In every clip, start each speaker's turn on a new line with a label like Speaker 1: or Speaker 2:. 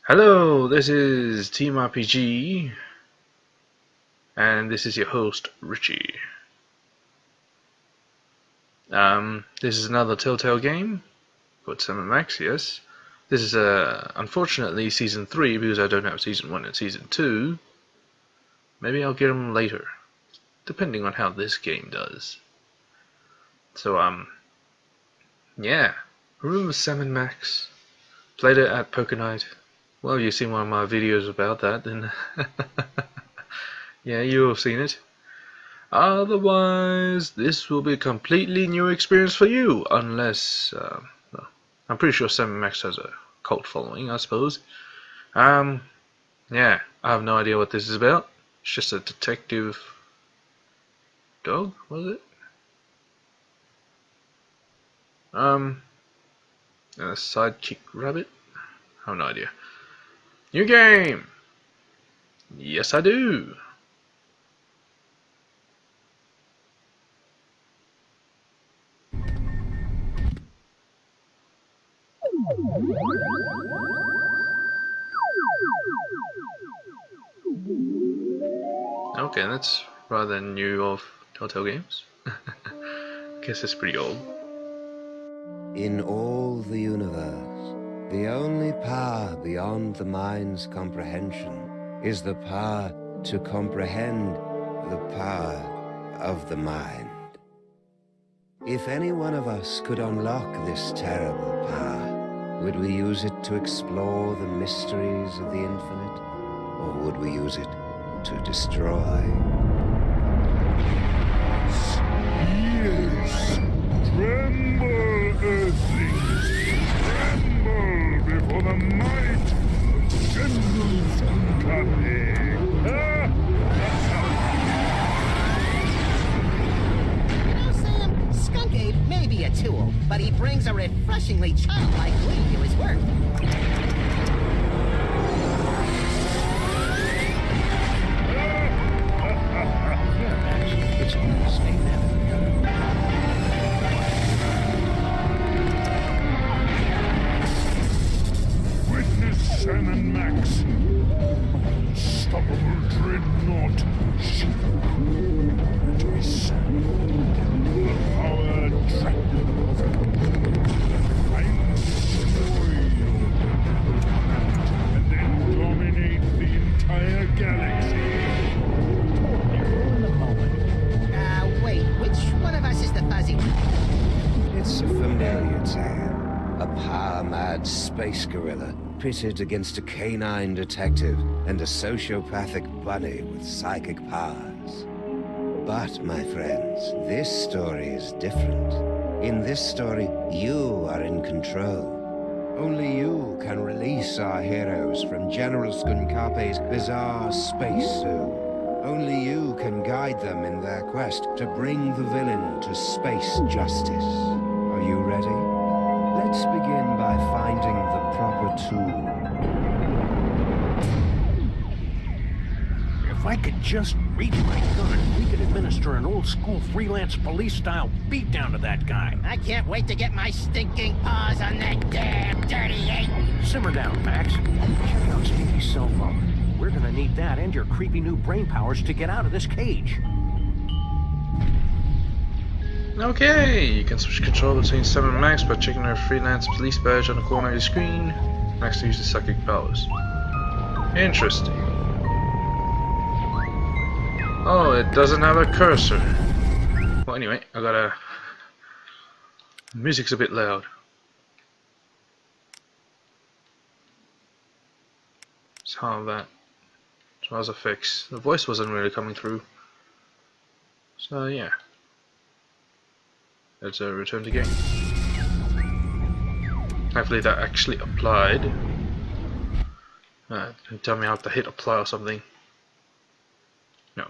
Speaker 1: Hello, this is Team RPG, and this is your host, Richie. This is another Telltale game, called Max, yes. This is, unfortunately, Season 3, because I don't have Season 1 and Season 2. Maybe I'll get them later, depending on how this game does. So, yeah. Remember Sam & Max? Played it at Poker Night. Well, you've seen one of my videos about that, then yeah, you've seen it. Otherwise, this will be a completely new experience for you, unless, well, I'm pretty sure Sam & Max has a cult following, I suppose. Yeah, I have no idea what this is about. It's just a detective dog, was it? A sidekick rabbit? I have no idea. New game! Yes, I do! Okay, that's rather new of Telltale games. Guess it's pretty old.
Speaker 2: In all the universe, the only power beyond the mind's comprehension is the power to comprehend the power of the mind. If any one of us could unlock this terrible power, would we use it to explore the mysteries of the infinite, or would we use it to destroy?
Speaker 3: Yes! Tremble, earthlings! Tremble before the might of Penal Zone.
Speaker 4: Sam, Skunkade may be a tool, but he brings a refreshingly childlike glee to his work.
Speaker 5: It's almost named after the other.
Speaker 3: Witness Sam & Max. Unstoppable dreadnought. Rejoice. The power trapped. Find destroy. And then dominate the entire galaxy.
Speaker 4: Wait, which one of us is the fuzzy one?
Speaker 2: It's a familiar tale. A power-mad space gorilla pitted against a canine detective and a sociopathic bunny with psychic powers. But, my friends, this story is different. In this story, you are in control. Only you can release our heroes from General Skunkape's bizarre space zoo. Only you can guide them in their quest to bring the villain to space justice. Are you ready? Let's begin by finding the proper tool.
Speaker 5: If I could just reach my gun, we could administer an old-school freelance police-style beatdown to that guy.
Speaker 4: I can't wait to get my stinking paws on that damn dirty ape.
Speaker 5: Simmer down, Max. Check out Stinky's cell phone. We're gonna need that and your creepy new brain powers to get out of this cage.
Speaker 1: Okay, you can switch control between Sam and Max by checking our freelance police badge on the corner of your screen. Max uses psychic powers. Interesting. Oh, it doesn't have a cursor. Well, anyway, I gotta... Music's a bit loud. So how that? Sounds a fix. The voice wasn't really coming through. So yeah. Let's return to game. Hopefully that actually applied. Tell me how to hit apply or something. No.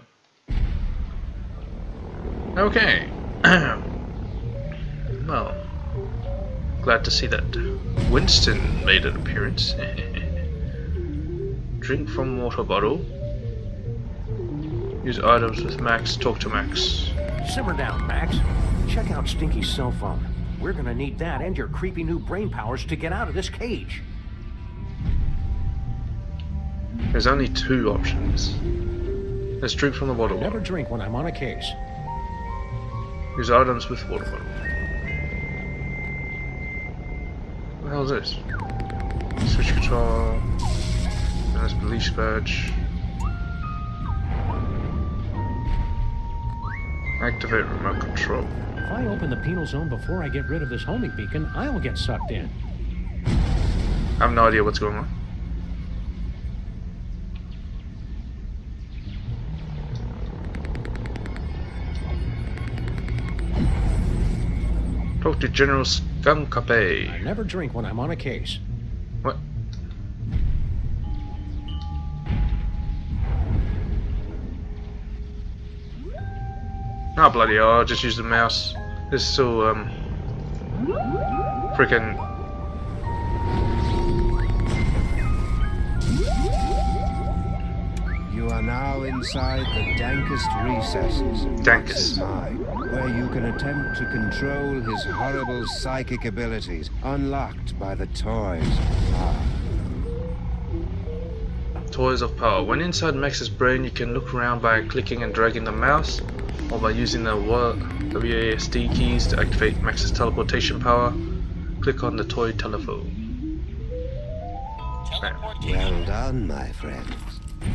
Speaker 1: Okay. Well, glad to see that Winston made an appearance. Drink from water bottle. Use items with Max. Talk to Max.
Speaker 5: Simmer down, Max. Check out Stinky's cell phone. We're gonna need that and your creepy new brain powers to get out of this cage.
Speaker 1: There's only two options. Let's drink from the water
Speaker 5: Never
Speaker 1: bottle.
Speaker 5: drink when I'm on a case.
Speaker 1: Use items with water bottle. What the hell is this? Switch control. There's police badge. Activate remote control.
Speaker 5: If I open the penal zone before I get rid of this homing beacon, I'll get sucked in.
Speaker 1: I have no idea what's going on. Talk to General
Speaker 5: I
Speaker 1: Skunkape.
Speaker 5: never drink when I'm on a case.
Speaker 1: What? Oh bloody hell, I'll just use the mouse. This is so freaking.
Speaker 2: You are now inside the dankest recesses of Max's mind, where you can attempt to control his horrible psychic abilities, unlocked by the toys of power.
Speaker 1: Toys of Power. When inside Max's brain, you can look around by clicking and dragging the mouse, or by using the WASD keys to activate Max's teleportation power. Click on the toy telephone.
Speaker 2: Well done, my friends.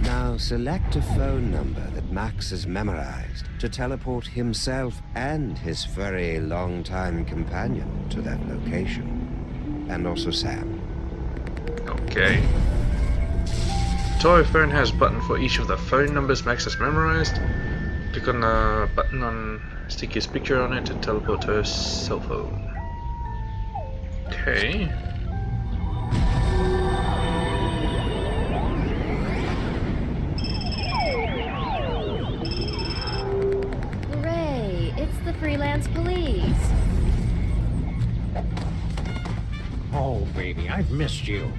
Speaker 2: Now select a phone number that Max has memorized to teleport himself and his furry long-time companion to that location. And also Sam.
Speaker 1: Okay. Toy phone has a button for each of the phone numbers Max has memorized. Click on the button on stick his picture on it to teleport to his cell phone. Okay.
Speaker 6: Hooray! It's the freelance police.
Speaker 5: Oh, baby, I've missed you.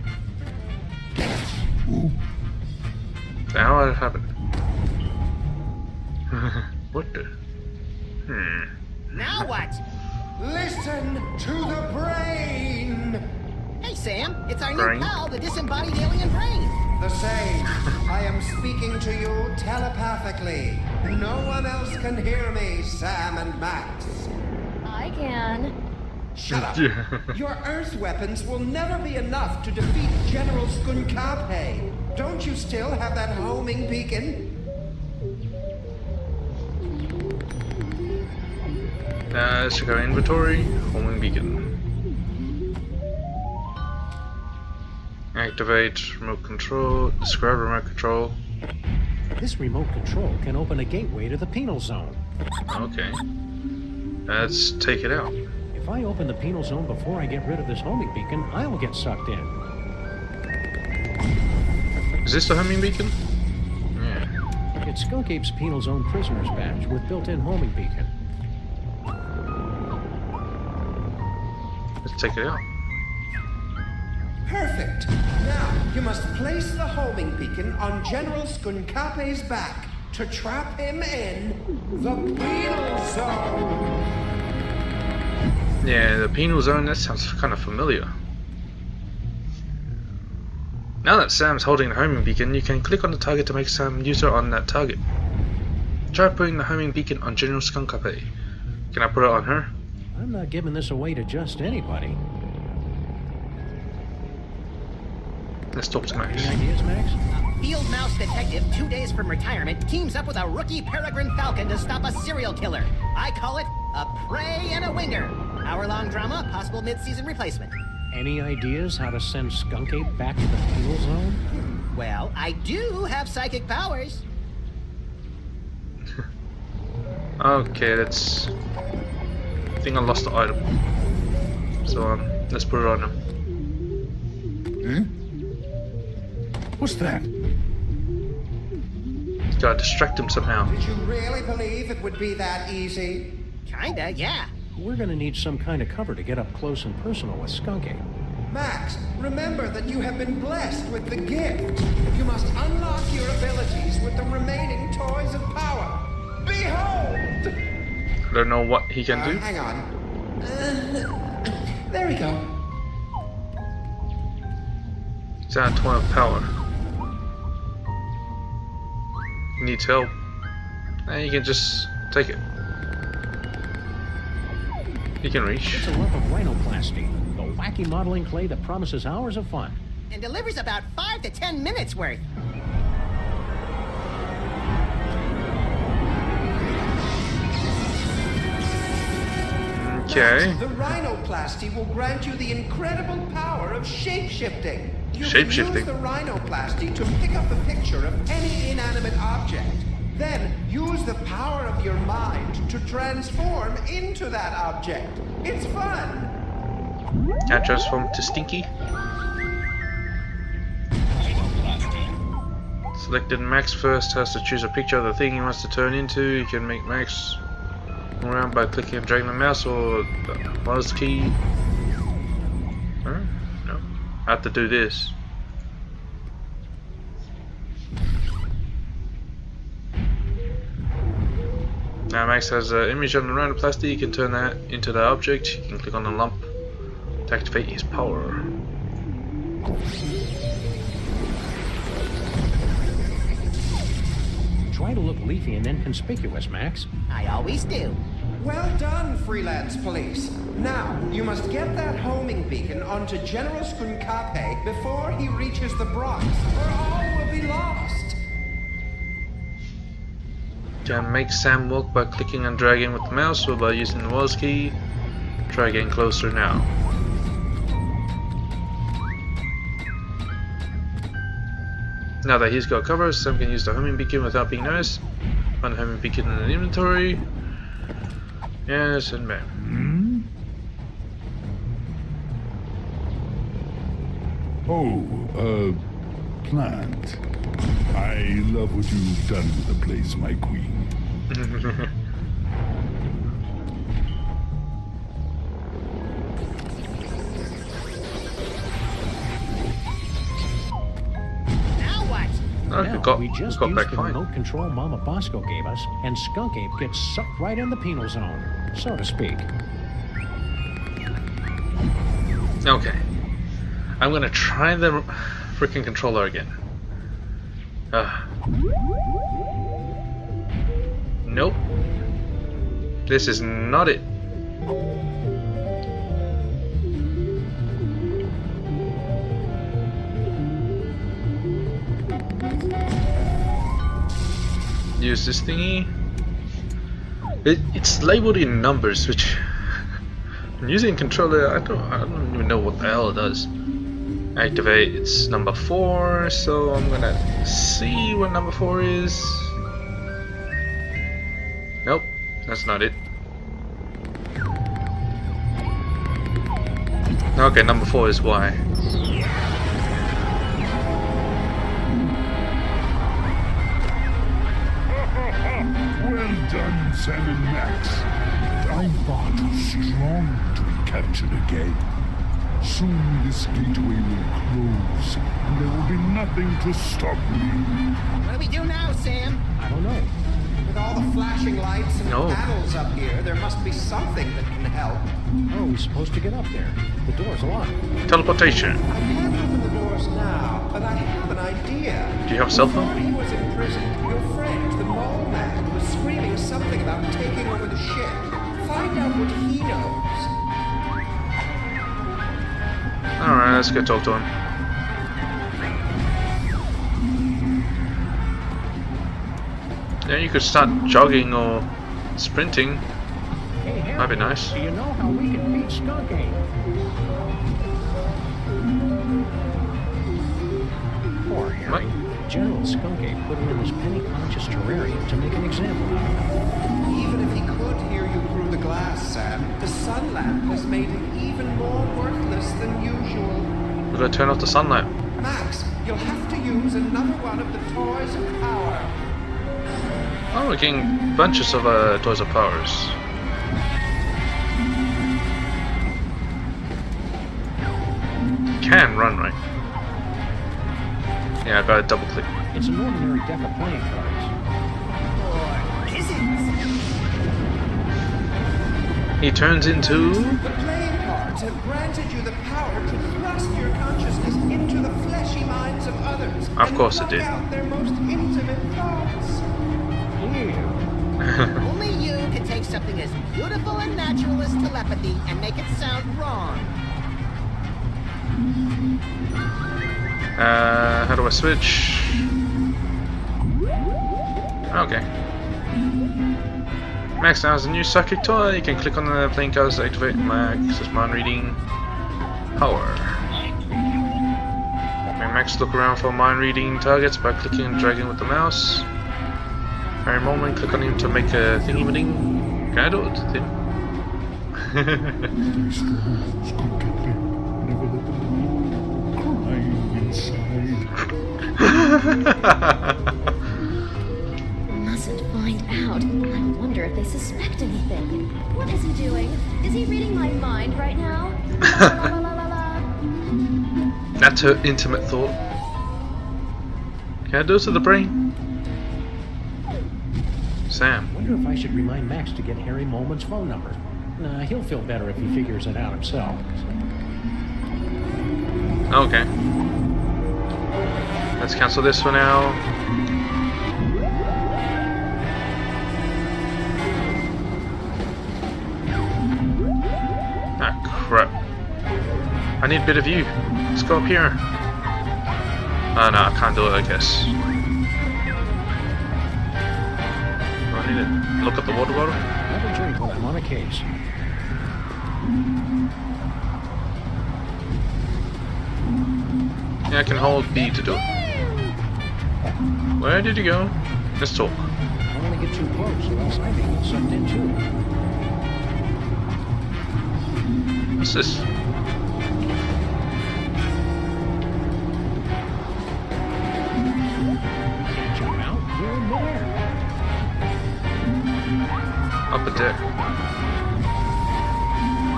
Speaker 1: Now what happened? What the?
Speaker 4: Now what?
Speaker 2: Listen to the brain!
Speaker 4: Hey, Sam, it's our
Speaker 1: Brain?
Speaker 4: new pal, the disembodied alien brain.
Speaker 2: The same. I am speaking to you telepathically. No one else can hear me, Sam and Max.
Speaker 6: I can.
Speaker 2: Shut up. Your Earth weapons will never be enough to defeat General Skunkape. Don't you still have that homing beacon?
Speaker 1: Let's check our inventory. Homing beacon. Activate remote control. Describe remote control.
Speaker 5: This remote control can open a gateway to the penal zone.
Speaker 1: Okay. Let's take it out.
Speaker 5: If I open the penal zone before I get rid of this homing beacon, I'll get sucked in.
Speaker 1: Is this the homing beacon? Yeah.
Speaker 5: It's Skunkape's penal zone prisoner's badge with built-in homing beacon.
Speaker 1: Let's take it out.
Speaker 2: Perfect. Now, you must place the homing beacon on General Skunkape's back to trap him in the penal zone.
Speaker 1: Yeah, the penal zone, that sounds kind of familiar. Now that Sam's holding the homing beacon, you can click on the target to make Sam user on that target. Try putting the homing beacon on General Skunkape. Can I put it on her?
Speaker 5: I'm not giving this away to just anybody.
Speaker 1: Let's talk to Max.
Speaker 5: Any ideas, Max?
Speaker 4: Field mouse detective, 2 days from retirement, teams up with a rookie peregrine falcon to stop a serial killer. I call it a prey and a winger. Hour-long drama, possible mid-season replacement.
Speaker 5: Any ideas how to send Skunkape back to the penal zone?
Speaker 4: Well, I do have psychic powers.
Speaker 1: Okay, let's... I think I lost the item. So, let's put it on him.
Speaker 3: What's that?
Speaker 1: Gotta distract him somehow.
Speaker 2: Did you really believe it would be that easy?
Speaker 4: Kinda, yeah.
Speaker 5: We're gonna need some kind of cover to get up close and personal with Skunkape.
Speaker 2: Max, remember that you have been blessed with the gift. You must unlock your abilities with the remaining toys of power. Behold!
Speaker 1: I don't know what he can do.
Speaker 2: Hang on. There we go.
Speaker 1: It's our toy of power. needs help, and you can just take it. You can reach.
Speaker 5: It's a lump of rhinoplasty, the wacky modeling clay that promises hours of fun.
Speaker 4: And delivers about 5 to 10 minutes worth.
Speaker 1: Okay.
Speaker 7: The rhinoplasty will grant you the incredible power of shape-shifting. You can use
Speaker 1: Shape-shifting.
Speaker 7: the rhinoplasty to pick up a picture of any inanimate object. Then use the power of your mind to transform into that object. It's fun.
Speaker 1: Can I transform to Stinky? Selected Max first has to choose a picture of the thing he wants to turn into. You can make Max around by clicking and dragging the mouse or the mouse key. Huh? No. I have to do this. Now Max has an image on the rhinoplasty. You can turn that into the object. You can click on the lump to activate his power.
Speaker 5: Try to look leafy and inconspicuous, Max.
Speaker 4: I always do.
Speaker 7: Well done, freelance police. Now, you must get that homing beacon onto General Skunkape before he reaches the Bronx, or all will be lost.
Speaker 1: Can make Sam walk by clicking and dragging with the mouse or by using the mouse key. Try getting closer now. Now that he's got cover, Sam can use the homing beacon without being noticed. Find the homing beacon in the inventory. Yes, and bam.
Speaker 3: Oh, plant. I love what you've done with the place, my queen.
Speaker 4: Now what?
Speaker 1: Oh,
Speaker 5: Now, we just
Speaker 1: got
Speaker 5: used
Speaker 1: back
Speaker 5: the
Speaker 1: fine.
Speaker 5: remote control Mama Bosco gave us, and Skunk Ape gets sucked right in the penal zone, so to speak.
Speaker 1: Okay. I'm gonna try the freaking controller again. Nope. This is not it. Use this thingy. It's labeled in numbers, which I'm using controller. I don't even know what the hell it does. Activate. It's number 4, so I'm gonna see what number 4 is. Nope, that's not it. Okay, number 4 is Y.
Speaker 3: Well done, Sam and Max. I'm far too strong to be captured again. Soon this gateway will close, and there will be nothing to stop me.
Speaker 4: What do we do now, Sam?
Speaker 5: I don't know.
Speaker 7: With all the flashing lights and
Speaker 1: No.
Speaker 7: panels up here, there must be something that can help.
Speaker 5: How are we supposed to get up there? The door's locked.
Speaker 1: Teleportation.
Speaker 7: I can't open the doors now, but I have an idea.
Speaker 1: Do you have a cell
Speaker 7: Before
Speaker 1: phone?
Speaker 7: he was in prison, your friend, the mole man, was screaming something about taking over the ship. Find out what he knows.
Speaker 1: Alright, let's go talk to him. Yeah, you could start jogging or sprinting.
Speaker 5: Hey, Harry,
Speaker 1: Might be nice.
Speaker 5: do you know how we can beat Skunk Ape? Poor Harry. General Skunk Ape put him in his penny-conscious terrarium to make an example out of him.
Speaker 7: Even if he could hear you through the glass, Sam, the sun lamp has made him even more worthless than usual.
Speaker 1: We're gonna turn off the sun lamp.
Speaker 7: Max, you'll have to use another one of the toys of power.
Speaker 1: Oh, we're getting bunches of toys of powers. Can run, right? Yeah, I gotta double click.
Speaker 5: It's an ordinary deck of playing cards.
Speaker 4: Or is it?
Speaker 1: He turns into...
Speaker 7: The playing cards have granted you the power to thrust your consciousness into the fleshy minds of others.
Speaker 1: Of course it
Speaker 7: and
Speaker 1: did.
Speaker 7: pluck out their most intimate thoughts.
Speaker 4: Only you can take something as beautiful and natural as telepathy and make it sound wrong.
Speaker 1: How do I switch? Okay. Max now has a new psychic toy. You can click on the playing cards to activate Max's mind reading power. Make Max look around for mind reading targets by clicking and dragging with the mouse. Every moment, click on him to make a thingy-ma-ding. Can I do it? Tim?
Speaker 3: Stay strong, Skunky Pip. Never let them know. Crying inside.
Speaker 6: Mustn't find out. I wonder if they suspect anything. What is he doing? Is he reading my mind right now? La la la la la la.
Speaker 1: That's her intimate thought. Can I do it to the brain? Sam.
Speaker 5: Wonder if I should remind Max to get Harry Molman's phone number. Nah, he'll feel better if he figures it out himself.
Speaker 1: Okay. Let's cancel this for now. Ah, crap. I need a bit of you. Let's go up here. Oh no, I can't do it, I guess. Do I need to look at the water bottle?
Speaker 5: Never drink when I'm on a case.
Speaker 1: Yeah, I can hold B to do it. Where did you go? Let's talk.
Speaker 5: I don't want to get too close, or else I may get sucked in too.
Speaker 1: What's this?
Speaker 5: Can't jump out. You're in midair.
Speaker 1: Upper deck.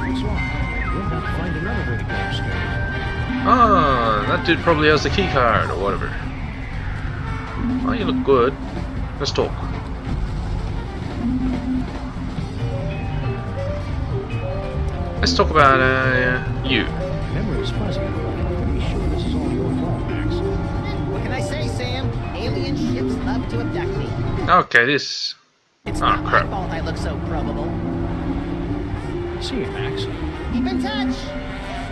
Speaker 5: What's wrong? We'll have to find another way to get upstairs.
Speaker 1: Ah, that dude probably has the key card or whatever. Oh, you look good. Let's talk. Let's talk about you.
Speaker 5: Memory's fuzzy, but I'm pretty sure this is all your fault, Max.
Speaker 4: What can I say, Sam? Alien ships love to abduct me.
Speaker 1: Okay, this.
Speaker 4: It's
Speaker 1: Oh,
Speaker 4: not my
Speaker 1: crap.
Speaker 4: fault I look so probable.
Speaker 5: See you, Max.
Speaker 4: Keep in touch.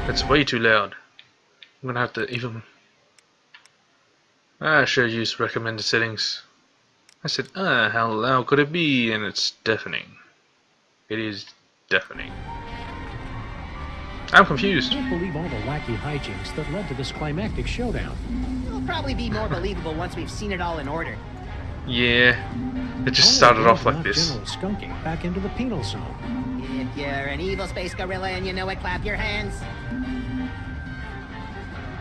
Speaker 1: That's way too loud. I'm gonna have to even. I should use recommended settings. I said, how loud could it be? And it's deafening. It is deafening. I'm
Speaker 5: I
Speaker 1: confused.
Speaker 5: can't believe all the wacky hijinks that led to this climactic showdown.
Speaker 4: It'll probably be more believable once we've seen it all in order.
Speaker 1: Yeah, it just
Speaker 5: Only
Speaker 1: started off
Speaker 5: knocked
Speaker 1: like this.
Speaker 5: General Skunky back into the penal zone.
Speaker 4: If you're an evil space gorilla and you know it, clap your hands.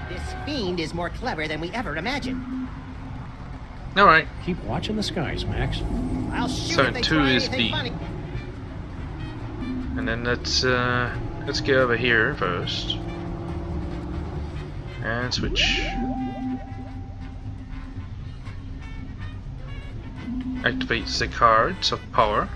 Speaker 4: This fiend is more clever than we ever imagined.
Speaker 1: Alright,
Speaker 5: Keep watching the skies, Max.
Speaker 4: I'll shoot
Speaker 1: So
Speaker 4: if they
Speaker 1: 2
Speaker 4: try
Speaker 1: is
Speaker 4: anything
Speaker 1: B.
Speaker 4: funny.
Speaker 1: and then let's get over here first. And switch. Activates the cards of power.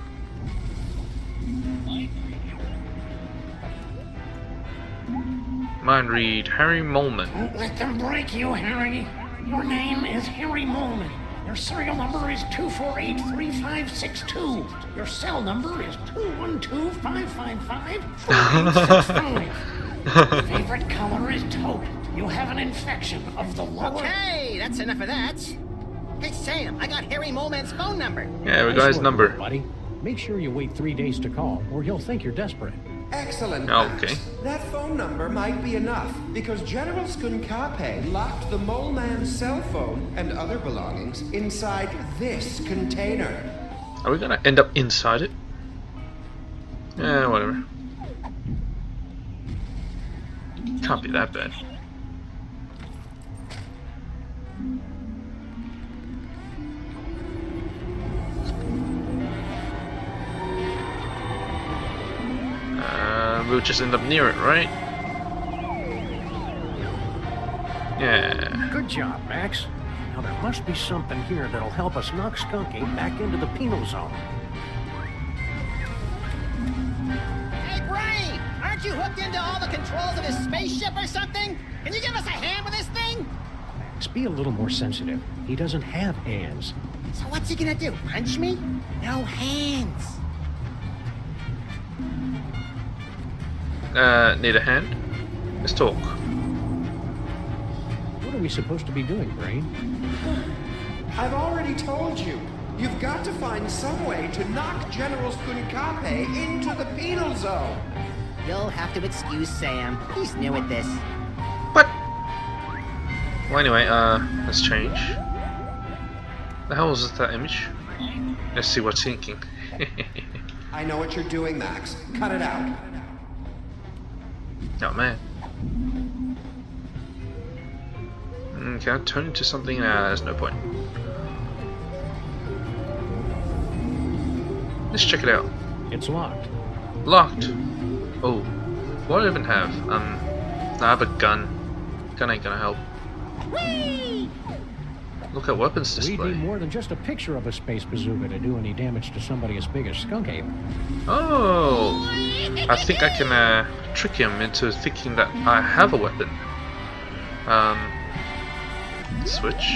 Speaker 1: Mind read Harry Molman.
Speaker 8: Don't let them break you, Harry. Your name is Harry Molman. Your serial number is 2483562. Your cell number is 212-555-4865. Favorite color is taupe. You have an infection of the lower...
Speaker 4: Okay, that's enough of that. Hey, Sam, I got Harry Molman's phone number.
Speaker 1: Yeah, we got his
Speaker 5: Nice work,
Speaker 1: number.
Speaker 5: buddy. Make sure you wait 3 days to call, or he'll think you're desperate.
Speaker 7: Excellent.
Speaker 1: Okay.
Speaker 7: Max. That phone number might be enough, because General Skunkape locked the Mole Man's cell phone and other belongings inside this container.
Speaker 1: Are we gonna end up inside it? Yeah, whatever. Can't be that bad. We'll just end up near it, right? Yeah.
Speaker 5: Good job, Max. Now there must be something here that'll help us knock Skunky back into the penal zone.
Speaker 4: Hey, Brian, aren't you hooked into all the controls of his spaceship or something? Can you give us a hand with this thing?
Speaker 5: Max, be a little more sensitive. He doesn't have hands.
Speaker 4: So what's he gonna do? Punch me? No hands.
Speaker 1: Need a hand? Let's talk.
Speaker 5: What are we supposed to be doing, Brain?
Speaker 7: I've already told you. You've got to find some way to knock General Skunkape into the penal zone.
Speaker 4: You'll have to excuse Sam. He's new at this.
Speaker 1: What? Well, anyway, let's change. The hell is that image? Let's see what's thinking.
Speaker 7: I know what you're doing, Max. Cut it out.
Speaker 1: Oh man. Can I turn into something? Nah, there's no point. Let's check it out.
Speaker 5: It's locked.
Speaker 1: Locked. Oh, what do I even have? I have a gun. Gun ain't gonna help.
Speaker 4: Whee!
Speaker 1: Look at weapons
Speaker 5: We
Speaker 1: display.
Speaker 5: need more than just a picture of a space bazooka to do any damage to somebody as big as Skunkape.
Speaker 1: Oh, I think I can trick him into thinking that I have a weapon. Switch.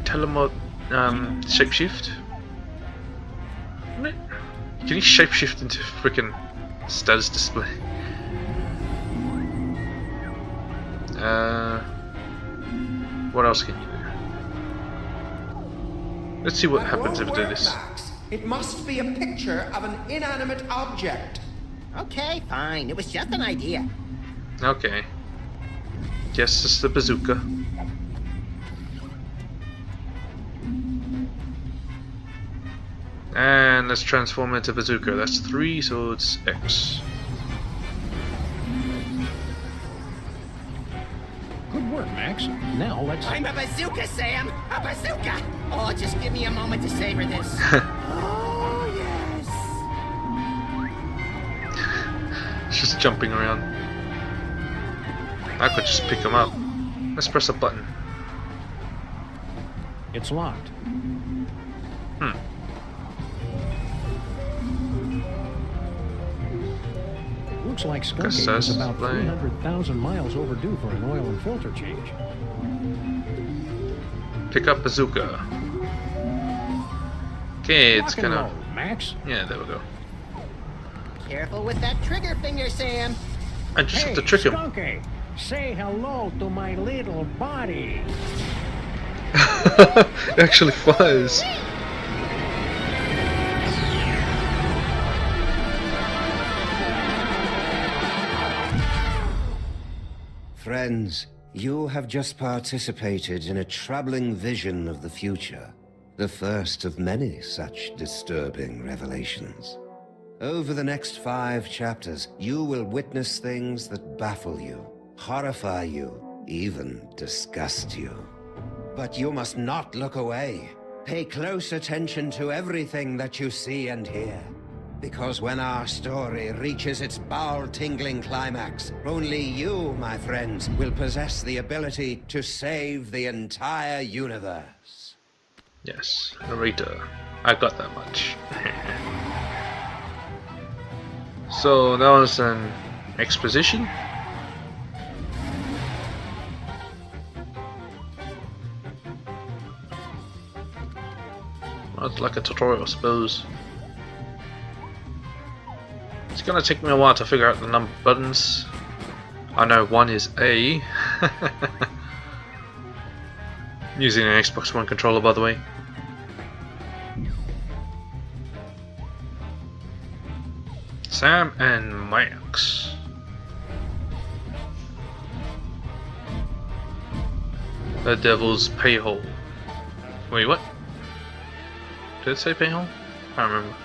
Speaker 1: Telemod. Shapeshift. Can you shapeshift into freaking status display? What else can you do? Let's see what
Speaker 7: That
Speaker 1: happens if I
Speaker 7: won't
Speaker 1: do
Speaker 7: work,
Speaker 1: this.
Speaker 7: Max. It must be a picture of an inanimate object.
Speaker 4: Okay, fine. It was just an idea.
Speaker 1: Okay. Guess it's the bazooka. And let's transform it into bazooka. That's 3, so it's X.
Speaker 5: Good work, Max. Now let's...
Speaker 4: I'm a bazooka, Sam! A bazooka! Oh, just give me a moment to savor this. Oh, yes!
Speaker 1: It's just jumping around. I could just pick him up. Let's press a button.
Speaker 5: It's locked. Looks like Skunkape is about 300,000 miles overdue for an oil and filter change.
Speaker 1: Pick up bazooka. Okay, it's
Speaker 5: Lock and
Speaker 1: gonna...
Speaker 5: load, Max.
Speaker 1: Yeah, there we go.
Speaker 4: Careful with that trigger finger, Sam.
Speaker 1: I just
Speaker 5: Hey,
Speaker 1: have to trick him.
Speaker 5: Skunkape, say hello to my little buddy.
Speaker 1: It actually flies.
Speaker 2: Friends, you have just participated in a troubling vision of the future. The first of many such disturbing revelations. Over the next 5 chapters, you will witness things that baffle you, horrify you, even disgust you. But you must not look away. Pay close attention to everything that you see and hear. Because when our story reaches its bowel-tingling climax, only you, my friends, will possess the ability to save the entire universe.
Speaker 1: Yes, narrator. I got that much. So that was an exposition. Well, it's like a tutorial, I suppose. It's gonna take me a while to figure out the number buttons. I know one is A. Using an Xbox One controller, by the way. Sam and Max. The Devil's Payhole. Wait, what? Did it say Payhole? I can't remember.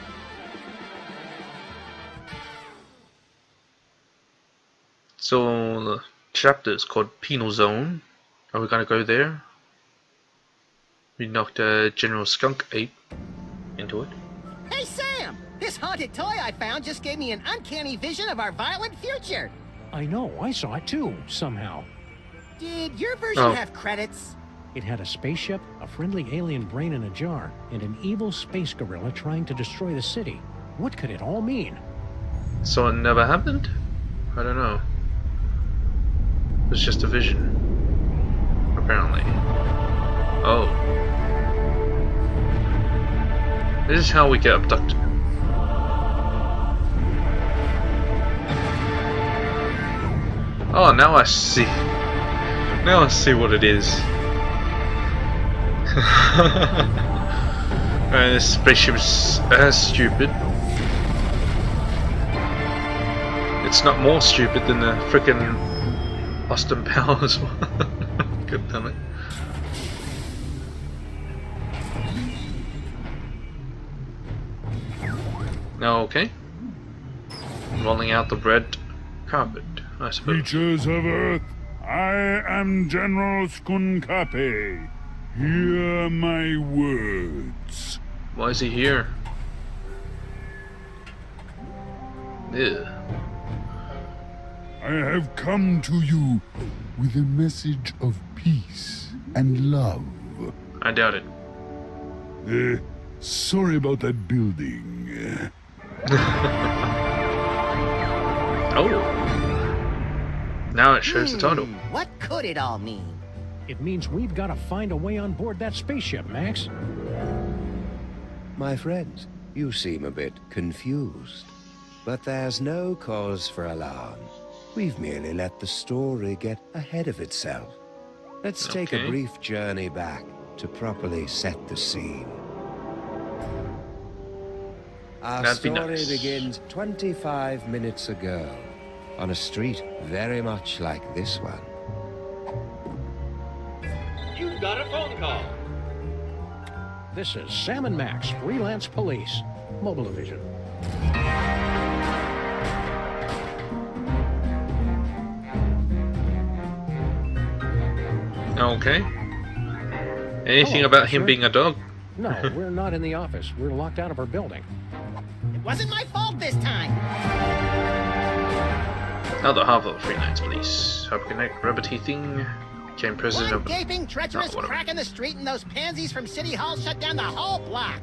Speaker 1: So the chapter is called Penal Zone. Are we gonna go there? We knocked General Skunkape into it.
Speaker 4: Hey, Sam! This haunted toy I found just gave me an uncanny vision of our violent future.
Speaker 5: I know, I saw it too, somehow.
Speaker 4: Did your version have credits?
Speaker 5: It had a spaceship, a friendly alien brain in a jar, and an evil space gorilla trying to destroy the city. What could it all mean?
Speaker 1: So it never happened? I don't know. It was just a vision. apparently. Oh. This is how we get abducted. Oh, now I see. Now I see what it is. This spaceship is stupid. It's not more stupid than the frickin' Austin Powers one. God damn it. Okay. Rolling out the red carpet, I suppose.
Speaker 3: Creatures of Earth, I am General Skunkape. Hear my words.
Speaker 1: Why is he here? Ew.
Speaker 3: I have come to you with a message of peace and love.
Speaker 1: I doubt it.
Speaker 3: Sorry about that building.
Speaker 1: Oh. Now it shows the title.
Speaker 4: What could it all mean?
Speaker 5: It means we've got to find a way on board that spaceship, Max.
Speaker 2: My friends, you seem a bit confused. But there's no cause for alarm. We've merely let the story get ahead of itself. Let's take a brief journey back to properly set the scene. Our story begins 25 minutes ago, on a street very much like this one.
Speaker 9: You've got a phone call.
Speaker 5: This is Sam and Max, freelance police. Mobile division.
Speaker 1: Okay. Anything about him being a dog?
Speaker 5: No, we're not in the office. We're locked out of our building.
Speaker 4: It wasn't my fault this time.
Speaker 1: Other half of the freelance police. Hope Connect rabbity thing. Became president
Speaker 4: One
Speaker 1: of
Speaker 4: gaping, treacherous crack in the street and those pansies from City Hall shut down the whole block.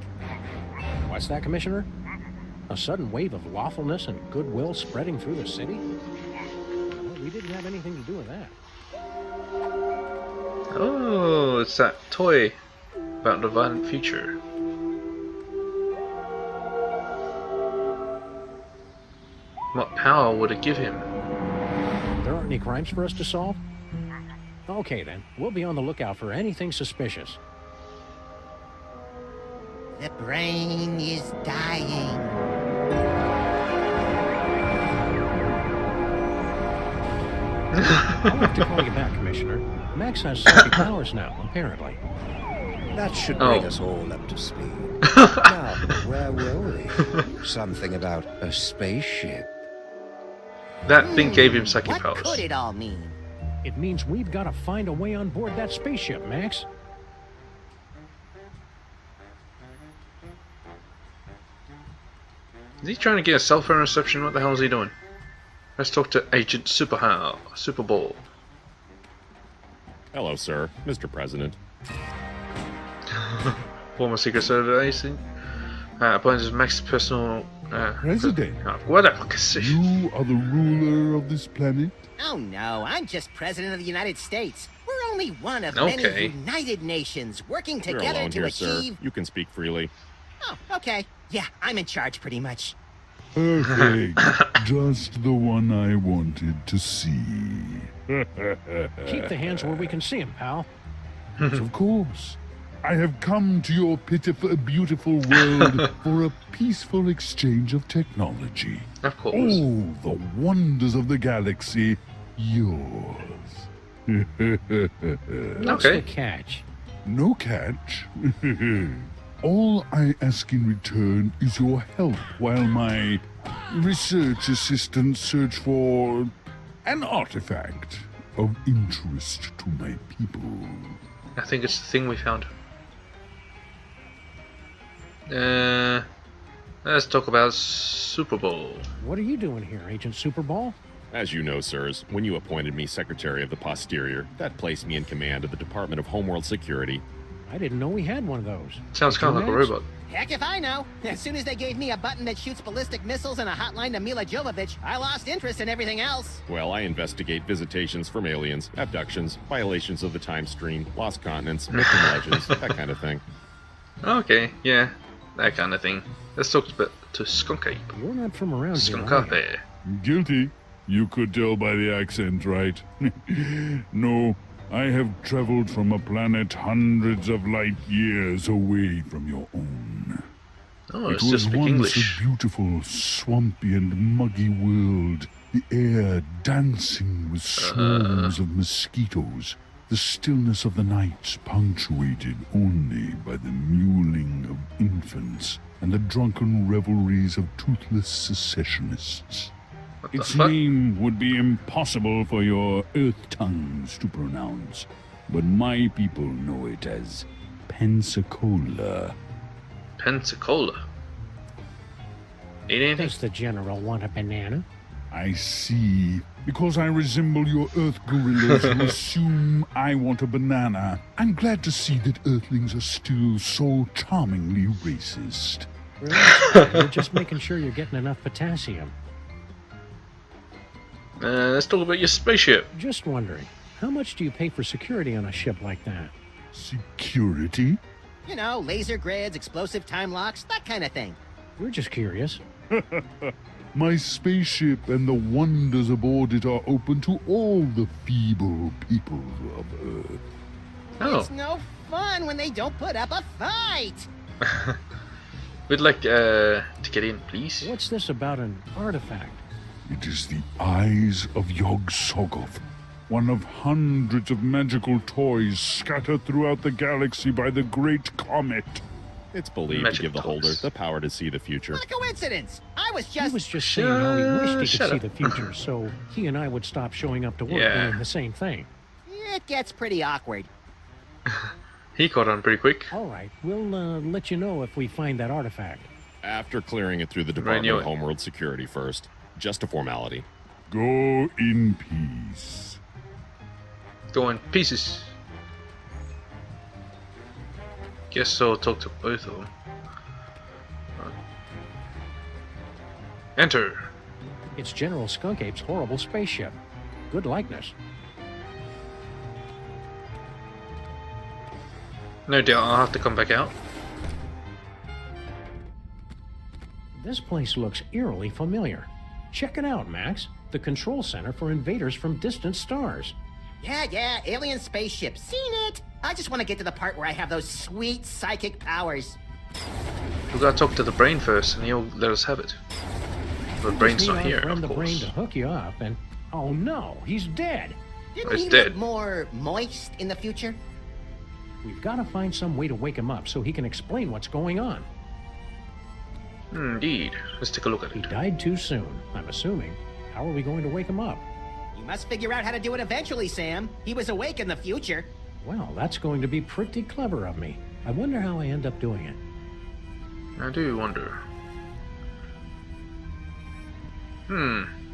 Speaker 5: What's that, Commissioner? A sudden wave of lawfulness and goodwill spreading through the city? Well, we didn't have anything to do with that.
Speaker 1: Oh, it's that toy about the violent future. What power would it give him?
Speaker 5: There aren't any crimes for us to solve? Okay then, we'll be on the lookout for anything suspicious.
Speaker 4: The brain is dying.
Speaker 5: I'll have to call you back, Commissioner. Max has psychic powers now, apparently.
Speaker 2: That should bring us all up to speed. Now, where were we? Something about a spaceship.
Speaker 1: That thing gave him psychic
Speaker 4: What
Speaker 1: powers.
Speaker 4: could it all mean?
Speaker 5: It means we've got to find a way on board that spaceship, Max.
Speaker 1: Is he trying to get a cell phone reception? What the hell is he doing? Let's talk to Agent Superball.
Speaker 10: Hello, sir. Mr. President.
Speaker 1: Former Secret Service agent. Appointed as Max's personal...
Speaker 3: President,
Speaker 1: what the fuck is this?
Speaker 3: you are the ruler of this planet?
Speaker 4: Oh no, I'm just president of the United States. We're only one of many United Nations working
Speaker 10: You're
Speaker 4: together
Speaker 10: alone
Speaker 4: to
Speaker 10: here,
Speaker 4: achieve...
Speaker 10: sir. You can speak freely.
Speaker 4: Oh, okay. Yeah, I'm in charge pretty much.
Speaker 3: Perfect. Just the one I wanted to see.
Speaker 5: Keep the hands where we can see him, pal.
Speaker 3: Of course. I have come to your pitiful, beautiful world for a peaceful exchange of technology.
Speaker 1: Of course.
Speaker 3: Oh, the wonders of the galaxy, yours.
Speaker 5: What's the catch?
Speaker 3: No catch. All I ask in return is your help while my research assistants search for an artifact of interest to my people.
Speaker 1: I think it's the thing we found. Let's talk about Super Bowl.
Speaker 5: What are you doing here, Agent Superball?
Speaker 10: As you know, sirs, when you appointed me Secretary of the Posterior, that placed me in command of the Department of Homeworld Security.
Speaker 5: I didn't know we had one of those.
Speaker 1: Sounds
Speaker 5: Did
Speaker 1: kind
Speaker 5: you,
Speaker 1: of like a
Speaker 5: Max?
Speaker 1: robot.
Speaker 4: Heck if I know. As soon as they gave me a button that shoots ballistic missiles and a hotline to Mila Jovovich, I lost interest in everything else.
Speaker 10: Well, I investigate visitations from aliens, abductions, violations of the time stream, lost continents, myth and legends, that kind of thing.
Speaker 1: Okay, yeah, that kind of thing. Let's talk a bit to Skunk Ape.
Speaker 5: You're not from around here,
Speaker 1: Skunk
Speaker 5: are you?
Speaker 1: Ape.
Speaker 3: Guilty. You could tell by the accent, right? No, I have traveled from a planet hundreds of light years away from your own.
Speaker 1: Oh,
Speaker 3: It
Speaker 1: it's
Speaker 3: was
Speaker 1: just speak
Speaker 3: once
Speaker 1: English.
Speaker 3: a beautiful, swampy and muggy world, the air dancing with swarms of mosquitoes, the stillness of the nights punctuated only by the mewling of infants and the drunken revelries of toothless secessionists.
Speaker 1: What the
Speaker 3: Its
Speaker 1: fuck?
Speaker 3: name would be impossible for your earth tongues to pronounce, but my people know it as Pensacola.
Speaker 1: Pensacola. Eat anything?
Speaker 5: Does the general want a banana?
Speaker 3: I see. Because I resemble your Earth gorillas, you assume I want a banana. I'm glad to see that Earthlings are still so charmingly racist.
Speaker 5: Relax, you're just making sure you're getting enough potassium.
Speaker 1: Let's talk about your spaceship.
Speaker 5: Just wondering, how much do you pay for security on a ship like that?
Speaker 3: Security?
Speaker 4: You know, laser grids, explosive time locks, that kind of thing.
Speaker 5: We're just curious.
Speaker 3: My spaceship and the wonders aboard it are open to all the feeble people of Earth.
Speaker 1: Oh,
Speaker 4: It's no fun when they don't put up a fight.
Speaker 1: we'd like to get in, please.
Speaker 5: What's this about an artifact?
Speaker 3: It is the eyes of Yog-Sothoth, one of hundreds of magical toys scattered throughout the galaxy by the Great Comet.
Speaker 10: It's believed
Speaker 1: Magic
Speaker 10: to give the holder
Speaker 1: toys.
Speaker 10: the power to see the future.
Speaker 4: What a coincidence. I was
Speaker 5: He
Speaker 4: just...
Speaker 5: was just saying how he wished he could
Speaker 1: Shut
Speaker 5: see
Speaker 1: up.
Speaker 5: the future, so he and I would stop showing up to work
Speaker 1: Yeah.
Speaker 5: doing the same thing.
Speaker 4: It gets pretty awkward.
Speaker 1: He caught on pretty quick.
Speaker 5: All right, we'll let you know if we find that artifact.
Speaker 10: After clearing it through the
Speaker 1: Right,
Speaker 10: Department
Speaker 1: knew
Speaker 10: of
Speaker 1: it.
Speaker 10: Homeworld Security first. Just a formality.
Speaker 3: Go in peace.
Speaker 1: Go in pieces. Guess I'll talk to both of them. Enter.
Speaker 5: It's General Skunk Ape's horrible spaceship. Good likeness.
Speaker 1: No doubt I'll have to come back out.
Speaker 5: This place looks eerily familiar. Check it out, Max. The control center for invaders from distant stars.
Speaker 4: Yeah, alien spaceship. Seen it. I just want to get to the part where I have those sweet psychic powers.
Speaker 1: We gotta talk to the brain first, and he'll let us have it. The brain's
Speaker 5: Just need
Speaker 1: not
Speaker 5: our
Speaker 1: here,
Speaker 5: friend
Speaker 1: of
Speaker 5: the brain
Speaker 1: course.
Speaker 5: to hook you up, and oh no, he's dead.
Speaker 4: Didn't
Speaker 1: It's
Speaker 4: he
Speaker 1: dead.
Speaker 4: look more moist in the future?
Speaker 5: We've got to find some way to wake him up so he can explain what's going on.
Speaker 1: Indeed. Let's take a look at
Speaker 5: He
Speaker 1: it.
Speaker 5: died too soon, I'm assuming. How are we going to wake him up?
Speaker 4: You must figure out how to do it eventually, Sam. He was awake in the future.
Speaker 5: Well, that's going to be pretty clever of me. I wonder how I end up doing it.
Speaker 1: I do wonder.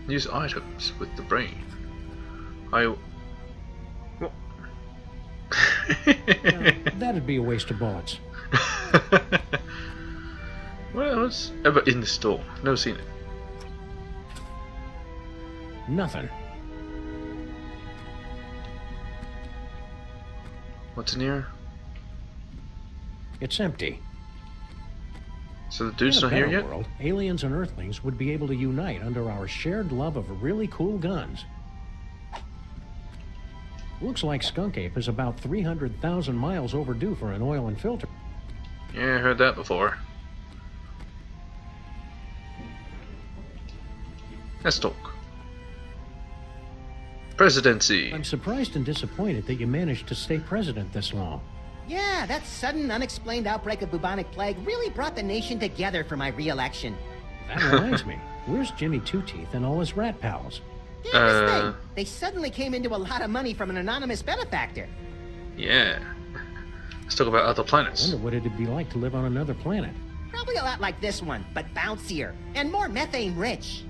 Speaker 1: Use items with the brain. What?
Speaker 5: That'd be a waste of bullets.
Speaker 1: Well, what's ever in the store? Never seen it.
Speaker 5: Nothing.
Speaker 1: What's in here?
Speaker 5: It's empty.
Speaker 1: So the dude's
Speaker 5: In a
Speaker 1: not here
Speaker 5: better
Speaker 1: yet?
Speaker 5: world, aliens and Earthlings would be able to unite under our shared love of really cool guns. Looks like Skunk Ape is about 300,000 miles overdue for an oil and filter.
Speaker 1: Yeah, I heard that before. Let's talk. Presidency.
Speaker 5: I'm surprised and disappointed that you managed to stay president this long.
Speaker 4: Yeah, that sudden, unexplained outbreak of bubonic plague really brought the nation together for my re-election.
Speaker 5: That reminds me, where's Jimmy Two Teeth and all his rat pals?
Speaker 4: Yeah, this thing. They suddenly came into a lot of money from an anonymous benefactor.
Speaker 1: Yeah. Let's talk about other
Speaker 5: I
Speaker 1: planets.
Speaker 5: wonder what it'd be like to live on another planet.
Speaker 4: Probably a lot like this one, but bouncier and more methane-rich.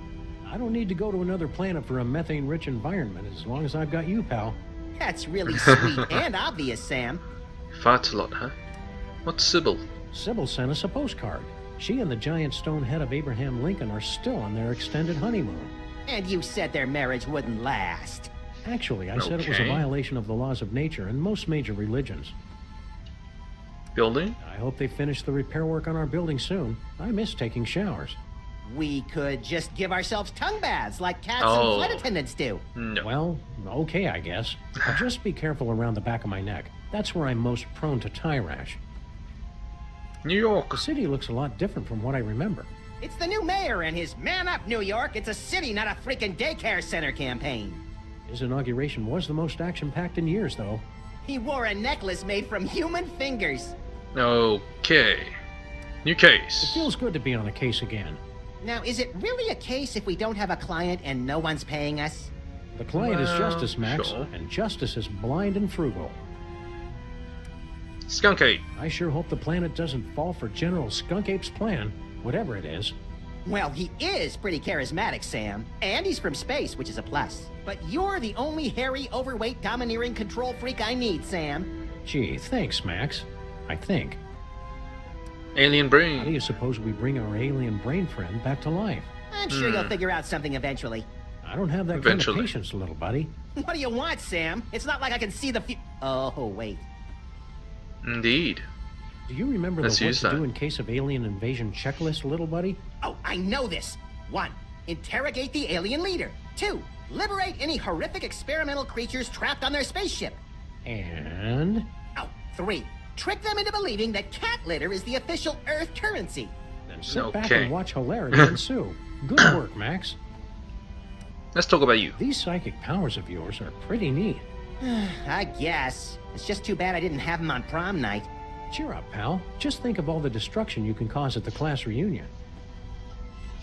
Speaker 5: I don't need to go to another planet for a methane-rich environment as long as I've got you, pal.
Speaker 4: That's really sweet and obvious, Sam.
Speaker 1: Farts a lot, huh? What's Sybil?
Speaker 5: Sybil sent us a postcard. She and the giant stone head of Abraham Lincoln are still on their extended honeymoon.
Speaker 4: And you said their marriage wouldn't last.
Speaker 5: Actually, I said it was a
Speaker 1: Okay.
Speaker 5: violation of the laws of nature and most major religions.
Speaker 1: Building?
Speaker 5: I hope they finish the repair work on our building soon. I miss taking showers.
Speaker 4: We could just give ourselves tongue baths like cats
Speaker 1: Oh.
Speaker 4: and flight attendants do.
Speaker 1: No.
Speaker 5: Well, okay, I guess. But just be careful around the back of my neck. That's where I'm most prone to tie rash.
Speaker 1: New York.
Speaker 5: The city looks a lot different from what I remember.
Speaker 4: It's the new mayor and his Man Up New York. It's a city, not a freaking daycare center campaign.
Speaker 5: His inauguration was the most action-packed in years, though.
Speaker 4: He wore a necklace made from human fingers.
Speaker 1: Okay. New
Speaker 5: It
Speaker 1: case.
Speaker 5: feels good to be on a case again.
Speaker 4: Now, is it really a case if we don't have a client and no one's paying us?
Speaker 5: The client is
Speaker 1: Well,
Speaker 5: Justice, Max,
Speaker 1: sure.
Speaker 5: and Justice is blind and frugal.
Speaker 1: Skunk Ape.
Speaker 5: I sure hope the planet doesn't fall for General Skunk Ape's plan, whatever it is.
Speaker 4: Well, he is pretty charismatic, Sam. And he's from space, which is a plus. But you're the only hairy, overweight, domineering control freak I need, Sam.
Speaker 5: Gee, thanks, Max. I think.
Speaker 1: Alien
Speaker 5: How do
Speaker 1: brain.
Speaker 5: you suppose we bring our alien brain friend back to life?
Speaker 4: I'm sure you'll figure out something eventually.
Speaker 5: I don't have that
Speaker 1: Eventually.
Speaker 5: kind of patience, little buddy.
Speaker 4: What do you want, Sam? It's not like I can see the Oh, wait.
Speaker 1: Indeed.
Speaker 5: Do you remember
Speaker 1: Let's
Speaker 5: the what
Speaker 1: use
Speaker 5: to
Speaker 1: that.
Speaker 5: do in case of alien invasion checklist, little buddy?
Speaker 4: Oh, I know this. 1. Interrogate the alien leader. 2. Liberate any horrific experimental creatures trapped on their spaceship.
Speaker 5: And...
Speaker 4: Oh, 3. Trick them into believing that cat litter is the official Earth currency.
Speaker 5: then sit back
Speaker 1: Okay.
Speaker 5: and watch hilarity ensue. Good work, Max.
Speaker 1: Let's talk about you.
Speaker 5: These psychic powers of yours are pretty neat.
Speaker 4: I guess. It's just too bad I didn't have them on prom night.
Speaker 5: Cheer up, pal. Just think of all the destruction you can cause at the class reunion.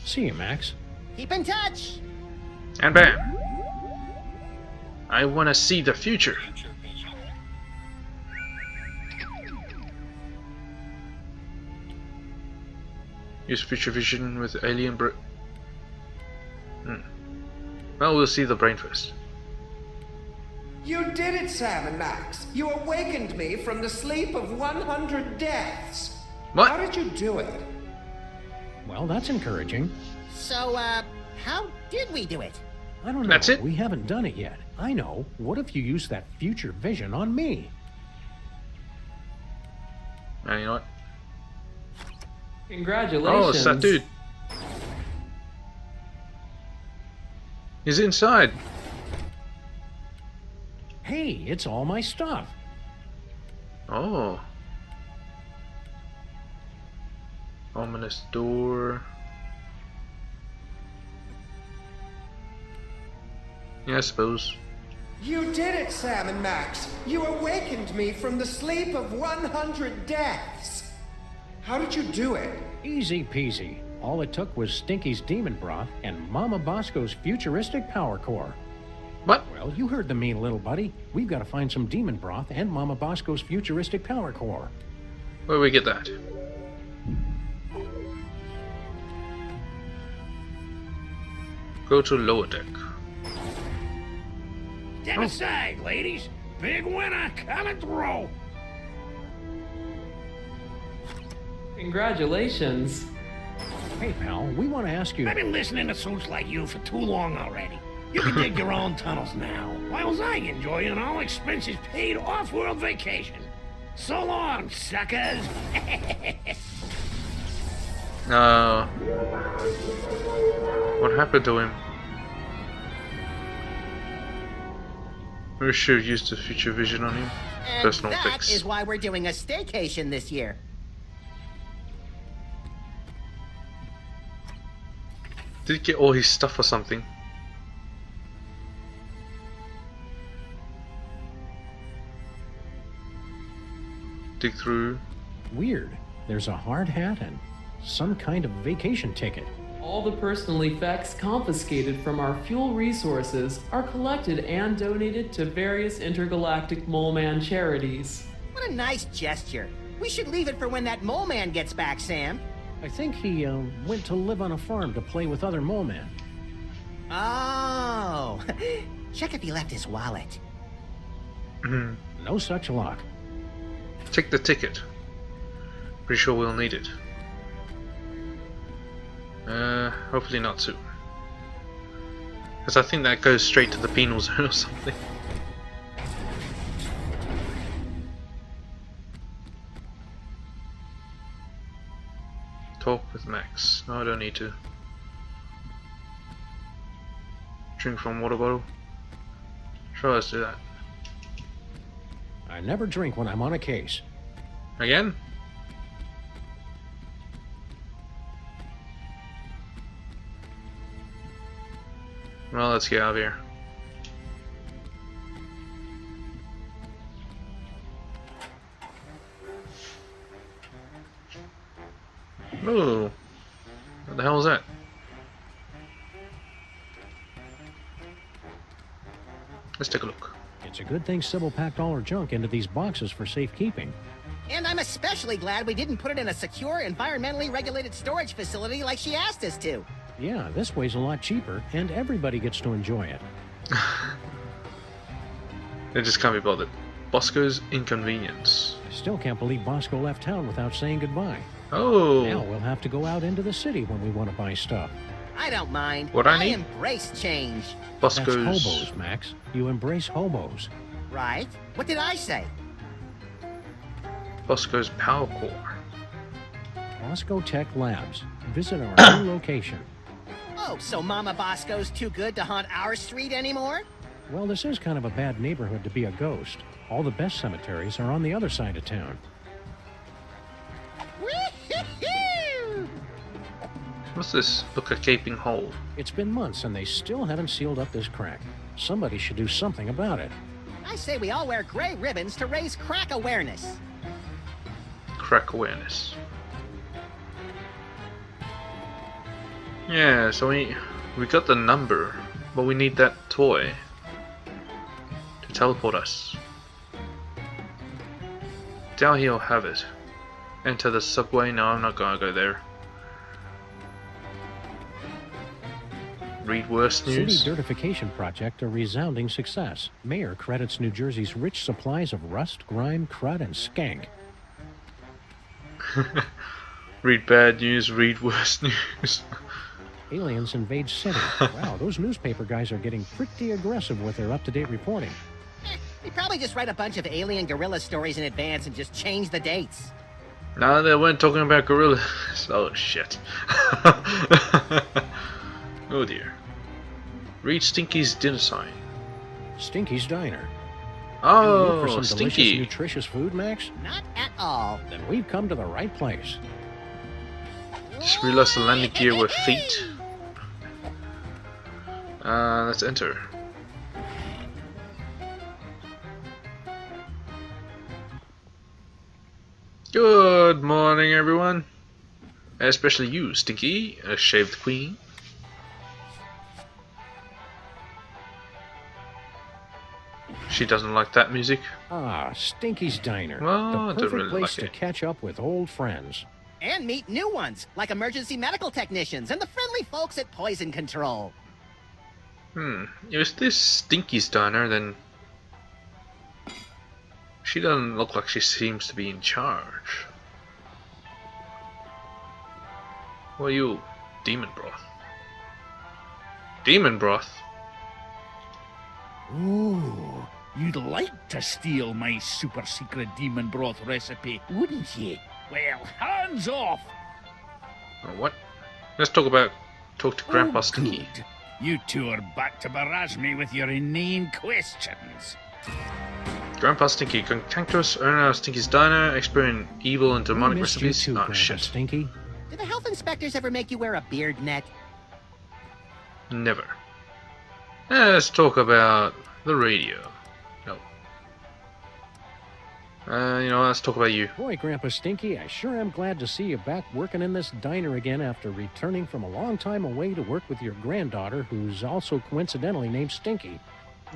Speaker 5: See you, Max.
Speaker 4: Keep in touch.
Speaker 1: And bam. I want to see the future. Use future vision with alien Well, we'll see the brain first.
Speaker 7: You did it, Sam and Max. You awakened me from the sleep of 100 deaths.
Speaker 1: What?
Speaker 7: How did you do it?
Speaker 5: Well, that's encouraging.
Speaker 4: So, how did we do it?
Speaker 5: I don't know.
Speaker 1: That's it?
Speaker 5: We haven't done it yet. I know. What if you use that future vision on me?
Speaker 1: And you know what?
Speaker 11: Congratulations.
Speaker 1: Oh, it's that dude. He's inside.
Speaker 5: Hey, it's all my stuff.
Speaker 1: Oh. Ominous door. Yeah, I suppose.
Speaker 7: You did it, Sam and Max. You awakened me from the sleep of 100 deaths. How did you do it?
Speaker 5: Easy peasy. All it took was Stinky's demon broth and Mama Bosco's futuristic power core.
Speaker 1: What?
Speaker 5: Well, you heard the mean little buddy. We've got to find some demon broth and Mama Bosco's futuristic power core.
Speaker 1: Where do we get that? Go to lower deck.
Speaker 8: Step aside, ladies. Big winner coming through.
Speaker 11: Congratulations.
Speaker 5: Hey, pal, we want to ask you...
Speaker 8: I've been listening to suits like you for too long already. You can dig your own tunnels now, while I enjoy an all-expenses paid off-world vacation. So long, suckers.
Speaker 1: What happened to him? We should have used the future vision on him.
Speaker 4: And
Speaker 1: Personal
Speaker 4: that
Speaker 1: fix.
Speaker 4: is why we're doing a staycation this year.
Speaker 1: Did he get all his stuff or something? Dig through.
Speaker 5: Weird. There's a hard hat and some kind of vacation ticket.
Speaker 11: All the personal effects confiscated from our fuel resources are collected and donated to various intergalactic mole man charities.
Speaker 4: What a nice gesture. We should leave it for when that mole man gets back, Sam.
Speaker 5: I think he went to live on a farm to play with other mole men.
Speaker 4: Oh. Check if he left his wallet.
Speaker 5: No such luck.
Speaker 1: Take the ticket. Pretty sure we'll need it. Hopefully not soon. Because I think that goes straight to the penal zone or something. Talk with Max. No, I don't need to. Drink from water bottle. Sure, let's do that.
Speaker 5: I never drink when I'm on a case.
Speaker 1: Again? Well, let's get out of here. Ooh. What the hell is that? Let's take a look.
Speaker 5: It's a good thing Sybil packed all her junk into these boxes for safekeeping.
Speaker 4: And I'm especially glad we didn't put it in a secure, environmentally regulated storage facility like she asked us to.
Speaker 5: Yeah, this way's a lot cheaper, and everybody gets to enjoy it.
Speaker 1: They just can't be bothered. Bosco's inconvenience.
Speaker 5: I still can't believe Bosco left town without saying goodbye.
Speaker 1: Oh.
Speaker 5: Now we'll have to go out into the city when we want to buy stuff.
Speaker 4: I don't mind.
Speaker 1: What I need?
Speaker 4: Embrace change.
Speaker 1: Bosco's...
Speaker 5: That's hobos, Max. You embrace hobos.
Speaker 4: Right? What did I say?
Speaker 1: Bosco's power core.
Speaker 5: Bosco Tech Labs. Visit our new location.
Speaker 4: Oh, so Mama Bosco's too good to haunt our street anymore?
Speaker 5: Well, this is kind of a bad neighborhood to be a ghost. All the best cemeteries are on the other side of town.
Speaker 1: What's this? Look, a gaping hole.
Speaker 5: It's been months and they still haven't sealed up this crack. Somebody should do something about it.
Speaker 4: I say we all wear gray ribbons to raise crack awareness.
Speaker 1: Crack awareness. Yeah, so we got the number, but we need that toy to teleport us. Down here'll have it. Enter the subway. No, I'm not gonna go there. Read worse news.
Speaker 5: City Dirtification Project a resounding success. Mayor credits New Jersey's rich supplies of rust, grime, crud, and skank.
Speaker 1: Read bad news, read worse news.
Speaker 5: Aliens invade city. Wow, those newspaper guys are getting pretty aggressive with their up-to-date reporting.
Speaker 4: They probably just write a bunch of alien gorilla stories in advance and just change the dates.
Speaker 1: No, they weren't talking about gorillas. Oh shit. Oh dear. Read Stinky's dinner sign.
Speaker 5: Stinky's Diner.
Speaker 1: Oh,
Speaker 5: for some
Speaker 1: Stinky.
Speaker 5: delicious, nutritious food, Max?
Speaker 4: Not at all.
Speaker 5: Then we've come to the right place.
Speaker 1: Just realized the landing gear were feet. Let's enter. Good morning, everyone. Especially you, Stinky, a shaved queen. She doesn't like that music.
Speaker 5: Ah, Stinky's Diner.
Speaker 1: Well, I
Speaker 5: the
Speaker 1: don't
Speaker 5: perfect
Speaker 1: really
Speaker 5: place
Speaker 1: like
Speaker 5: to
Speaker 1: it.
Speaker 5: catch up with old friends.
Speaker 4: And meet new ones, like emergency medical technicians and the friendly folks at Poison Control.
Speaker 1: If this Stinky's diner, then she doesn't look like she seems to be in charge. What are you? Demon broth. Demon broth?
Speaker 12: Ooh, you'd like to steal my super secret demon broth recipe, wouldn't you? Well, hands off!
Speaker 1: Oh, what? Let's talk to Grandpa Stinky.
Speaker 12: Good. You two are back to barrage me with your inane questions.
Speaker 1: Grandpa Stinky, cantankerous owner of Stinky's Diner, experience evil and demonic
Speaker 5: We miss you
Speaker 1: recipes.
Speaker 5: too,
Speaker 1: Oh
Speaker 5: Grandpa
Speaker 1: shit.
Speaker 5: Stinky.
Speaker 4: Do the health inspectors ever make you wear a beard net?
Speaker 1: Never. Let's talk about the radio. No. You know, let's talk about you.
Speaker 5: Boy, Grandpa Stinky, I sure am glad to see you back working in this diner again after returning from a long time away to work with your granddaughter, who's also coincidentally named Stinky.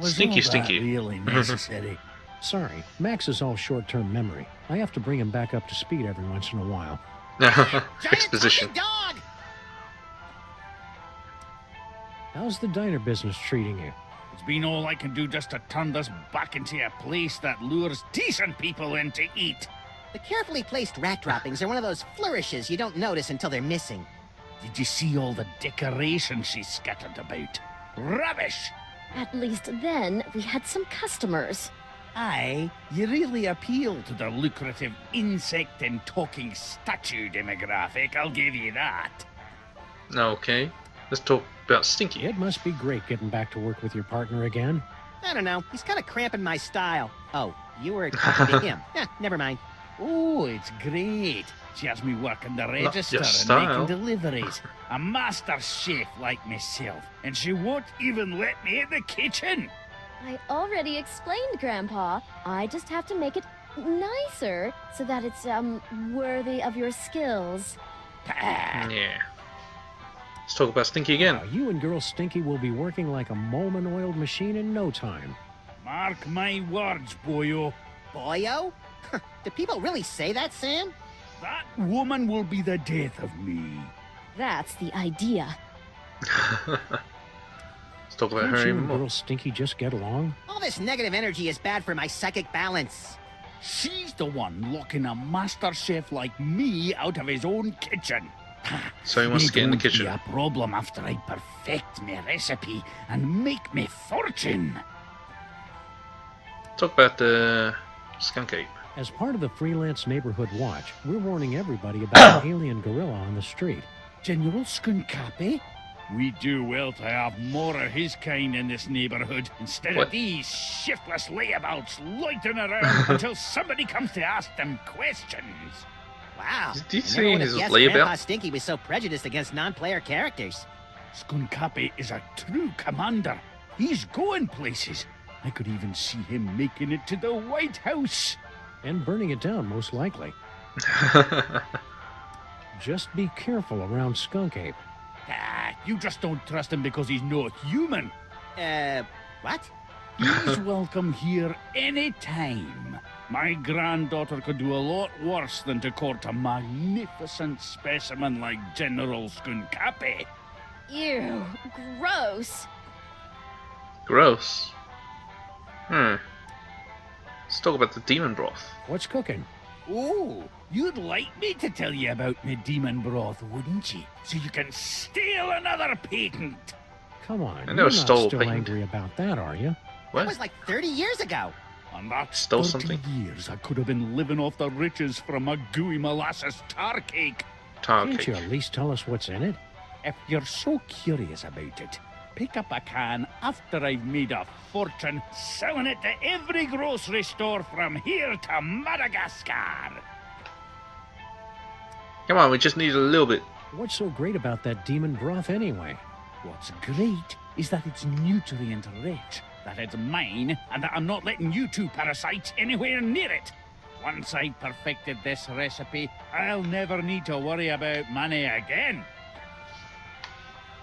Speaker 12: Was
Speaker 1: Stinky,
Speaker 12: all that
Speaker 1: Stinky.
Speaker 12: really necessary?
Speaker 5: Sorry, Max is all short-term memory. I have to bring him back up to speed every once in a while.
Speaker 1: Exposition.
Speaker 4: Giant dog!
Speaker 5: How's the diner business treating you?
Speaker 12: It's been all I can do just to turn this back into a place that lures decent people in to eat.
Speaker 4: The carefully placed rat droppings are one of those flourishes you don't notice until they're missing.
Speaker 12: Did you see all the decorations she scattered about? Rubbish!
Speaker 6: At least then, we had some customers.
Speaker 12: Aye, you really appeal to the lucrative insect and talking statue demographic, I'll give you that.
Speaker 1: Okay, let's talk about Stinky.
Speaker 5: It must be great getting back to work with your partner again.
Speaker 4: I don't know, he's kind of cramping my style. Oh, you were talking to him. Never mind.
Speaker 12: Oh, it's great. She has me working the register
Speaker 1: your
Speaker 12: and
Speaker 1: style.
Speaker 12: making deliveries. A master chef like myself, and she won't even let me in the kitchen.
Speaker 6: I already explained, Grandpa. I just have to make it nicer so that it's, worthy of your skills.
Speaker 1: Yeah. Let's talk about Stinky again.
Speaker 5: You and Girl Stinky will be working like a Molman-oiled machine in no time.
Speaker 12: Mark my words, boyo.
Speaker 4: Boyo? Do people really say that, Sam?
Speaker 12: That woman will be the death of me.
Speaker 6: That's the idea.
Speaker 1: Let's talk about
Speaker 5: Can't
Speaker 1: her
Speaker 5: you
Speaker 1: even
Speaker 5: and
Speaker 1: more.
Speaker 5: Girl Stinky just get along?
Speaker 4: All this negative energy is bad for my psychic balance.
Speaker 12: She's the one locking a master chef like me out of his own kitchen.
Speaker 1: So he wants to get in the
Speaker 12: It won't
Speaker 1: kitchen.
Speaker 12: be a problem after I perfect my recipe and make me fortune.
Speaker 1: Talk about the skunk ape.
Speaker 5: As part of the freelance neighborhood watch, we're warning everybody about an alien gorilla on the street.
Speaker 12: General Skunkapi? We do well to have more of his kind in this neighborhood instead
Speaker 1: What?
Speaker 12: of these shiftless layabouts loitering around until somebody comes to ask them questions.
Speaker 4: Wow.
Speaker 1: Did you
Speaker 4: I never
Speaker 1: say
Speaker 4: would have
Speaker 1: his
Speaker 4: guessed
Speaker 1: layabout?
Speaker 4: Grandpa Stinky was so prejudiced against non-player characters.
Speaker 12: Skunkapi is a true commander. He's going places. I could even see him making it to the White House.
Speaker 5: And burning it down, most likely. Just be careful around Skunk Ape.
Speaker 12: You just don't trust him because he's not human.
Speaker 4: What?
Speaker 12: He's welcome here anytime. My granddaughter could do a lot worse than to court a magnificent specimen like General Skunkapi.
Speaker 6: Ew, gross.
Speaker 1: Gross. Let's talk about the demon broth.
Speaker 5: What's cooking?
Speaker 12: Oh, you'd like me to tell you about my demon broth, wouldn't you? So you can steal another patent.
Speaker 5: Come on,
Speaker 1: I
Speaker 5: you're
Speaker 1: never
Speaker 5: not
Speaker 1: stole
Speaker 5: still
Speaker 1: paint.
Speaker 5: angry about that, are you?
Speaker 1: What?
Speaker 4: That was like 30 years ago.
Speaker 12: And that's
Speaker 1: Stole
Speaker 12: 30
Speaker 1: something?
Speaker 12: years I could have been living off the riches from a gooey molasses tar cake.
Speaker 1: Tar
Speaker 5: Can't
Speaker 1: cake.
Speaker 5: you at least tell us what's in it?
Speaker 12: If you're so curious about it, pick up a can after I've made a fortune selling it to every grocery store from here to Madagascar.
Speaker 1: Come on, we just need a little bit.
Speaker 5: What's so great about that demon broth anyway?
Speaker 12: What's great is that it's nutrient rich, that it's mine, and that I'm not letting you two parasites anywhere near it. Once I've perfected this recipe, I'll never need to worry about money again.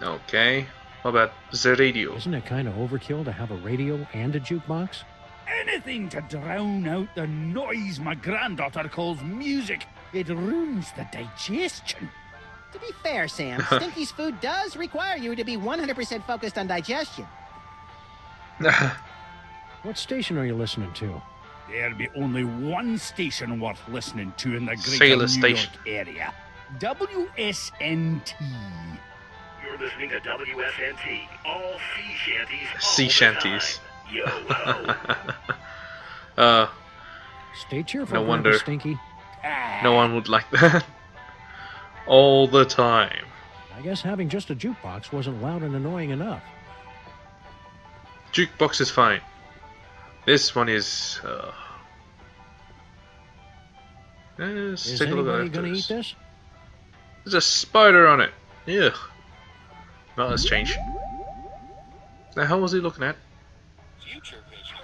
Speaker 1: Okay. What about the radio?
Speaker 5: Isn't it kind of overkill to have a radio and a jukebox?
Speaker 12: Anything to drown out the noise my granddaughter calls music. It ruins the digestion.
Speaker 4: To be fair, Sam, Stinky's food does require you to be 100% focused on digestion.
Speaker 5: What station are you listening to?
Speaker 12: There'll be only one station worth listening to in the greater
Speaker 1: Sailor
Speaker 12: New
Speaker 1: station.
Speaker 12: York area. WSNT.
Speaker 8: You're listening to WSNT, all sea shanties. all
Speaker 1: Sea
Speaker 8: the
Speaker 1: shanties.
Speaker 8: time. Yo ho.
Speaker 5: Stay cheerful,
Speaker 1: No
Speaker 5: Grandpa
Speaker 1: wonder.
Speaker 5: Stinky.
Speaker 1: No one would like that. All the time.
Speaker 5: I guess having just a jukebox wasn't loud and annoying enough.
Speaker 1: Jukebox is fine. This one is. Let's
Speaker 5: Is
Speaker 1: take a look
Speaker 5: anybody
Speaker 1: at
Speaker 5: gonna
Speaker 1: this.
Speaker 5: eat this?
Speaker 1: There's a spider on it. Ugh. Well, let's change. The hell was he looking at?
Speaker 9: Future vision.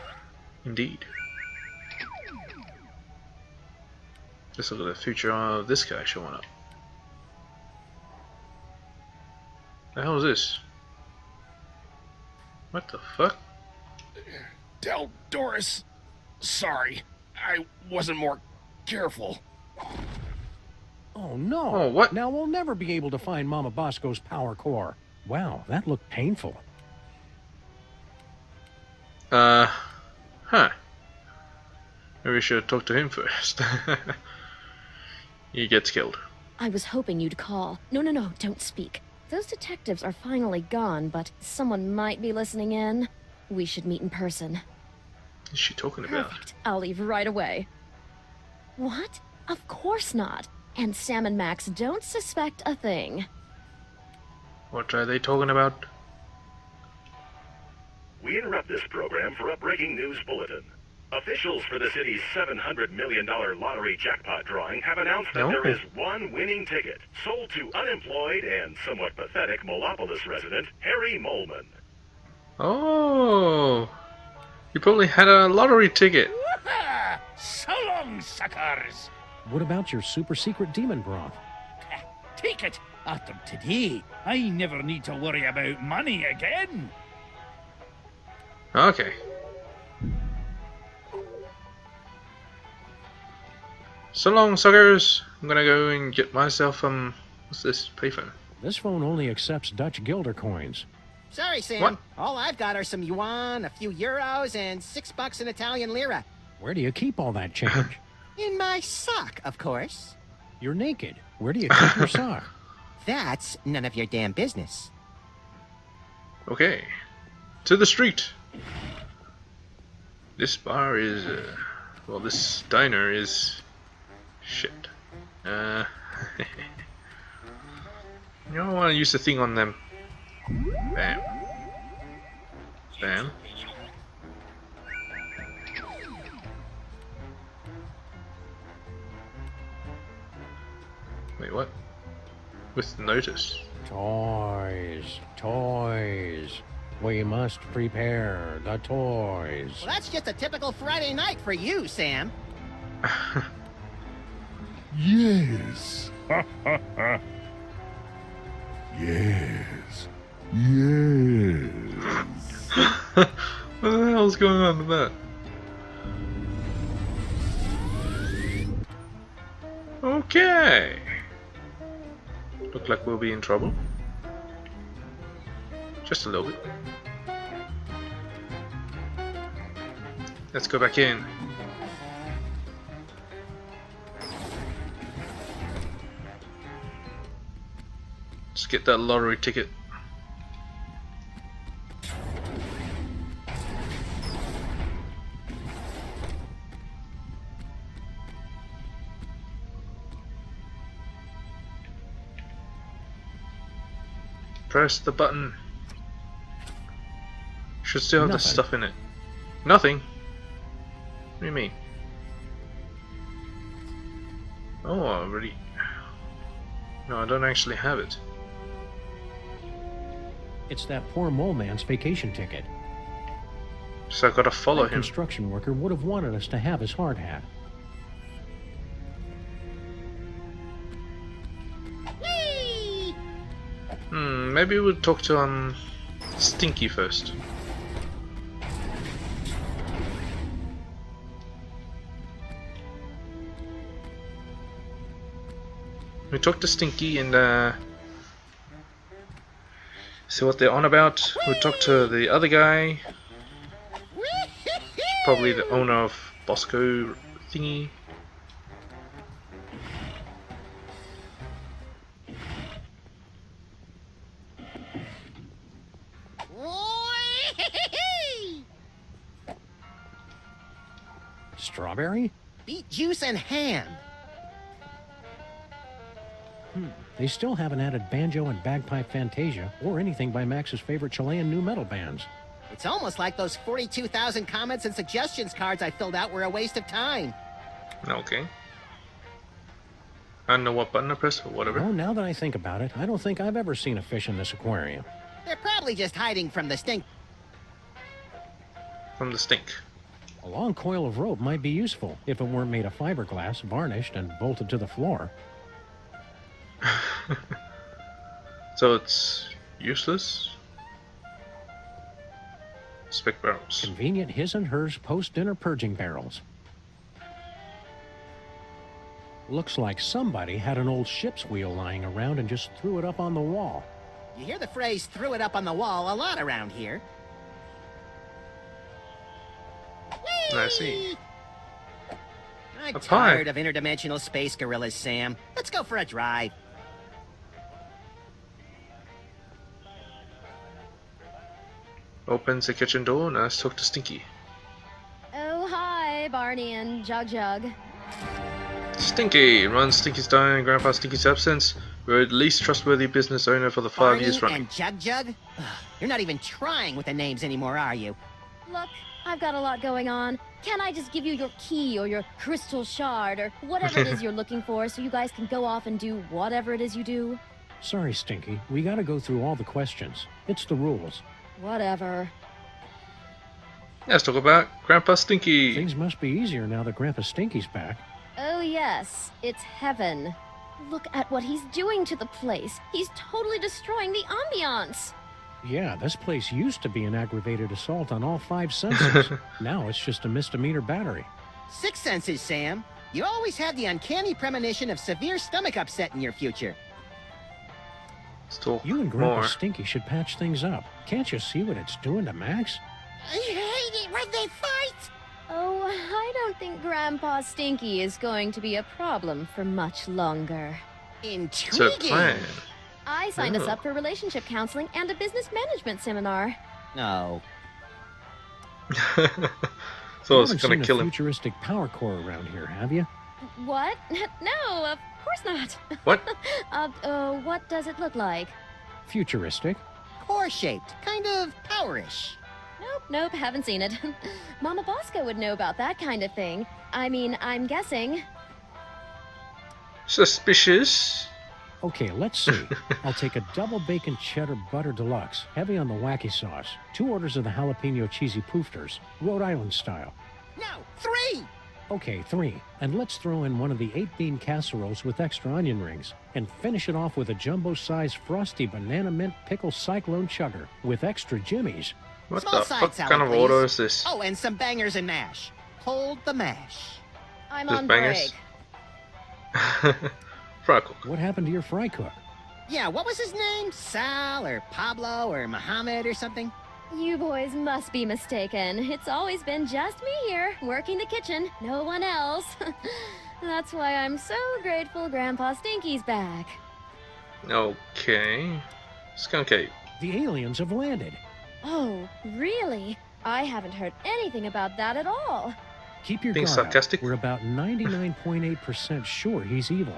Speaker 1: Indeed. Let's look at the future of this guy showing up. The hell is this? What the fuck?
Speaker 13: Tell Doris. Sorry, I wasn't more careful.
Speaker 5: Oh no!
Speaker 1: Oh, what?
Speaker 5: Now we'll never be able to find Mama Bosco's power core. Wow, that looked painful.
Speaker 1: Huh. Maybe we should talk to him first. He gets killed.
Speaker 6: I was hoping you'd call. No, don't speak. Those detectives are finally gone, but someone might be listening in. We should meet in person.
Speaker 1: What is she talking about?
Speaker 6: Perfect. I'll leave right away. What? Of course not. And Sam and Max don't suspect a thing.
Speaker 1: What are they talking about?
Speaker 14: We interrupt this program for a breaking news bulletin. Officials for the city's $700 million lottery jackpot drawing have announced that there is one winning ticket, sold to unemployed and somewhat pathetic Molopolis resident, Harry Molman.
Speaker 1: Oh! You probably had a lottery ticket.
Speaker 12: So long, suckers!
Speaker 5: What about your super secret demon broth?
Speaker 12: Take it! After today, I never need to worry about money again.
Speaker 1: Okay. So long, suckers. I'm gonna go and get myself, what's this? Payphone.
Speaker 5: This phone only accepts Dutch guilder coins.
Speaker 4: Sorry, Sam.
Speaker 1: What?
Speaker 4: All I've got are some yuan, a few euros, and $6 in Italian lira.
Speaker 5: Where do you keep all that change?
Speaker 4: In my sock, of course.
Speaker 5: You're naked. Where do you keep your sock?
Speaker 4: That's none of your damn business.
Speaker 1: Okay. To the street. This bar is, well, this diner is shit. You know, I want to use the thing on them. Bam. Bam. Wait, what? With notice.
Speaker 5: Toys. We must prepare the toys.
Speaker 4: Well, that's just a typical Friday night for you, Sam.
Speaker 3: Yes. Yes.
Speaker 1: What the hell's going on with that? Okay. Look like we'll be in trouble. Just a little bit. Let's go back in. Let's get that lottery ticket. Press the button. Should still have the stuff in it. Nothing? What do you mean? Oh, I already... No, I don't actually have it.
Speaker 5: It's that poor mole man's vacation ticket.
Speaker 1: So I've got to follow
Speaker 5: That
Speaker 1: him.
Speaker 5: construction worker would have wanted us to have his hard hat.
Speaker 1: Maybe we'll talk to Stinky first. We talk to Stinky and see what they're on about. We'll talk to the other guy, probably the owner of Bosco thingy.
Speaker 5: Strawberry?
Speaker 4: Beet juice and ham.
Speaker 5: They still haven't added banjo and bagpipe fantasia or anything by Max's favorite Chilean nu metal bands.
Speaker 4: It's almost like those 42,000 comments and suggestions cards I filled out were a waste of time.
Speaker 1: Okay. I don't know what button to press or whatever.
Speaker 5: Oh, now that I think about it, I don't think I've ever seen a fish in this aquarium.
Speaker 4: They're probably just hiding from the stink.
Speaker 1: From the stink.
Speaker 5: A long coil of rope might be useful if it weren't made of fiberglass, varnished, and bolted to the floor.
Speaker 1: So it's useless? Spec barrels.
Speaker 5: Convenient his and hers post-dinner purging barrels. Looks like somebody had an old ship's wheel lying around and just threw it up on the wall.
Speaker 4: You hear the phrase "threw it up on the wall" a lot around here.
Speaker 1: I see.
Speaker 4: I'm
Speaker 1: A pie.
Speaker 4: tired of interdimensional space gorillas, Sam. Let's go for a drive.
Speaker 1: Opens the kitchen door and let's talk to Stinky.
Speaker 6: Oh, hi, Barney and Jug Jug.
Speaker 1: Stinky! Runs Stinky's Diner in Grandpa Stinky's absence. We're the least trustworthy business owner for the 5
Speaker 4: Barney
Speaker 1: years running.
Speaker 4: and Jug Jug? Ugh, you're not even trying with the names anymore, are you?
Speaker 6: Look, I've got a lot going on. Can't I just give you your key or your crystal shard or whatever it is you're looking for so you guys can go off and do whatever it is you do?
Speaker 5: Sorry, Stinky. We gotta go through all the questions. It's the rules.
Speaker 6: Whatever.
Speaker 1: Let's talk about Grandpa Stinky.
Speaker 5: Things must be easier now that Grandpa Stinky's back.
Speaker 6: Oh yes, it's heaven. Look at what he's doing to the place. He's totally destroying the ambiance.
Speaker 5: Yeah, this place used to be an aggravated assault on all 5 senses. Now it's just a misdemeanor battery.
Speaker 4: 6 senses, Sam. You always had the uncanny premonition of severe stomach upset in your future.
Speaker 1: Still
Speaker 5: You and Grandpa
Speaker 1: more.
Speaker 5: Stinky should patch things up. Can't you see what it's doing to Max?
Speaker 4: I hate it when they fight!
Speaker 6: Oh, I don't think Grandpa Stinky is going to be a problem for much longer.
Speaker 1: So
Speaker 4: Intriguing!
Speaker 1: plan.
Speaker 6: I signed us
Speaker 1: Oh.
Speaker 6: up for relationship counseling and a business management seminar.
Speaker 4: No.
Speaker 1: So
Speaker 5: You
Speaker 1: it's
Speaker 5: haven't
Speaker 1: gonna
Speaker 5: seen
Speaker 1: kill
Speaker 5: a
Speaker 1: him.
Speaker 5: futuristic power core around here, have you?
Speaker 6: What? No, of course not.
Speaker 1: What?
Speaker 6: What does it look like?
Speaker 5: Futuristic?
Speaker 4: Core-shaped, kind of powerish.
Speaker 6: Nope, haven't seen it. Mama Bosco would know about that kind of thing. I mean, I'm guessing.
Speaker 1: Suspicious.
Speaker 5: Okay, let's see. I'll take a double bacon cheddar butter deluxe, heavy on the wacky sauce. 2 orders of the jalapeno cheesy poofters, Rhode Island style.
Speaker 4: No, 3!
Speaker 5: Okay, 3. And let's throw in one of the 8-bean casseroles with extra onion rings. And finish it off with a jumbo-sized frosty banana mint pickle cyclone chugger with extra jimmies.
Speaker 1: What
Speaker 4: Small
Speaker 1: the
Speaker 4: side
Speaker 1: fuck
Speaker 4: salad,
Speaker 1: kind of
Speaker 4: please.
Speaker 1: order is this?
Speaker 4: Oh, and some bangers and mash. Hold the mash.
Speaker 6: I'm
Speaker 1: Just
Speaker 6: on
Speaker 1: bangers?
Speaker 6: break.
Speaker 1: Fry cook.
Speaker 5: What happened to your fry cook?
Speaker 4: Yeah, what was his name? Sal or Pablo or Mohammed or something?
Speaker 6: You boys must be mistaken. It's always been just me here, working the kitchen, no one else. That's why I'm so grateful Grandpa Stinky's back.
Speaker 1: Okay. Skunk Ape.
Speaker 5: The aliens have landed.
Speaker 6: Oh, really? I haven't heard anything about that at all.
Speaker 5: Keep your
Speaker 1: Being
Speaker 5: guard
Speaker 1: sarcastic?
Speaker 5: up. We're about 99.8% sure he's evil.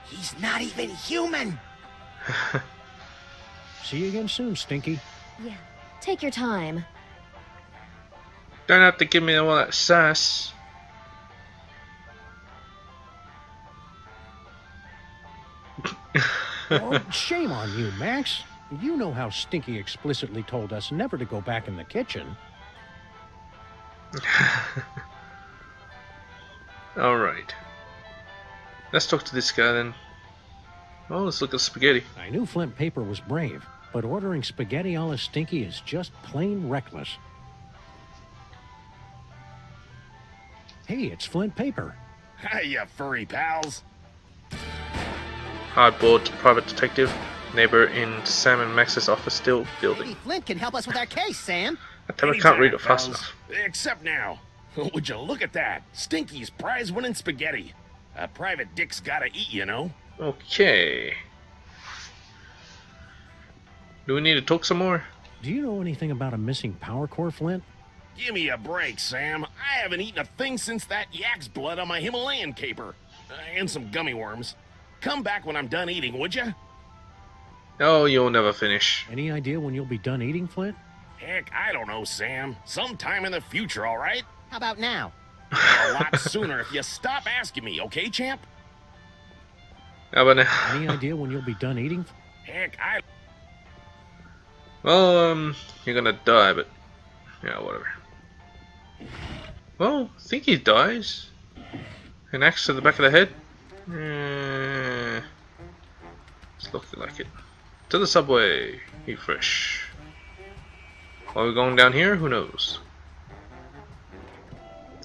Speaker 4: He's not even human!
Speaker 5: See you again soon, Stinky.
Speaker 6: Yeah, take your time.
Speaker 1: Don't have to give me all that sass.
Speaker 5: Oh, shame on you, Max. You know how Stinky explicitly told us never to go back in the kitchen.
Speaker 1: Alright. Let's talk to this guy then. Oh, let's look at spaghetti.
Speaker 5: I knew Flint Paper was brave, but ordering spaghetti a la Stinky is just plain reckless. Hey, it's Flint Paper.
Speaker 13: Hiya, furry pals.
Speaker 1: Hardboard private detective. Neighbor in Sam and Max's office building.
Speaker 4: Maybe Flint can help us with our case, Sam.
Speaker 1: I can't read it fast
Speaker 13: Anytime,
Speaker 1: enough.
Speaker 13: fellas. Except now. Would you look at that? Stinky's prize-winning spaghetti. A private dick's gotta eat, you know.
Speaker 1: Okay. Do we need to talk some more?
Speaker 5: Do you know anything about a missing power core, Flint?
Speaker 13: Give me a break, Sam. I haven't eaten a thing since that yak's blood on my Himalayan caper. And some gummy worms. Come back when I'm done eating, would you?
Speaker 1: Oh, you'll never finish.
Speaker 5: Any idea when you'll be done eating, Flint?
Speaker 13: Heck, I don't know, Sam. Sometime in the future, all right?
Speaker 4: How about now?
Speaker 13: A lot sooner if you stop asking me, okay, champ?
Speaker 1: How about
Speaker 5: Any idea when you'll be done eating?
Speaker 13: Heck, I...
Speaker 1: Well, you're gonna die, but... Yeah, whatever. Well, I think he dies. An axe to the back of the head? It's looking like it. To the subway. Eat fresh. Are we going down here? Who knows?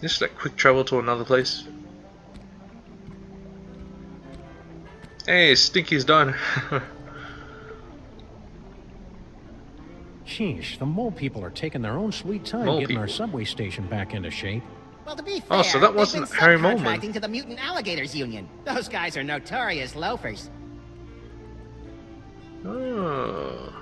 Speaker 1: This is like quick travel to another place. Hey, Stinky's done.
Speaker 5: Sheesh, the mole people are taking their own sweet time
Speaker 1: Mole
Speaker 5: getting our
Speaker 1: people.
Speaker 5: subway station back into shape.
Speaker 4: Well, to be fair,
Speaker 1: Oh, so that
Speaker 4: they've
Speaker 1: wasn't
Speaker 4: been
Speaker 1: Harry Molman.
Speaker 4: subcontracting to the Mutant Alligators Union. Those guys are notorious loafers.
Speaker 1: Oh.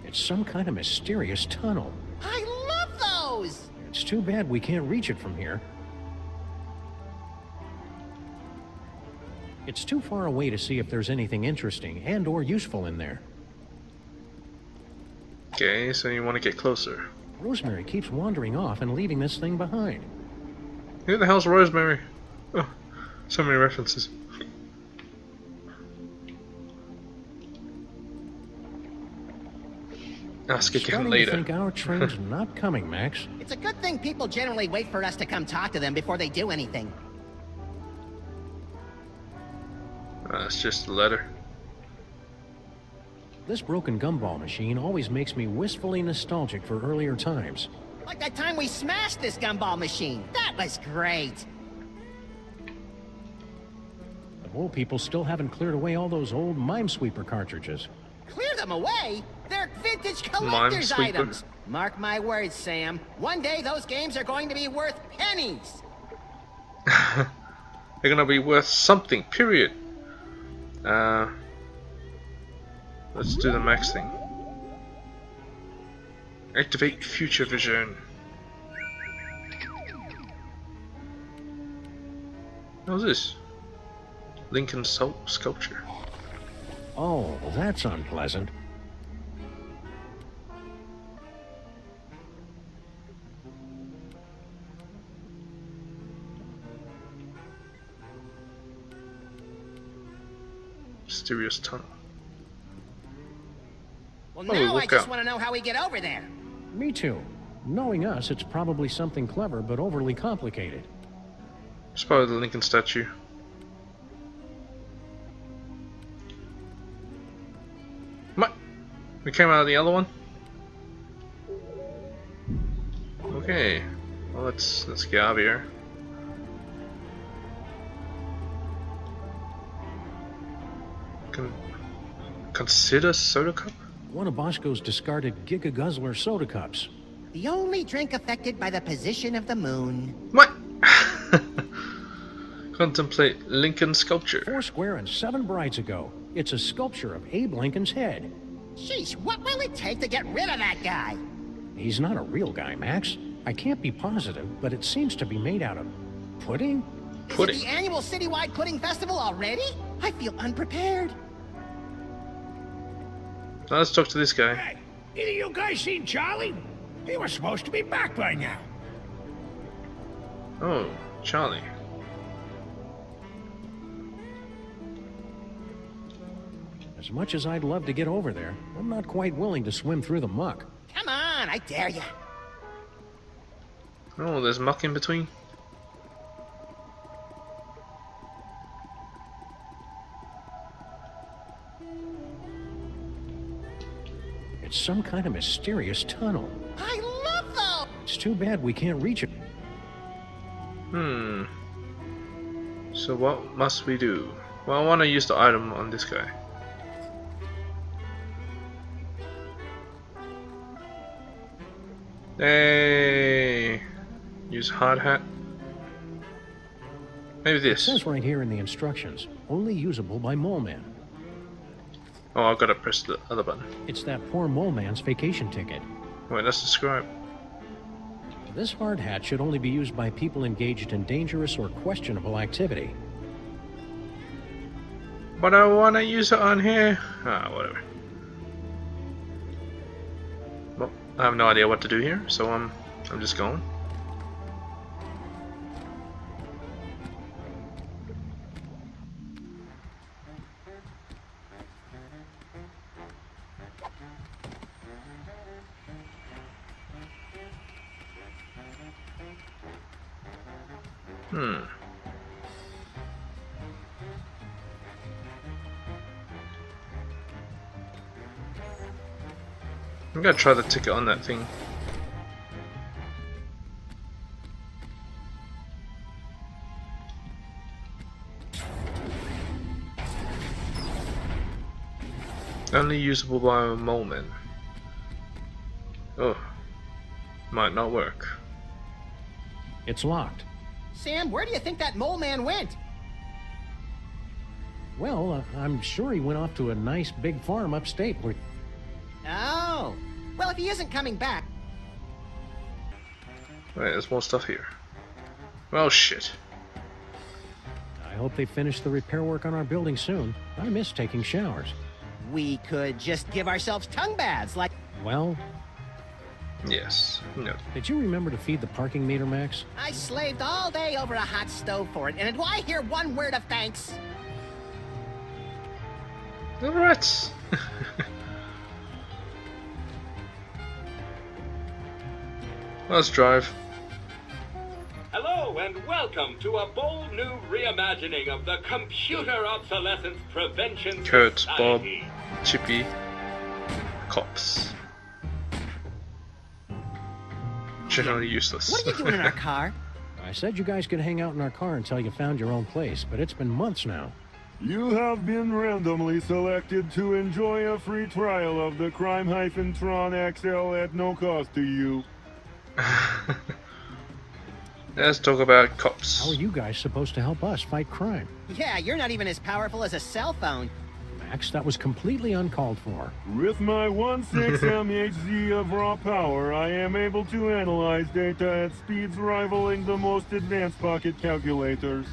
Speaker 5: It's some kind of mysterious tunnel.
Speaker 4: I love those!
Speaker 5: It's too bad we can't reach it from here. It's too far away to see if there's anything interesting and or useful in there.
Speaker 1: Okay, so you want to get closer.
Speaker 5: Rosemary keeps wandering off and leaving this thing behind.
Speaker 1: Who the hell's Rosemary? Oh, so many references. Ask again
Speaker 5: Starting
Speaker 1: later.
Speaker 5: to think our train's not coming, Max.
Speaker 4: It's a good thing people generally wait for us to come talk to them before they do anything.
Speaker 1: It's just a letter.
Speaker 5: This broken gumball machine always makes me wistfully nostalgic for earlier times.
Speaker 4: Like that time we smashed this gumball machine. That was great.
Speaker 5: The Wool people still haven't cleared away all those old Minesweeper cartridges.
Speaker 4: Clear them away? They're vintage collector's
Speaker 1: Minesweeper.
Speaker 4: items. Mark my words, Sam. One day those games are going to be worth pennies.
Speaker 1: They're gonna be worth something, period. Let's do the Max thing. Activate future vision. How's this? Lincoln sculpture.
Speaker 5: Oh, that's unpleasant.
Speaker 1: Mysterious tunnel.
Speaker 4: Well,
Speaker 1: Oh,
Speaker 4: now I
Speaker 1: look
Speaker 4: just
Speaker 1: out.
Speaker 4: want to know how we get over there.
Speaker 5: Me too. Knowing us, it's probably something clever but overly complicated.
Speaker 1: It's probably the Lincoln statue. What? We came out of the other one? Okay. Well, let's get out of here. Consider soda cup?
Speaker 5: One of Bosco's discarded Giga Guzzler soda cups.
Speaker 4: The only drink affected by the position of the moon.
Speaker 1: What? Contemplate Lincoln sculpture.
Speaker 5: 4 square and 7 brides ago. It's a sculpture of Abe Lincoln's head.
Speaker 4: Sheesh, what will it take to get rid of that guy?
Speaker 5: He's not a real guy, Max. I can't be positive, but it seems to be made out of pudding?
Speaker 4: Is it the annual citywide pudding festival already? I feel unprepared.
Speaker 1: Now let's talk to this guy.
Speaker 8: Hey, either you guys seen Charlie? He was supposed to be back by now.
Speaker 1: Oh, Charlie.
Speaker 5: As much as I'd love to get over there, I'm not quite willing to swim through the muck.
Speaker 4: Come on, I dare ya.
Speaker 1: Oh, there's muck in between.
Speaker 5: It's some kind of mysterious tunnel.
Speaker 4: I love those!
Speaker 5: It's too bad we can't reach it.
Speaker 1: So what must we do? Well, I want to use the item on this guy. Hey, use hard hat. Maybe
Speaker 5: It
Speaker 1: this.
Speaker 5: says right here in the instructions, only usable by Mole Man.
Speaker 1: Oh, I've got to press the other button.
Speaker 5: It's that poor Mole Man's vacation ticket.
Speaker 1: Wait, let's describe.
Speaker 5: This hard hat should only be used by people engaged in dangerous or questionable activity.
Speaker 1: But I want to use it on here. Ah, whatever. Well, I have no idea what to do here, so I'm just going. I'm gonna try the ticket on that thing. Only usable by a Moleman. Oh, might not work.
Speaker 5: It's locked.
Speaker 4: Sam, where do you think that mole man went?
Speaker 5: Well, I'm sure he went off to a nice big farm upstate where...
Speaker 4: Oh. Well, if he isn't coming back...
Speaker 1: Wait, there's more stuff here. Well, shit.
Speaker 5: I hope they finish the repair work on our building soon. I miss taking showers.
Speaker 4: We could just give ourselves tongue baths, like...
Speaker 5: Well...
Speaker 1: Yes. No.
Speaker 5: Did you remember to feed the parking meter, Max?
Speaker 4: I slaved all day over a hot stove for it, and do I hear one word of thanks?
Speaker 1: The rats! Let's drive.
Speaker 15: Hello and welcome to a bold new reimagining of the Computer Obsolescence Prevention
Speaker 1: Kurt, Bob,
Speaker 15: Society.
Speaker 1: Chippy, cops. Generally useless.
Speaker 4: What are you doing in our car?
Speaker 5: I said you guys could hang out in our car until you found your own place, but it's been months now.
Speaker 3: You have been randomly selected to enjoy a free trial of the Crime-Tron XL at no cost to you.
Speaker 1: Let's talk about cops.
Speaker 5: How are you guys supposed to help us fight crime?
Speaker 4: Yeah, you're not even as powerful as a cell phone.
Speaker 5: Max, that was completely uncalled for.
Speaker 3: With my 1/6 MHz of raw power, I am able to analyze data at speeds rivaling the most advanced pocket calculators.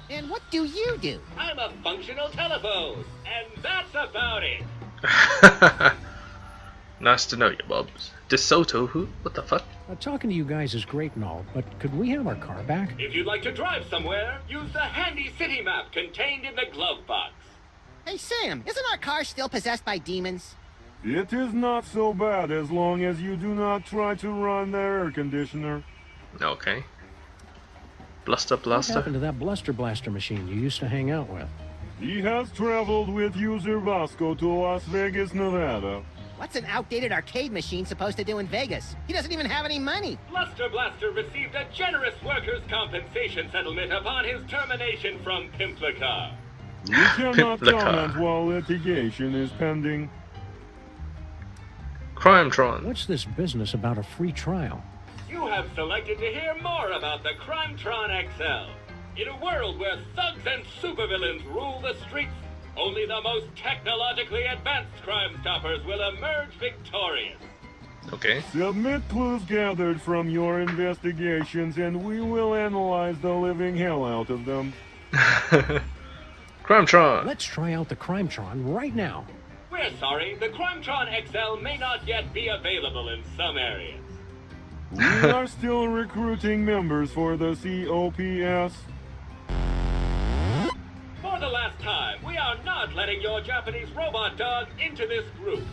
Speaker 4: And what do you do?
Speaker 15: I'm a functional telephone, and that's about it.
Speaker 1: Nice to know you, Bob. DeSoto, who? What the fuck?
Speaker 5: Talking to you guys is great and all, but could we have our car back?
Speaker 15: If you'd like to drive somewhere, use the handy city map contained in the glove box.
Speaker 4: Hey, Sam, isn't our car still possessed by demons?
Speaker 3: It is not so bad as long as you do not try to run the air conditioner.
Speaker 1: Okay. Bluster
Speaker 5: What
Speaker 1: Blaster?
Speaker 5: happened to that Bluster Blaster machine you used to hang out with?
Speaker 3: He has traveled with user Vasco to Las Vegas, Nevada.
Speaker 4: What's an outdated arcade machine supposed to do in Vegas? He doesn't even have any money.
Speaker 15: Bluster Blaster received a generous workers' compensation settlement upon his termination from Pimplica.
Speaker 3: We cannot
Speaker 1: Pimplica.
Speaker 3: comment while litigation is pending.
Speaker 1: Crime-tron.
Speaker 5: What's this business about a free trial?
Speaker 15: You have selected to hear more about the Crime-Tron XL. In a world where thugs and supervillains rule the streets, only the most technologically advanced Crime Stoppers will emerge victorious.
Speaker 1: Okay.
Speaker 3: Submit clues gathered from your investigations and we will analyze the living hell out of them.
Speaker 1: Crime-tron.
Speaker 5: Let's try out the Crime-Tron right now.
Speaker 15: We're sorry, the Crime-Tron XL may not yet be available in some areas.
Speaker 3: We are still recruiting members for the COPS.
Speaker 15: For the last time, we are not letting your Japanese robot dog into this group.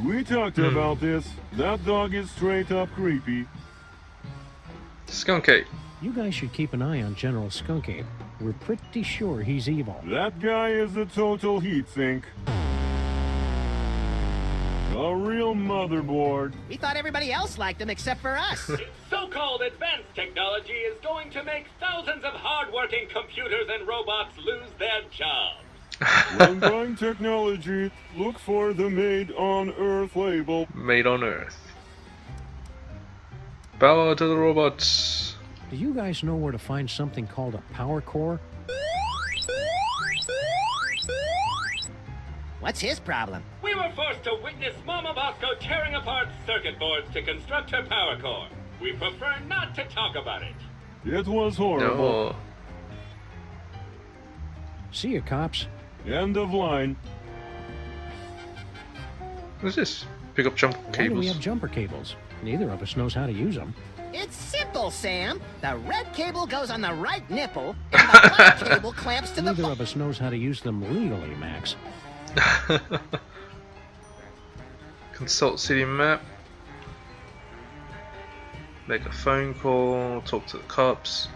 Speaker 3: We talked about this. That dog is straight up creepy.
Speaker 1: Skunk Ape.
Speaker 5: You guys should keep an eye on General Skunk Ape. We're pretty sure he's evil.
Speaker 3: That guy is a total heat sink. A real motherboard.
Speaker 4: We thought everybody else liked him except for us.
Speaker 15: Its so-called advanced technology is going to make thousands of hard-working computers and robots lose their jobs.
Speaker 3: When buying technology, look for the Made on Earth label.
Speaker 1: Made on Earth. Power to the robots.
Speaker 5: Do you guys know where to find something called a power core?
Speaker 4: What's his problem?
Speaker 15: We were forced to witness Mama Bosco tearing apart circuit boards to construct her power core. We prefer not to talk about it.
Speaker 3: It was horrible.
Speaker 1: No.
Speaker 5: See you, cops.
Speaker 3: End of line.
Speaker 1: What's this? Pick up jump
Speaker 5: Why do we
Speaker 1: cables.
Speaker 5: have jumper cables? Neither of us knows how to use them.
Speaker 4: It's simple, Sam. The red cable goes on the right nipple, and the black cable clamps to the...
Speaker 5: Neither of us knows how to use them legally, Max.
Speaker 1: Consult city map. Make a phone call. Talk to the cops.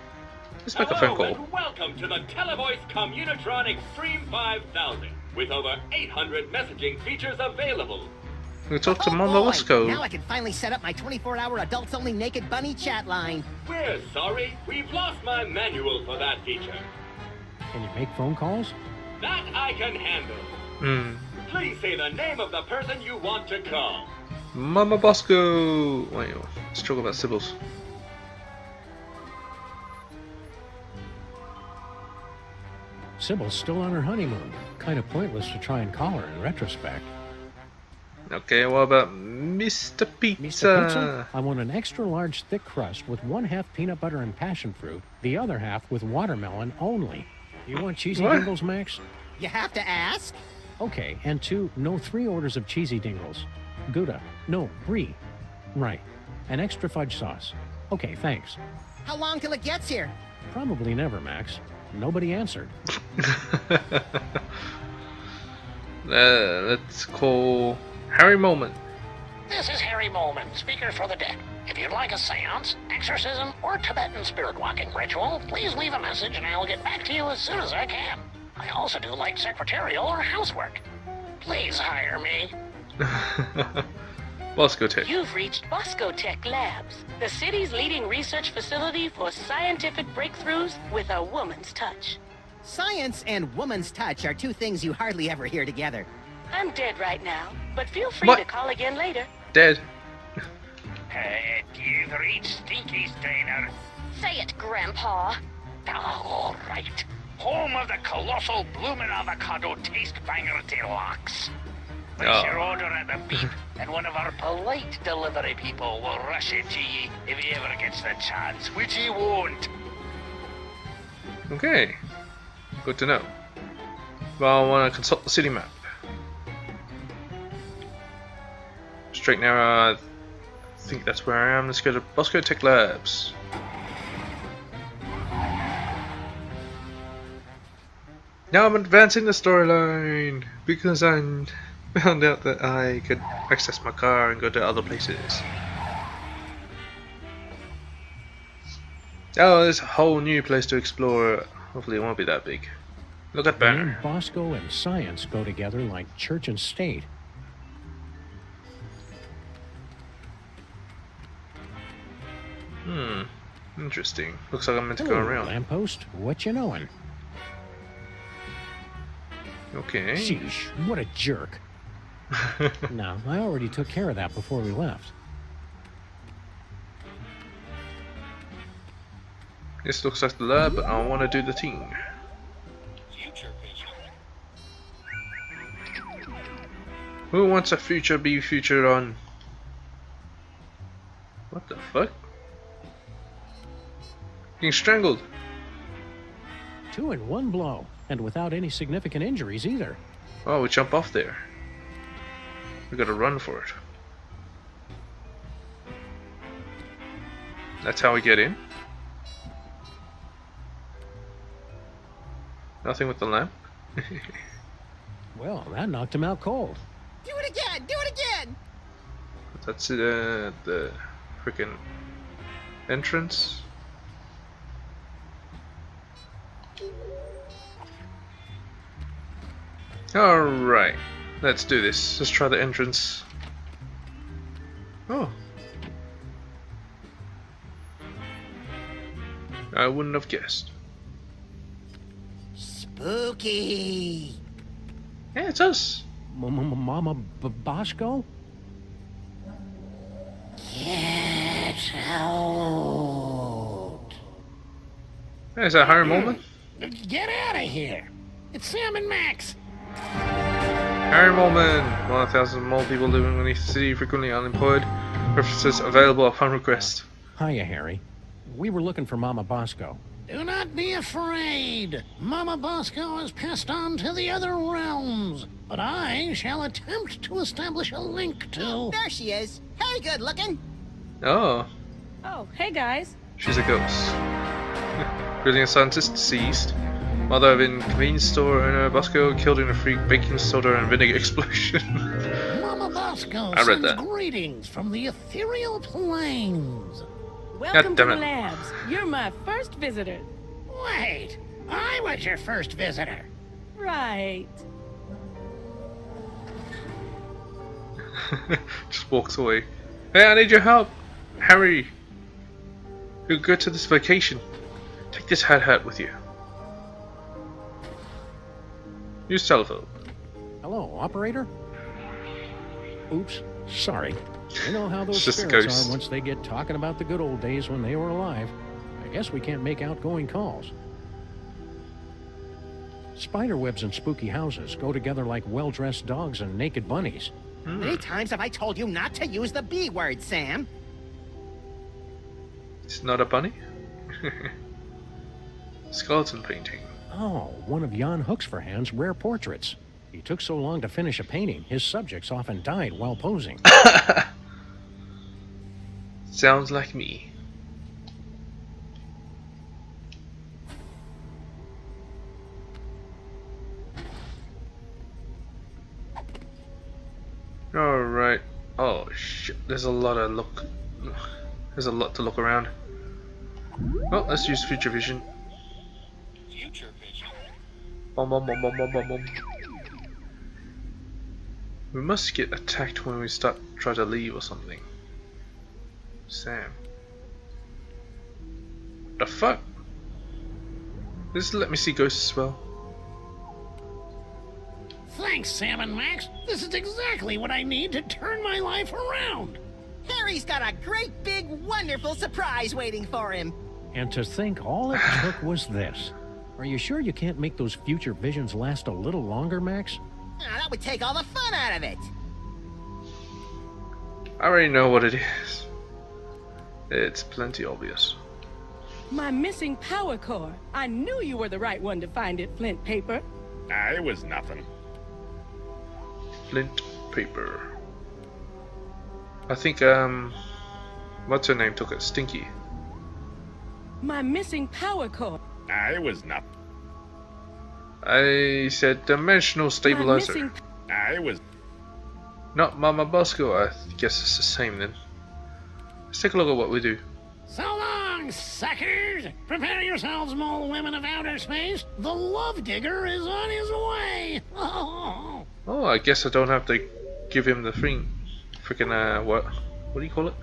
Speaker 1: Let's make a phone
Speaker 15: Hello
Speaker 1: call.
Speaker 15: and welcome to the Televoice Communitron Extreme 5000, with over 800 messaging features available.
Speaker 1: We talk to
Speaker 4: Oh,
Speaker 1: Mama
Speaker 4: boy.
Speaker 1: Wasco.
Speaker 4: Now I can finally set up my 24-hour adults-only naked bunny chat line.
Speaker 15: We're sorry, we've lost my manual for that feature.
Speaker 5: Can you make phone calls?
Speaker 15: That I can handle. Please say the name of the person you want to call.
Speaker 1: Mama Bosco. Wait, let's talk about Sybil's.
Speaker 5: Sybil's still on her honeymoon. Kind of pointless to try and call her in retrospect.
Speaker 1: Okay, what about Mr. Pizza?
Speaker 5: Mr. Pizza? I want an extra large thick crust with 1/2 peanut butter and passion fruit, the other half with watermelon only. You want cheesy dingles, Max?
Speaker 4: You have to ask?
Speaker 5: Okay, and 3 orders of cheesy dingles. Gouda. No, brie. Right. An extra fudge sauce. Okay, thanks.
Speaker 4: How long till it gets here?
Speaker 5: Probably never, Max. Nobody answered.
Speaker 1: Let's call Harry Moment.
Speaker 8: This is Harry Molman, speaker for the dead. If you'd like a seance, exorcism, or Tibetan spirit walking ritual, please leave a message and I'll get back to you as soon as I can. I also do like secretarial or housework. Please hire me.
Speaker 1: Bosco Tech.
Speaker 16: You've reached Bosco Tech Labs, the city's leading research facility for scientific breakthroughs with a woman's touch.
Speaker 4: Science and woman's touch are 2 things you hardly ever hear together.
Speaker 16: I'm dead right now, but feel free
Speaker 1: What?
Speaker 16: to call again later.
Speaker 1: Dead.
Speaker 12: You've reached Stinky's Diner.
Speaker 16: Say it, Grandpa.
Speaker 12: All right. Home of the colossal bloomin' avocado taste banger deluxe. Place your order at the beep, and one of our polite delivery people will rush it to ye if he ever gets the chance, which he won't.
Speaker 1: Okay. Good to know. Well, I want to consult the city map. Straight now, I think that's where I am. Let's go to Bosco Tech Labs. Now I'm advancing the storyline because I found out that I could access my car and go to other places. Oh, there's a whole new place to explore. Hopefully it won't be that big. Look at
Speaker 5: Me and
Speaker 1: Banner.
Speaker 5: Bosco and science go together like church and state.
Speaker 1: Interesting. Looks like I'm meant to go
Speaker 5: Hello,
Speaker 1: around.
Speaker 5: lamppost. What you knowin'?
Speaker 1: Okay.
Speaker 5: Sheesh, what a jerk. No, I already took care of that before we left.
Speaker 1: This looks like the lab, but I want to do the thing.
Speaker 9: Future patient.
Speaker 1: Who wants a future be featured on? What the fuck? Being strangled.
Speaker 5: 2 in 1 blow, and without any significant injuries either.
Speaker 1: Oh, we jump off there. We gotta run for it. That's how we get in. Nothing with the lamp.
Speaker 5: Well, that knocked him out cold.
Speaker 4: Do it again! Do it again!
Speaker 1: That's the freaking entrance. Alright, let's do this. Let's try the entrance. Oh. I wouldn't have guessed.
Speaker 4: Spooky!
Speaker 1: Yeah, it's us.
Speaker 5: Mama Bosco?
Speaker 8: Get out.
Speaker 1: Hey, is that Harry Moment?
Speaker 8: Get out of here. It's Sam and Max.
Speaker 1: Harry Moment! 1,000 more people living beneath the city, frequently unemployed. References available upon request.
Speaker 5: Hiya, Harry. We were looking for Mama Bosco.
Speaker 8: Do not be afraid. Mama Bosco has passed on to the other realms, but I shall attempt to establish a link to...
Speaker 4: There she is. Very good looking.
Speaker 1: Oh,
Speaker 17: Oh, hey guys.
Speaker 1: she's a ghost. Brilliant scientist deceased. Mother of a convenience store owner Bosco killed in a freak baking soda and vinegar explosion.
Speaker 8: Mama Bosco
Speaker 1: I read
Speaker 8: sends
Speaker 1: that.
Speaker 8: greetings from the ethereal plains.
Speaker 17: Welcome to
Speaker 1: damn
Speaker 17: the
Speaker 1: it.
Speaker 17: labs. You're my first visitor.
Speaker 8: Wait, I was your first visitor.
Speaker 17: Right.
Speaker 1: Just walks away. Hey, I need your help! Harry! You'll go to this vacation. Take this hat with you. Use telephone.
Speaker 5: Hello, operator? Oops, sorry. You know how those
Speaker 1: It's just a
Speaker 5: spirits
Speaker 1: ghost.
Speaker 5: are once they get talking about the good old days when they were alive. I guess we can't make outgoing calls. Spiderwebs and spooky houses go together like well-dressed dogs and naked bunnies.
Speaker 4: How many times have I told you not to use the B word, Sam?
Speaker 1: It's not a bunny? Skeleton painting.
Speaker 5: Oh, one of Jan Hoeksverhand's rare portraits. He took so long to finish a painting, his subjects often died while posing.
Speaker 1: Sounds like me. Alright. Oh shit, there's a lot to look around. Well, let's use future vision.
Speaker 9: Future vision.
Speaker 1: Bom, bom, bom, bom, bom, bom, bom. We must get attacked when we try to leave or something. Sam. The fuck? This let me see ghosts as well.
Speaker 13: Thanks, Sam and Max. This is exactly what I need to turn my life around.
Speaker 4: Harry's got a great big wonderful surprise waiting for him.
Speaker 5: And to think all it took was this. Are you sure you can't make those future visions last a little longer, Max?
Speaker 4: That would take all the fun out of it.
Speaker 1: I already know what it is. It's plenty obvious.
Speaker 17: My missing power core. I knew you were the right one to find it, Flint Paper.
Speaker 10: It was nothing.
Speaker 1: Flint paper. I think what's her name took it? Stinky.
Speaker 17: My missing power core.
Speaker 10: It was nothing.
Speaker 1: I said dimensional stabilizer.
Speaker 10: It was
Speaker 1: not Mama Bosco. I guess it's the same then. Let's take a look at what we do.
Speaker 13: So long, suckers! Prepare yourselves, mole women of outer space. The love digger is on his way.
Speaker 1: Oh, I guess I don't have to give him the thing. Freaking what do you call it?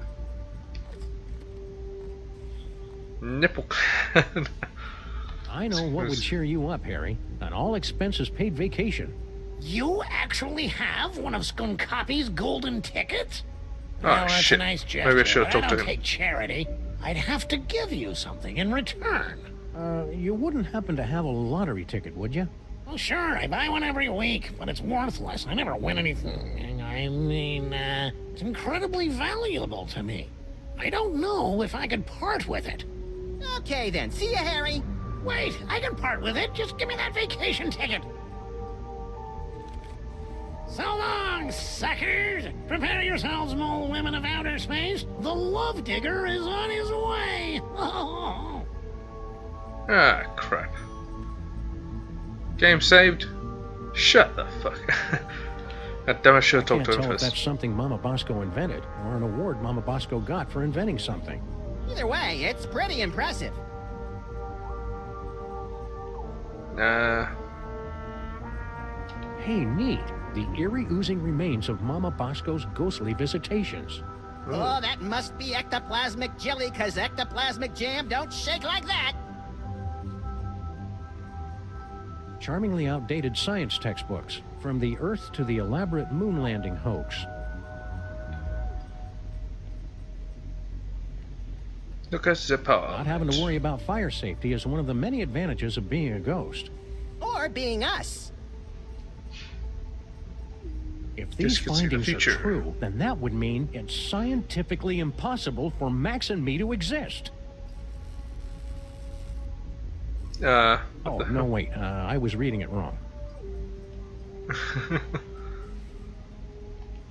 Speaker 1: Nipple.
Speaker 5: I know what would cheer you up, Harry. An all-expenses paid vacation.
Speaker 13: You actually have one of Skunkoppi's golden tickets?
Speaker 1: Oh,
Speaker 13: well, that's
Speaker 1: shit.
Speaker 13: a nice gesture,
Speaker 1: Maybe I should
Speaker 13: but
Speaker 1: talk
Speaker 13: I
Speaker 1: to
Speaker 13: don't
Speaker 1: him.
Speaker 13: take charity. I'd have to give you something in return.
Speaker 5: You wouldn't happen to have a lottery ticket, would you?
Speaker 13: Well, sure, I buy one every week, but it's worthless. I never win anything. I mean, it's incredibly valuable to me. I don't know if I could part with it.
Speaker 4: Okay then, see ya, Harry.
Speaker 13: Wait, I can part with it. Just give me that vacation ticket. So long, suckers! Prepare yourselves, mole women of outer space. The love digger is on his way.
Speaker 1: Ah, crap. Game saved. Shut the fuck. God damn, I should have talked to him
Speaker 5: Can't tell if
Speaker 1: first.
Speaker 5: that's something Mama Bosco invented, or an award Mama Bosco got for inventing something.
Speaker 4: Either way, it's pretty impressive.
Speaker 5: Hey, neat. The eerie oozing remains of Mama Bosco's ghostly visitations.
Speaker 4: Oh, that must be ectoplasmic jelly, 'cause ectoplasmic jam don't shake like that.
Speaker 5: Charmingly outdated science textbooks, from the Earth to the elaborate moon landing hoax.
Speaker 1: Look at the power.
Speaker 5: Not having to worry about fire safety is one of the many advantages of being a ghost.
Speaker 4: Or being us.
Speaker 5: If these
Speaker 1: Just can see the
Speaker 5: findings are
Speaker 1: future.
Speaker 5: true, then that would mean it's scientifically impossible for Max and me to exist.
Speaker 1: What
Speaker 5: Oh,
Speaker 1: the
Speaker 5: no,
Speaker 1: hell?
Speaker 5: wait. I was reading it wrong.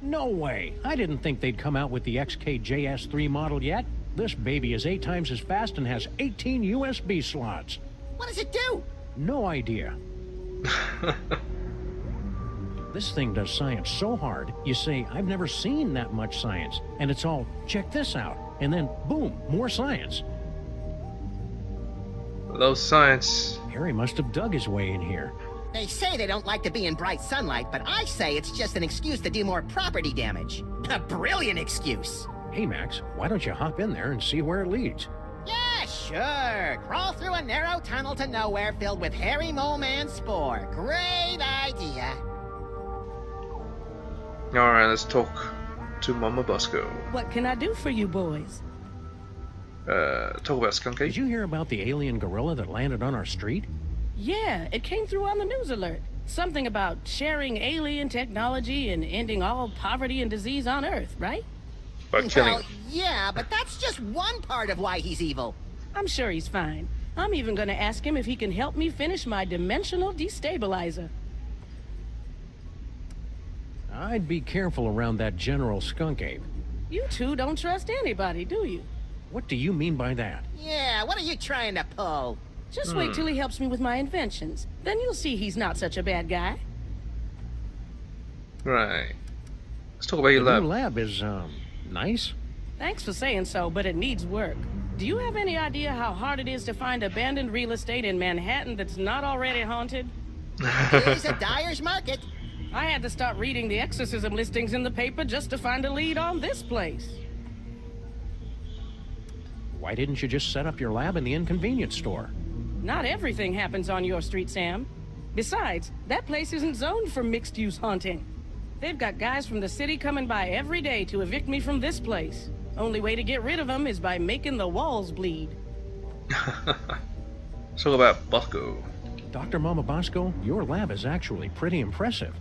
Speaker 5: No way. I didn't think they'd come out with the XKJS3 model yet. This baby is 8 times as fast and has 18 USB slots.
Speaker 4: What does it do?
Speaker 5: No idea. This thing does science so hard, you say, I've never seen that much science. And it's all, check this out. And then, boom, more science.
Speaker 1: Hello, science.
Speaker 5: Harry must have dug his way in here.
Speaker 4: They say they don't like to be in bright sunlight, but I say it's just an excuse to do more property damage. A brilliant excuse.
Speaker 5: Hey, Max, why don't you hop in there and see where it leads?
Speaker 4: Yeah, sure. Crawl through a narrow tunnel to nowhere filled with hairy mole man spore. Great idea.
Speaker 1: Alright, let's talk to Mama Bosco.
Speaker 17: What can I do for you boys?
Speaker 1: Talk about Skunk
Speaker 5: Did
Speaker 1: Ape.
Speaker 5: you hear about the alien gorilla that landed on our street?
Speaker 17: Yeah, it came through on the news alert. Something about sharing alien technology and ending all poverty and disease on Earth, right?
Speaker 4: Well, yeah, but that's just one part of why he's evil.
Speaker 17: I'm sure he's fine. I'm even gonna ask him if he can help me finish my dimensional destabilizer.
Speaker 5: I'd be careful around that General Skunk Ape.
Speaker 17: You two don't trust anybody, do you?
Speaker 5: What do you mean by that?
Speaker 4: Yeah, what are you trying to pull?
Speaker 17: Just wait till he helps me with my inventions. Then you'll see he's not such a bad guy.
Speaker 1: Right. Let's talk about your
Speaker 5: The
Speaker 1: lab.
Speaker 5: new lab is, nice.
Speaker 17: Thanks for saying so, but it needs work. Do you have any idea how hard it is to find abandoned real estate in Manhattan that's not already haunted?
Speaker 4: Here's a dyer's market.
Speaker 17: I had to start reading the exorcism listings in the paper just to find a lead on this place.
Speaker 5: Why didn't you just set up your lab in the inconvenience store?
Speaker 17: Not everything happens on your street, Sam. Besides, that place isn't zoned for mixed-use haunting. They've got guys from the city coming by every day to evict me from this place. Only way to get rid of them is by making the walls bleed.
Speaker 1: Let's talk about Bosco.
Speaker 5: Dr. Mama Bosco, your lab is actually pretty impressive.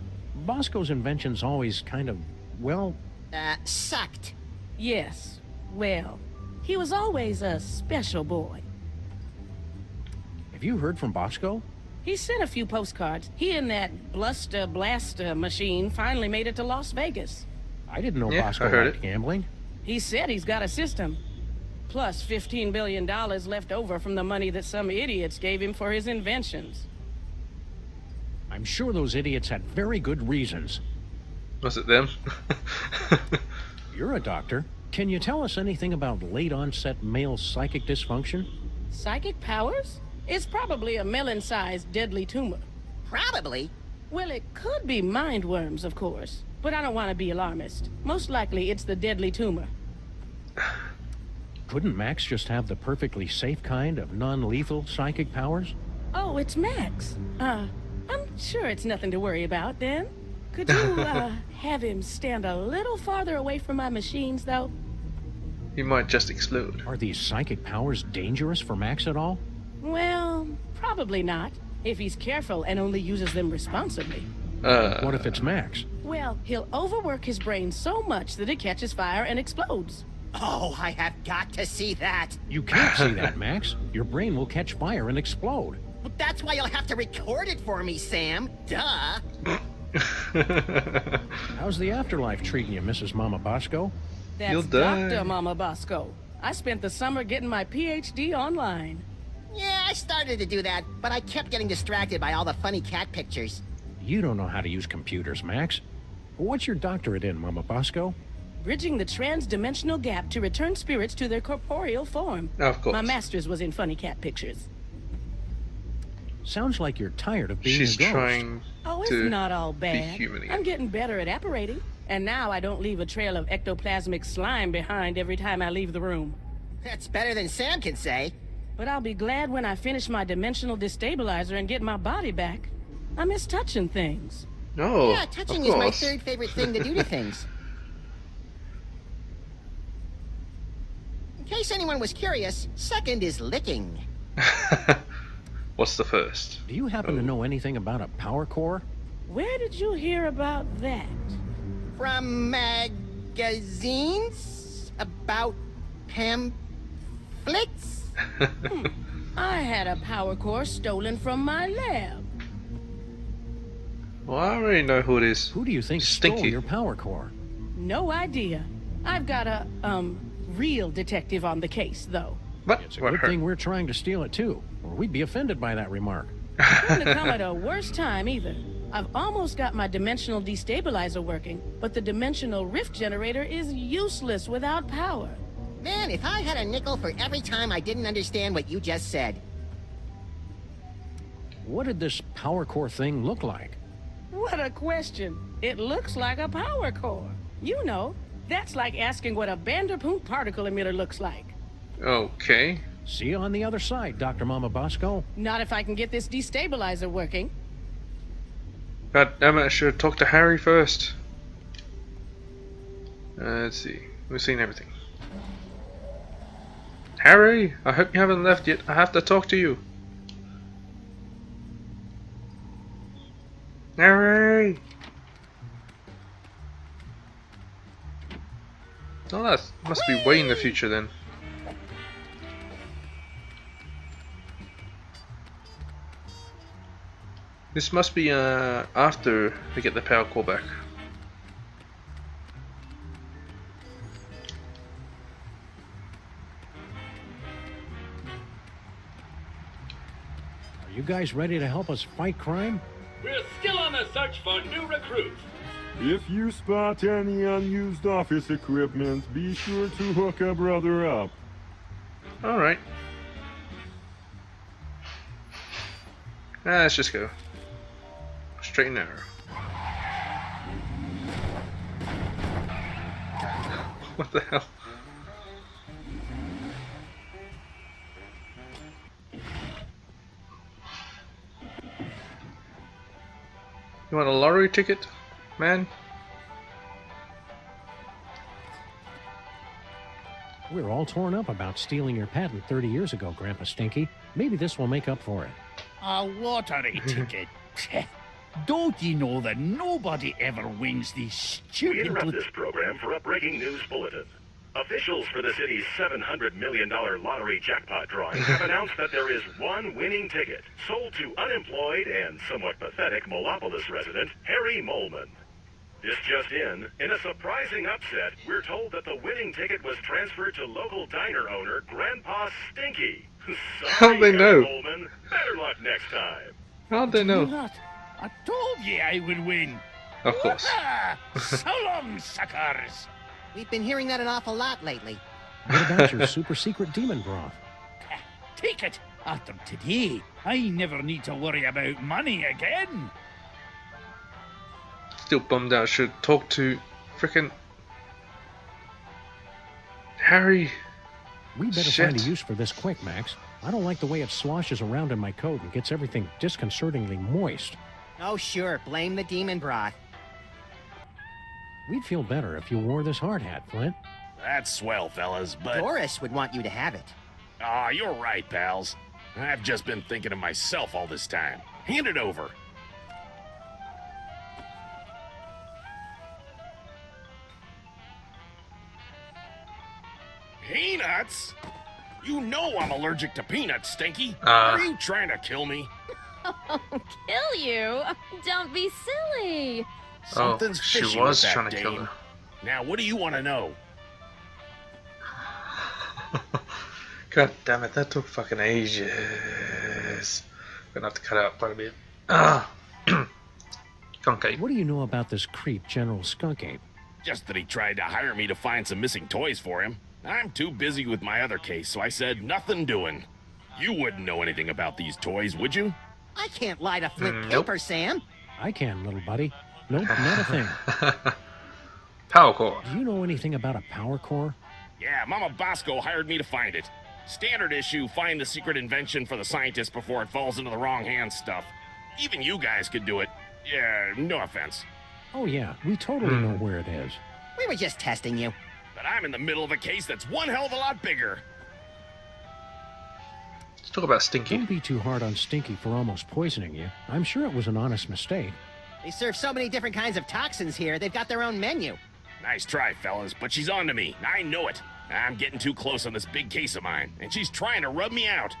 Speaker 5: Bosco's inventions always kind of, well...
Speaker 4: sucked.
Speaker 17: Yes. Well, he was always a special boy.
Speaker 5: Have you heard from Bosco?
Speaker 17: He sent a few postcards. He and that Bluster Blaster machine finally made it to Las Vegas.
Speaker 5: I didn't know
Speaker 1: Yeah,
Speaker 5: Bosco
Speaker 1: I heard
Speaker 5: liked
Speaker 1: it.
Speaker 5: gambling.
Speaker 17: He said he's got a system. Plus $15 billion left over from the money that some idiots gave him for his inventions.
Speaker 5: I'm sure those idiots had very good reasons.
Speaker 1: Was it them?
Speaker 5: You're a doctor. Can you tell us anything about late-onset male psychic dysfunction?
Speaker 17: Psychic powers? It's probably a melon-sized deadly tumor.
Speaker 4: Probably?
Speaker 17: Well, it could be mind worms, of course. But I don't want to be alarmist. Most likely it's the deadly tumor.
Speaker 5: Couldn't Max just have the perfectly safe kind of non-lethal psychic powers?
Speaker 17: Oh, it's Max. I'm sure it's nothing to worry about, then. Could you, have him stand a little farther away from my machines, though?
Speaker 1: He might just explode.
Speaker 5: Are these psychic powers dangerous for Max at all?
Speaker 17: Well, probably not, if he's careful and only uses them responsibly.
Speaker 5: What if it's Max?
Speaker 17: Well, he'll overwork his brain so much that it catches fire and explodes.
Speaker 4: Oh, I have got to see that.
Speaker 5: You can't see that, Max. Your brain will catch fire and explode.
Speaker 4: Well, that's why you'll have to record it for me, Sam. Duh.
Speaker 5: How's the afterlife treating you, Mrs. Mama Bosco?
Speaker 17: That's
Speaker 1: You'll die.
Speaker 17: Dr. Mama Bosco. I spent the summer getting my PhD online.
Speaker 4: Yeah, I started to do that, but I kept getting distracted by all the funny cat pictures.
Speaker 5: You don't know how to use computers, Max. What's your doctorate in, Mama Bosco?
Speaker 17: Bridging the trans-dimensional gap to return spirits to their corporeal form.
Speaker 1: Of course.
Speaker 17: My master's was in funny cat pictures.
Speaker 5: Sounds like you're tired of being
Speaker 1: She's
Speaker 5: a ghost.
Speaker 1: trying
Speaker 17: Oh, it's
Speaker 1: to
Speaker 17: not all
Speaker 1: be
Speaker 17: bad.
Speaker 1: human again.
Speaker 17: I'm getting better at apparating. And now I don't leave a trail of ectoplasmic slime behind every time I leave the room.
Speaker 4: That's better than Sam can say.
Speaker 17: But I'll be glad when I finish my dimensional destabilizer and get my body back. I miss touching things.
Speaker 1: No,
Speaker 4: Yeah, touching
Speaker 1: of
Speaker 4: is my
Speaker 1: course.
Speaker 4: third favorite thing to do to things. In case anyone was curious, second is licking.
Speaker 1: What's the first?
Speaker 5: Do you happen to know anything about a power core?
Speaker 17: Where did you hear about that?
Speaker 4: From magazines? About pamphlets?
Speaker 17: I had a power core stolen from my lab.
Speaker 1: Well, I already know who it is.
Speaker 5: Who do you think
Speaker 1: Stinky.
Speaker 5: stole your power core?
Speaker 17: No idea. I've got a, real detective on the case, though.
Speaker 1: What?
Speaker 5: It's a good thing we're trying to steal it too, or we'd be offended by that remark.
Speaker 17: Couldn't have come at a worse time either. I've almost got my dimensional destabilizer working, but the dimensional rift generator is useless without power.
Speaker 4: Man, if I had a nickel for every time I didn't understand what you just said.
Speaker 5: What did this power core thing look like?
Speaker 17: What a question. It looks like a power core. You know, that's like asking what a Vanderpool particle emitter looks like.
Speaker 1: Okay.
Speaker 5: See you on the other side, Dr. Mama Bosco.
Speaker 17: Not if I can get this destabilizer working.
Speaker 1: God damn it, I should have talked to Harry first. Let's see. We've seen everything. Harry, I hope you haven't left yet. I have to talk to you. Harry! Oh, that must be way in the future then. This must be after we get the power core back.
Speaker 5: Are you guys ready to help us fight crime?
Speaker 15: We're still on the search for new recruits.
Speaker 10: If you spot any unused office equipment, be sure to hook a brother up.
Speaker 1: Alright. Let's just go. Straight and narrow. What the hell? You want a lottery ticket, man?
Speaker 5: We were all torn up about stealing your patent 30 years ago, Grandpa Stinky. Maybe this will make up for it.
Speaker 12: A lottery ticket. Don't you know that nobody ever wins these
Speaker 14: We
Speaker 12: stupid...
Speaker 14: interrupt this program for a breaking news bulletin. Officials for the city's $700 million lottery jackpot drawing have announced that there is one winning ticket sold to unemployed and somewhat pathetic Molopolis resident Harry Molman. This just in a surprising upset, we're told that the winning ticket was transferred to local diner owner Grandpa Stinky.
Speaker 1: How'd they know?
Speaker 14: Harry Molman. Better luck next time.
Speaker 1: How'd they know?
Speaker 12: I told you I would win.
Speaker 1: Of course.
Speaker 12: So long, suckers.
Speaker 4: We've been hearing that an awful lot lately.
Speaker 5: What about your super secret demon broth?
Speaker 12: Take it. After today, I never need to worry about money again.
Speaker 1: Still bummed out. Should talk to frickin' Harry.
Speaker 5: We better
Speaker 1: Shit.
Speaker 5: find a use for this quick, Max. I don't like the way it sloshes around in my coat and gets everything disconcertingly moist.
Speaker 4: Oh, sure. Blame the demon broth.
Speaker 5: We'd feel better if you wore this hard hat, Flint.
Speaker 18: That's swell, fellas, but...
Speaker 4: Doris would want you to have it.
Speaker 18: Aw, you're right, pals. I've just been thinking of myself all this time. Hand it over. Peanuts? You know I'm allergic to peanuts, Stinky. Are you trying to kill me?
Speaker 6: Oh, kill you? Don't be silly.
Speaker 18: Something's
Speaker 1: she
Speaker 18: fishy
Speaker 1: was
Speaker 18: with that
Speaker 1: trying to kill
Speaker 18: dame.
Speaker 1: her.
Speaker 18: Now, what do you want to know?
Speaker 1: God damn it, that took fucking ages. Gonna have to cut out quite a bit. Skunk Ape.
Speaker 5: What do you know about this creep, General Skunk Ape?
Speaker 18: Just that he tried to hire me to find some missing toys for him. I'm too busy with my other case, so I said nothing doing. You wouldn't know anything about these toys, would you?
Speaker 4: I can't lie to flip
Speaker 1: Nope.
Speaker 4: paper, Sam.
Speaker 5: I can, little buddy. Nope, not a thing.
Speaker 1: Power core.
Speaker 5: Do you know anything about a power core?
Speaker 18: Yeah, Mama Bosco hired me to find it. Standard issue, find the secret invention for the scientist before it falls into the wrong hands stuff. Even you guys could do it. Yeah, no offense.
Speaker 5: Oh yeah, we totally know where it is.
Speaker 4: We were just testing you.
Speaker 18: But I'm in the middle of a case that's one hell of a lot bigger.
Speaker 1: Let's talk about Stinky.
Speaker 5: Don't be too hard on Stinky for almost poisoning you. I'm sure it was an honest mistake.
Speaker 4: They serve so many different kinds of toxins here, they've got their own menu.
Speaker 18: Nice try, fellas, but she's on to me. I know it. I'm getting too close on this big case of mine, and she's trying to rub me out.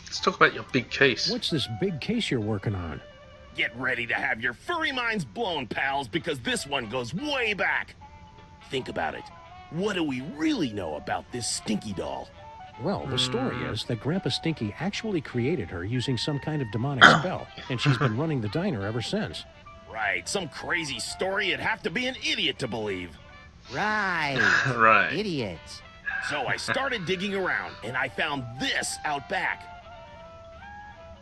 Speaker 1: Let's talk about your big case.
Speaker 5: What's this big case you're working on?
Speaker 18: Get ready to have your furry minds blown, pals, because this one goes way back. Think about it. What do we really know about this Stinky doll?
Speaker 5: Well, the story is that Grandpa Stinky actually created her using some kind of demonic spell, and she's been running the diner ever since.
Speaker 18: Right, some crazy story you'd have to be an idiot to believe.
Speaker 4: Right.
Speaker 1: Right.
Speaker 4: Idiots.
Speaker 18: So I started digging around, and I found this out back.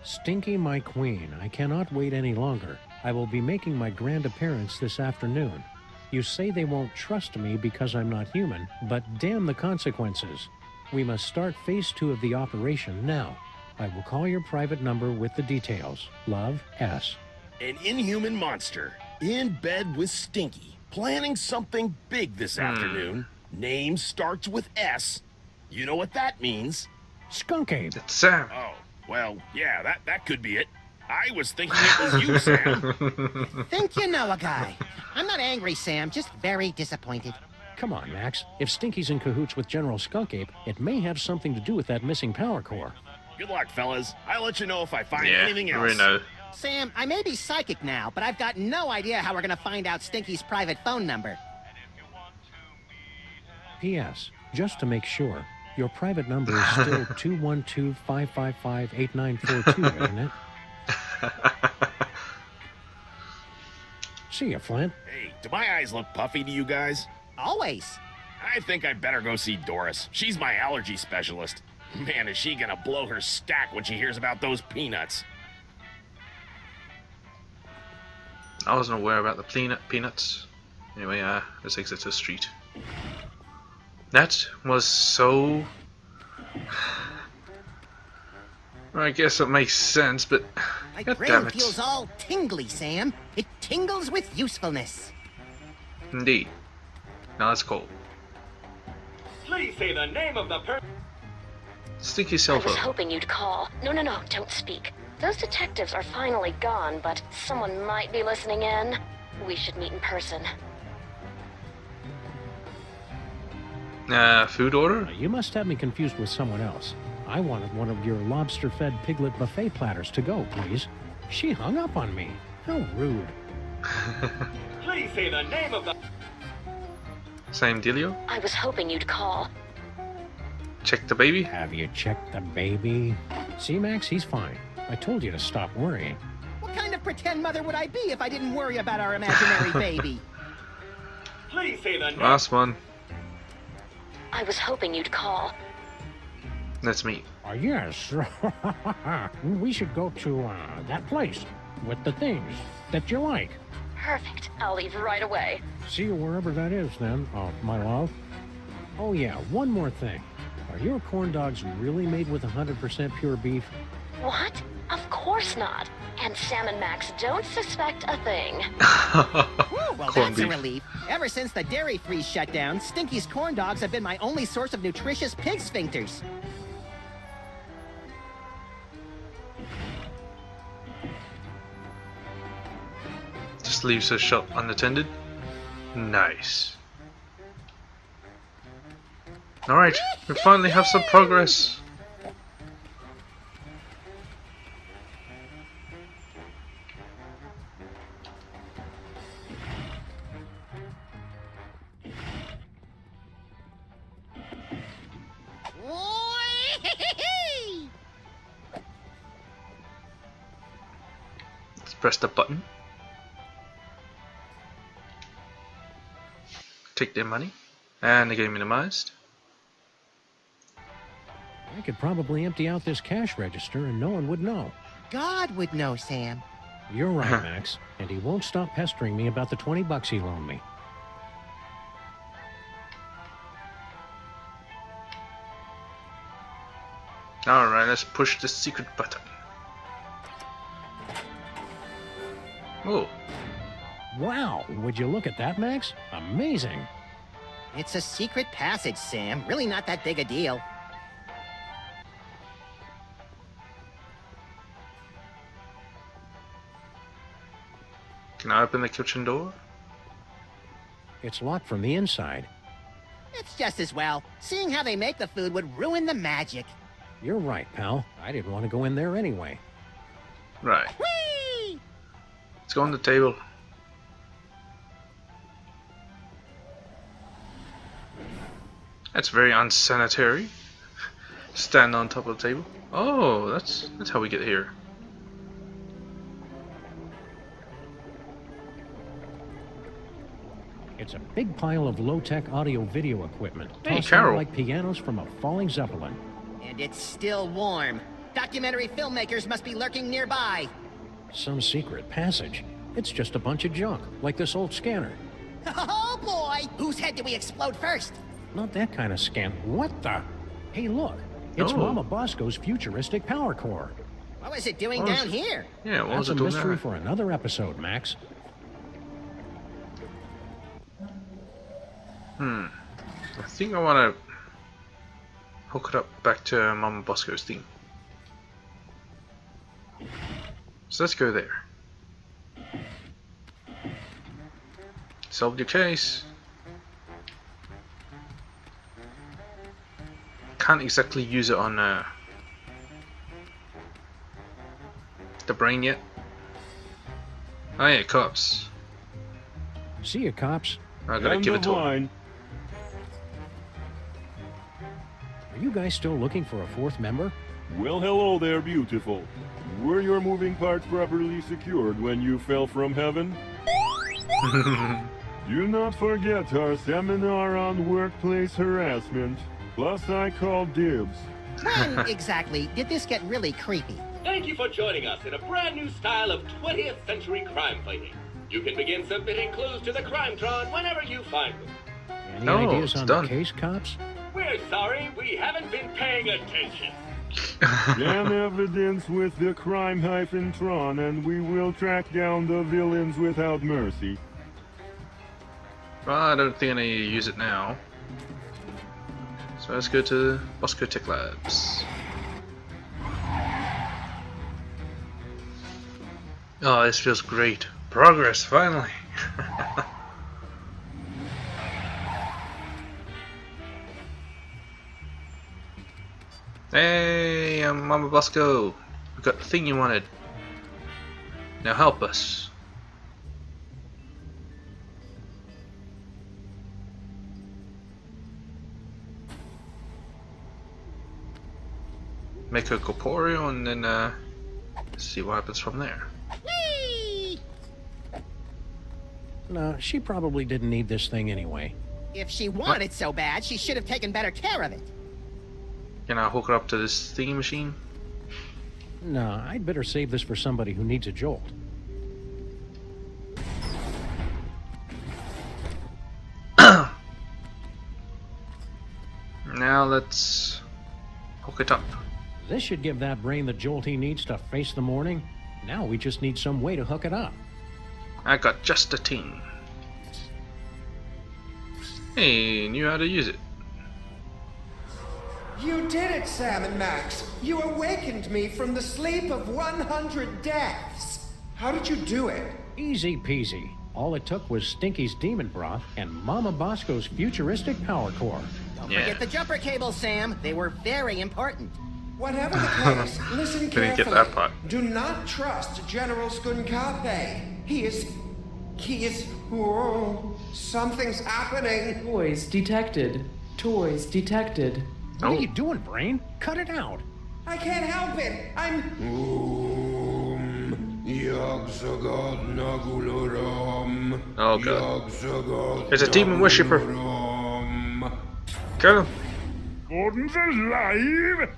Speaker 5: Stinky, my queen, I cannot wait any longer. I will be making my grand appearance this afternoon. You say they won't trust me because I'm not human, but damn the consequences. We must start phase 2 of the operation now. I will call your private number with the details. Love, S.
Speaker 18: An inhuman monster, in bed with Stinky, planning something big this afternoon. Name starts with S. You know what that means?
Speaker 5: Skunk Ape.
Speaker 1: It's Sam.
Speaker 18: Oh, well, yeah, that could be it. I was thinking it was you, Sam.
Speaker 4: Think you know a guy. I'm not angry, Sam, just very disappointed.
Speaker 5: Come on, Max. If Stinky's in cahoots with General Skunkape, it may have something to do with that missing power core.
Speaker 18: Good luck, fellas. I'll let you know if I find
Speaker 1: Yeah,
Speaker 18: anything else.
Speaker 1: we know.
Speaker 4: Sam, I may be psychic now, but I've got no idea how we're gonna find out Stinky's private phone number.
Speaker 5: P.S. Just to make sure, your private number is still 212-555-8942, isn't it? See ya, Flint.
Speaker 18: Hey, do my eyes look puffy to you guys?
Speaker 4: Always.
Speaker 18: I think I better go see Doris. She's my allergy specialist. Man, is she gonna blow her stack when she hears about those peanuts.
Speaker 1: I wasn't aware about the peanuts. Anyway, let's exit the street. That was so... I guess it makes sense, but...
Speaker 4: My
Speaker 1: God
Speaker 4: brain
Speaker 1: damn it.
Speaker 4: feels all tingly, Sam. It tingles with usefulness.
Speaker 1: Indeed. Now let's call.
Speaker 15: Please say the name of the person.
Speaker 1: Stinky cell
Speaker 16: I was
Speaker 1: phone.
Speaker 16: hoping you'd call. No, don't speak. Those detectives are finally gone, but someone might be listening in. We should meet in person.
Speaker 1: Food order?
Speaker 5: You must have me confused with someone else. I wanted one of your lobster-fed piglet buffet platters to go, please. She hung up on me. How rude.
Speaker 15: Please say the name of the...
Speaker 1: Same dealio?
Speaker 16: I was hoping you'd call.
Speaker 1: Check the baby?
Speaker 5: Have you checked the baby? See, Max, he's fine. I told you to stop worrying.
Speaker 4: What kind of pretend mother would I be if I didn't worry about our imaginary baby?
Speaker 15: Please say the name...
Speaker 1: Last one.
Speaker 16: I was hoping you'd call.
Speaker 1: That's me.
Speaker 5: Yes. We should go to that place with the things that you like.
Speaker 16: Perfect. I'll leave right away.
Speaker 5: See you wherever that is, then, my love. Oh, yeah, one more thing. Are your corn dogs really made with 100% pure beef?
Speaker 16: What? Of course not. And Sam and Max don't suspect a thing.
Speaker 4: Well,
Speaker 1: Corned
Speaker 4: that's a
Speaker 1: beef.
Speaker 4: relief. Ever since the dairy freeze shut down, Stinky's corn dogs have been my only source of nutritious pig sphincters.
Speaker 1: Just leaves her shop unattended. Nice. Alright, we finally have some progress. Let's press the button. Take their money. And the game minimized.
Speaker 5: I could probably empty out this cash register and no one would know.
Speaker 4: God would know, Sam.
Speaker 5: You're right, Max. And he won't stop pestering me about the $20 he loaned me.
Speaker 1: Alright, let's push the secret button. Oh.
Speaker 5: Wow, would you look at that, Max? Amazing.
Speaker 4: It's a secret passage, Sam. Really not that big a deal.
Speaker 1: Can I open the kitchen door?
Speaker 5: It's locked from the inside.
Speaker 4: It's just as well. Seeing how they make the food would ruin the magic.
Speaker 5: You're right, pal. I didn't want to go in there anyway.
Speaker 1: Right.
Speaker 4: Whee!
Speaker 1: Let's go on the table. That's very unsanitary. Stand on top of the table. Oh, that's how we get here.
Speaker 5: It's a big pile of low-tech audio-video equipment.
Speaker 1: Hey,
Speaker 5: tossed
Speaker 1: Carol.
Speaker 5: out like pianos from a falling Zeppelin.
Speaker 4: And it's still warm. Documentary filmmakers must be lurking nearby.
Speaker 5: Some secret passage. It's just a bunch of junk, like this old scanner.
Speaker 4: Oh boy! Whose head do we explode first?
Speaker 5: Not that kind of scan. What the? Hey, look. It's
Speaker 1: Oh.
Speaker 5: Mama Bosco's futuristic power core.
Speaker 4: What was it doing
Speaker 1: What was
Speaker 4: down
Speaker 1: it?
Speaker 4: here?
Speaker 1: Yeah, what
Speaker 5: That's
Speaker 1: was
Speaker 5: a
Speaker 1: it doing
Speaker 5: mystery
Speaker 1: there?
Speaker 5: for another episode, Max.
Speaker 1: I think I want to hook it up back to Mama Bosco's theme. So let's go there. Solved your case. Can't exactly use it on the brain yet. Oh yeah, cops.
Speaker 5: See ya, cops.
Speaker 1: I gotta give it to him.
Speaker 5: Are you guys still looking for a fourth member?
Speaker 3: Well, hello there, beautiful. Were your moving parts properly secured when you fell from heaven? Do not forget our seminar on workplace harassment. Plus, I called dibs.
Speaker 4: When exactly did this get really creepy?
Speaker 15: Thank you for joining us in a brand new style of 20th century crime fighting. You can begin submitting clues to the Crimetron whenever you find them.
Speaker 5: Any ideas on the case, cops?
Speaker 15: We're sorry, we haven't been paying attention.
Speaker 3: Scan evidence with the crime-tron, and we will track down the villains without mercy.
Speaker 1: Well, I don't think I need to use it now. So let's go to Bosco Tech Labs. Oh, this feels great. Progress, finally! Hey, I'm Mama Bosco. We got the thing you wanted. Now help us. Make her corporeal and then see what happens from there.
Speaker 5: No, she probably didn't need this thing anyway.
Speaker 4: If she wanted so bad, she should have taken better care of it.
Speaker 1: Can I hook her up to this thingy machine?
Speaker 5: No, I'd better save this for somebody who needs a jolt.
Speaker 1: Now let's hook it up.
Speaker 5: This should give that brain the jolt he needs to face the morning. Now we just need some way to hook it up.
Speaker 1: I got just a ting. Hey, knew how to use it.
Speaker 7: You did it, Sam and Max. You awakened me from the sleep of 100 deaths. How did you do it?
Speaker 5: Easy peasy. All it took was Stinky's demon broth and Mama Bosco's futuristic power core.
Speaker 4: Don't forget the jumper cables, Sam. They were very important.
Speaker 7: Whatever the case, listen
Speaker 1: Didn't
Speaker 7: carefully.
Speaker 1: get that part.
Speaker 7: Do not trust General Skunkape. He is... Whoa, something's happening.
Speaker 11: Toys detected. Toys detected.
Speaker 5: What are you doing, brain? Cut it out.
Speaker 7: I can't help it. I'm...
Speaker 1: Oh god. It's a demon worshipper. Kill him.
Speaker 3: Gordon's alive?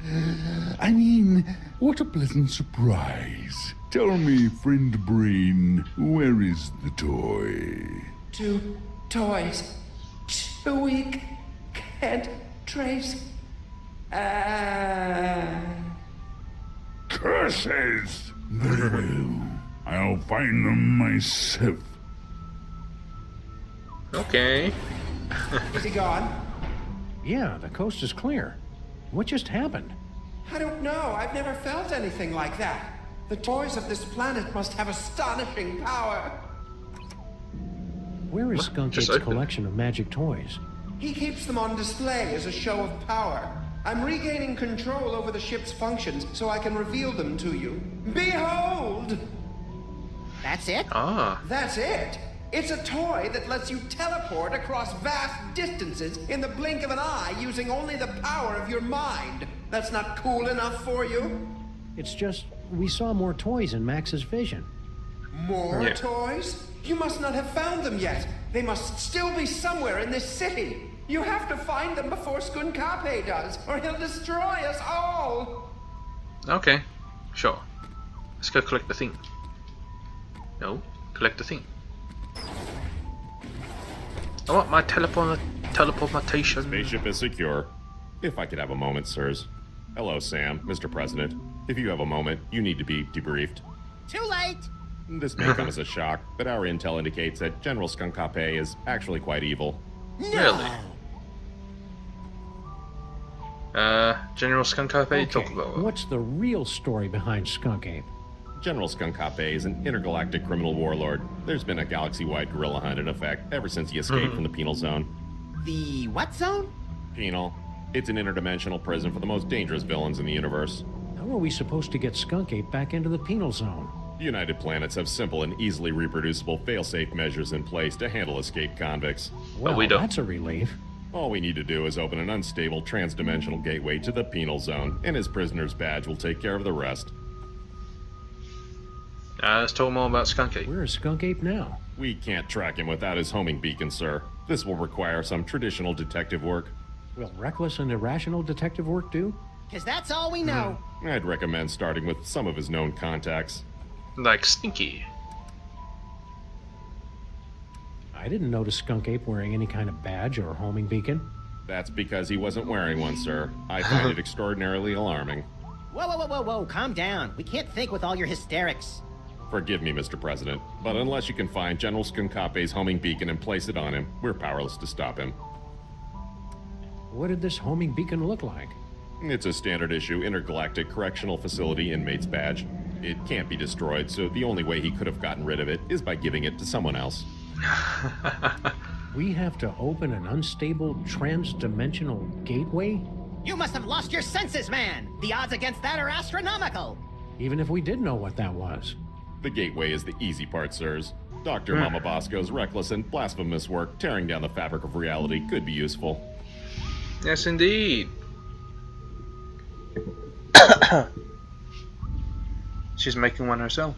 Speaker 3: I mean, what a pleasant surprise. Tell me, friend Brain, where is the toy?
Speaker 7: 2 toys. 2 weak. Can't trace.
Speaker 3: Curses! Very well. I'll find them myself.
Speaker 1: Okay.
Speaker 7: Is he gone?
Speaker 5: Yeah, the coast is clear. What just happened?
Speaker 7: I don't know. I've never felt anything like that. The toys of this planet must have astonishing power.
Speaker 5: Where is Skunk Ape's collection of magic toys?
Speaker 7: He keeps them on display as a show of power. I'm regaining control over the ship's functions so I can reveal them to you. Behold!
Speaker 4: That's it?
Speaker 1: Ah.
Speaker 7: That's it. It's a toy that lets you teleport across vast distances in the blink of an eye using only the power of your mind. That's not cool enough for you?
Speaker 5: It's just, we saw more toys in Max's vision.
Speaker 7: More toys? You must not have found them yet. They must still be somewhere in this city. You have to find them before Skunkape does, or he'll destroy us all.
Speaker 1: Okay, sure. Let's go collect the thing. No, collect the thing. I want my teleportation.
Speaker 10: Spaceship is secure. If I could have a moment, sirs. Hello, Sam, Mr. President. If you have a moment, you need to be debriefed.
Speaker 4: Too late!
Speaker 10: This may come as a shock, but our intel indicates that General Skunkape is actually quite evil.
Speaker 1: Really? General Skunkape, talk about it.
Speaker 5: What's the real story behind Skunk Ape?
Speaker 10: General Skunk is an intergalactic criminal warlord. There's been a galaxy-wide guerrilla hunt in effect ever since he escaped from the Penal Zone.
Speaker 4: The what zone?
Speaker 10: Penal. It's an interdimensional prison for the most dangerous villains in the universe.
Speaker 5: How are we supposed to get Skunk Ape back into the Penal Zone?
Speaker 10: United Planets have simple and easily reproducible fail-safe measures in place to handle escaped convicts.
Speaker 5: Well,
Speaker 1: we don't.
Speaker 5: That's a relief.
Speaker 10: All we need to do is open an unstable trans-dimensional gateway to the Penal Zone, and his prisoner's badge will take care of the rest.
Speaker 1: Let's talk more about Skunk Ape.
Speaker 5: Where is Skunk Ape now?
Speaker 10: We can't track him without his homing beacon, sir. This will require some traditional detective work.
Speaker 5: Will reckless and irrational detective work do?
Speaker 4: Because that's all we know.
Speaker 10: I'd recommend starting with some of his known contacts.
Speaker 1: Like Stinky.
Speaker 5: I didn't notice Skunk Ape wearing any kind of badge or homing beacon.
Speaker 10: That's because he wasn't wearing one, sir. I find it extraordinarily alarming.
Speaker 4: Whoa, calm down. We can't think with all your hysterics.
Speaker 10: Forgive me, Mr. President, but unless you can find General Skunkape's homing beacon and place it on him, we're powerless to stop him.
Speaker 5: What did this homing beacon look like?
Speaker 10: It's a standard issue intergalactic correctional facility inmate's badge. It can't be destroyed, so the only way he could have gotten rid of it is by giving it to someone else.
Speaker 5: We have to open an unstable trans-dimensional gateway?
Speaker 4: You must have lost your senses, man. The odds against that are astronomical.
Speaker 5: Even if we did know what that was.
Speaker 10: The gateway is the easy part, sirs. Dr. Mama Bosco's reckless and blasphemous work tearing down the fabric of reality could be useful.
Speaker 1: Yes, indeed. She's making one herself.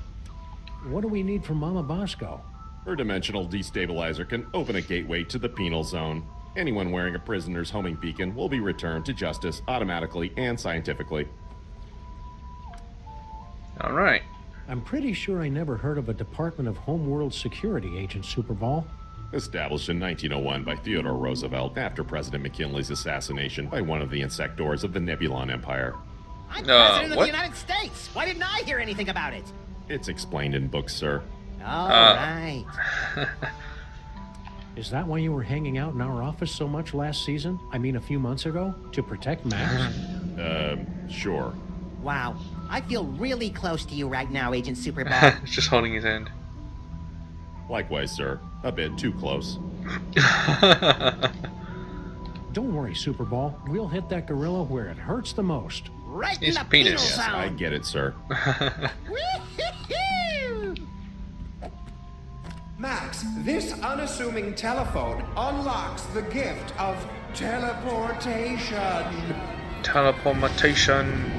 Speaker 5: What do we need from Mama Bosco?
Speaker 10: Her dimensional destabilizer can open a gateway to the Penal Zone. Anyone wearing a prisoner's homing beacon will be returned to justice automatically and scientifically.
Speaker 1: Alright.
Speaker 5: I'm pretty sure I never heard of a Department of Homeworld Security, Agent Superball.
Speaker 10: Established in 1901 by Theodore Roosevelt after President McKinley's assassination by one of the insectors of the Nebulon Empire.
Speaker 4: I'm President of the United States. Why didn't I hear anything about it?
Speaker 10: It's explained in books, sir.
Speaker 4: All right.
Speaker 5: Is that why you were hanging out in our office so much last season? I mean, a few months ago? To protect Max?
Speaker 10: Sure.
Speaker 4: Wow. I feel really close to you right now, Agent Superball.
Speaker 1: Just holding his hand.
Speaker 10: Likewise, sir. A bit too close.
Speaker 5: Don't worry, Superball. We'll hit that gorilla where it hurts the most.
Speaker 4: Right in the penal zone.
Speaker 10: Yes, I get it, sir.
Speaker 7: Max, this unassuming telephone unlocks the gift of teleportation.
Speaker 1: Teleportation.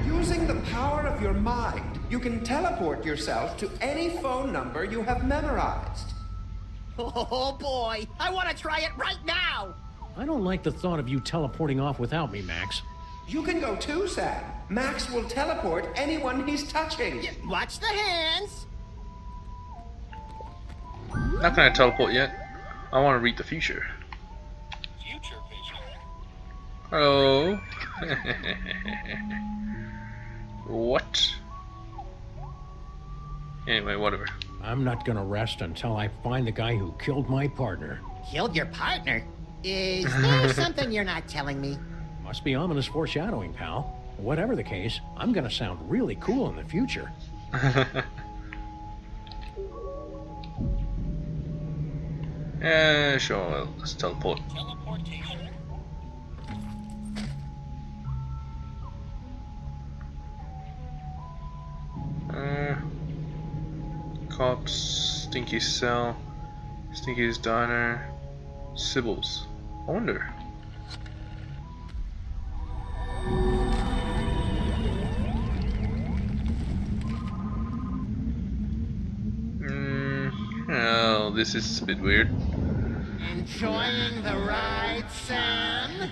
Speaker 7: Using the power of your mind, you can teleport yourself to any phone number you have memorized.
Speaker 4: Oh boy, I want to try it right now.
Speaker 5: I don't like the thought of you teleporting off without me, Max.
Speaker 7: You can go too, Sam. Max will teleport anyone he's touching.
Speaker 4: Watch the hands.
Speaker 1: Not gonna teleport yet. I want to read the future.
Speaker 9: Future vision.
Speaker 1: Hello. What? Anyway, whatever.
Speaker 5: I'm not gonna rest until I find the guy who killed my partner.
Speaker 4: Killed your partner? Is there something you're not telling me?
Speaker 5: Must be ominous foreshadowing, pal. Whatever the case, I'm gonna sound really cool in the future.
Speaker 1: Yeah, sure. Let's teleport.
Speaker 9: Teleportation.
Speaker 1: Cops, Stinky's cell, Stinky's diner, Sybil's. I wonder. Oh, this is a bit weird.
Speaker 4: Enjoying the ride, Sam?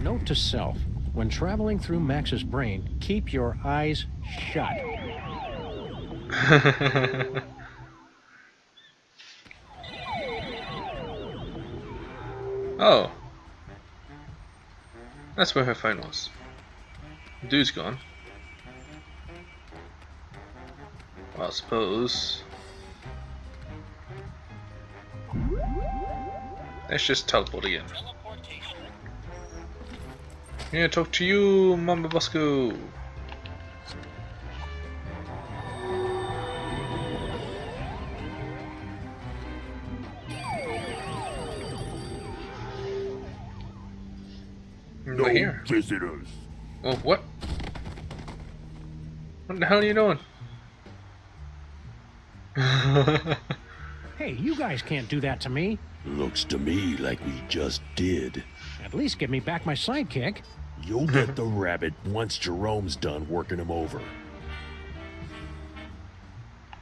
Speaker 5: Note to self, when traveling through Max's brain, keep your eyes shut.
Speaker 1: Oh. That's where her phone was. The dude's gone. Well, I suppose. Let's just teleport again. Yeah, talk to you, Mamba Bosco.
Speaker 3: No
Speaker 1: We're here.
Speaker 3: visitors.
Speaker 1: Oh, what? What the hell are you doing?
Speaker 5: Hey, you guys can't do that to me.
Speaker 19: Looks to me like we just did.
Speaker 5: At least give me back my sidekick.
Speaker 19: You'll get the rabbit once Jerome's done working him over.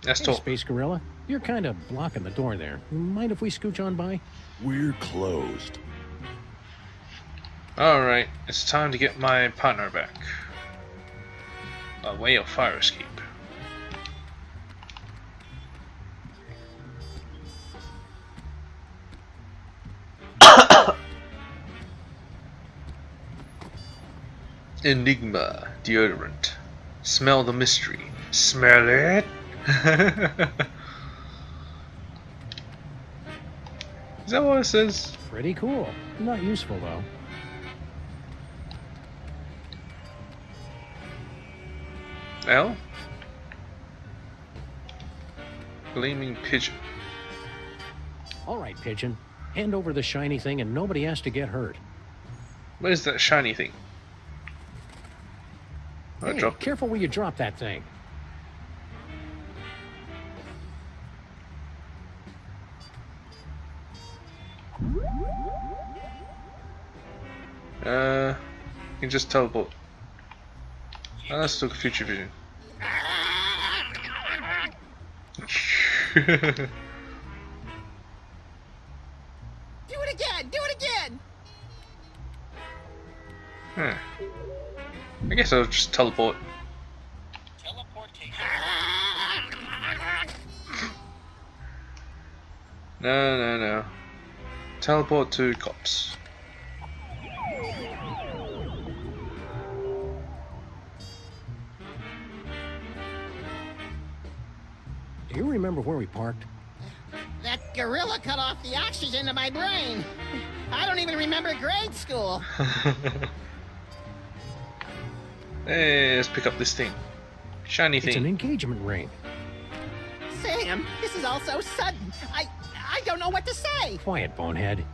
Speaker 1: That's
Speaker 5: Hey, Space Gorilla, you're kind of blocking the door there. Mind if we scooch on by?
Speaker 19: We're closed.
Speaker 1: Alright, it's time to get my partner back. A way of fire escape. Enigma deodorant. Smell the mystery. Smell it? Is that what it says?
Speaker 5: Pretty cool. Not useful, though.
Speaker 1: L? Gleaming pigeon.
Speaker 5: All right, Pigeon. Hand over the shiny thing and nobody has to get hurt.
Speaker 1: What is that shiny thing? I
Speaker 5: Hey,
Speaker 1: dropped
Speaker 5: careful where you drop that thing.
Speaker 1: You can just teleport. Let's look at future vision.
Speaker 4: Do it again! Do it again!
Speaker 1: Huh. I guess I'll just teleport. No. Teleport to cops.
Speaker 5: Do you remember where we parked?
Speaker 4: That gorilla cut off the oxygen to my brain. I don't even remember grade school.
Speaker 1: Hey, let's pick up this thing. Shiny thing.
Speaker 5: It's an engagement ring.
Speaker 4: Sam, this is all so sudden. I don't know what to say.
Speaker 5: Quiet, bonehead.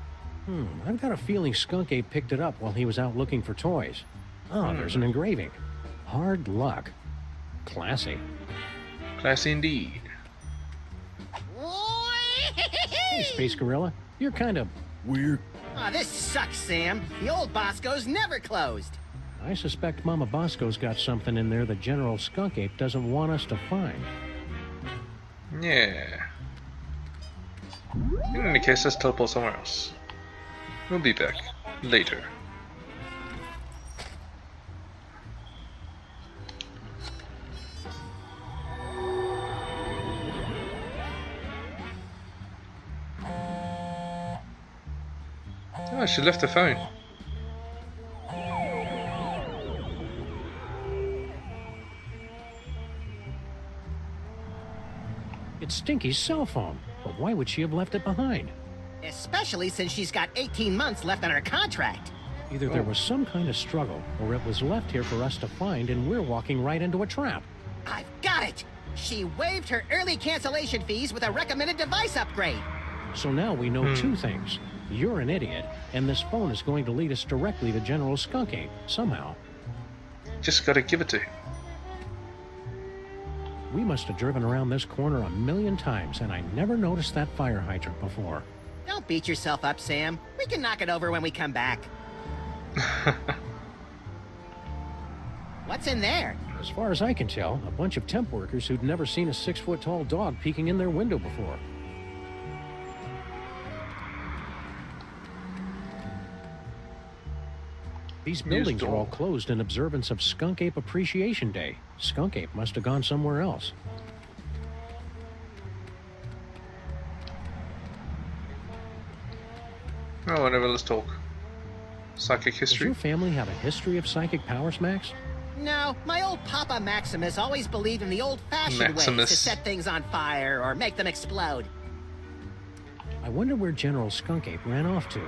Speaker 5: I've got a feeling Skunk Ape picked it up while he was out looking for toys. Oh, there's an engraving. Hard luck. Classy.
Speaker 1: Classy indeed.
Speaker 5: Hey, Space Gorilla, you're kind of
Speaker 19: weird.
Speaker 4: Oh, this sucks, Sam. The old Bosco's never closed.
Speaker 5: I suspect Mama Bosco's got something in there that General Skunk Ape doesn't want us to find.
Speaker 1: Yeah. In any case, let's teleport somewhere else. We'll be back later. Oh, she left the phone.
Speaker 5: It's Stinky's cell phone, but why would she have left it behind?
Speaker 4: Especially since she's got 18 months left on her contract.
Speaker 5: Either there was some kind of struggle, or it was left here for us to find and we're walking right into a trap.
Speaker 4: I've got it! She waived her early cancellation fees with a recommended device upgrade.
Speaker 5: So now we know two things. You're an idiot, and this phone is going to lead us directly to General Skunk Ape, somehow.
Speaker 1: Just gotta give it to him.
Speaker 5: We must have driven around this corner 1,000,000 times, and I never noticed that fire hydrant before.
Speaker 4: Don't beat yourself up, Sam. We can knock it over when we come back. What's in there?
Speaker 5: As far as I can tell, a bunch of temp workers who'd never seen a 6-foot-tall dog peeking in their window before. These buildings are all closed in observance of Skunk Ape Appreciation Day. Skunk Ape must have gone somewhere else.
Speaker 1: Oh, whatever, let's talk. Psychic
Speaker 5: Does
Speaker 1: history?
Speaker 5: your family have a history of psychic powers, Max?
Speaker 4: No, my old Papa Maximus always believed in the old-fashioned ways to set things on fire or make them explode.
Speaker 5: I wonder where General Skunk Ape ran off to.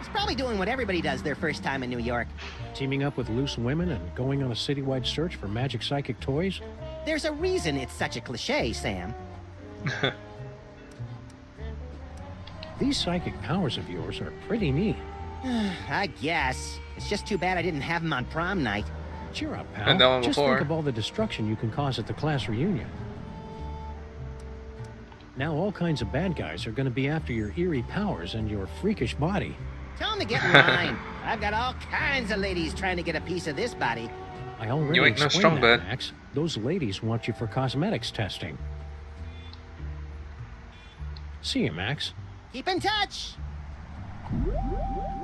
Speaker 4: He's probably doing what everybody does their first time in New York.
Speaker 5: Teaming up with loose women and going on a citywide search for magic psychic toys?
Speaker 4: There's a reason it's such a cliche, Sam.
Speaker 5: These psychic powers of yours are pretty neat.
Speaker 4: I guess. It's just too bad I didn't have them on prom night.
Speaker 5: Cheer up,
Speaker 1: And that
Speaker 5: pal.
Speaker 1: one
Speaker 5: Just
Speaker 1: before.
Speaker 5: think of all the destruction you can cause at the class reunion. Now all kinds of bad guys are going to be after your eerie powers and your freakish body.
Speaker 4: Tell him to get in line. I've got all kinds of ladies trying to get a piece of this body.
Speaker 5: I already
Speaker 1: You ain't no
Speaker 5: explained
Speaker 1: strong
Speaker 5: that,
Speaker 1: bad.
Speaker 5: Max. Those ladies want you for cosmetics testing. See you, Max.
Speaker 4: Keep in touch.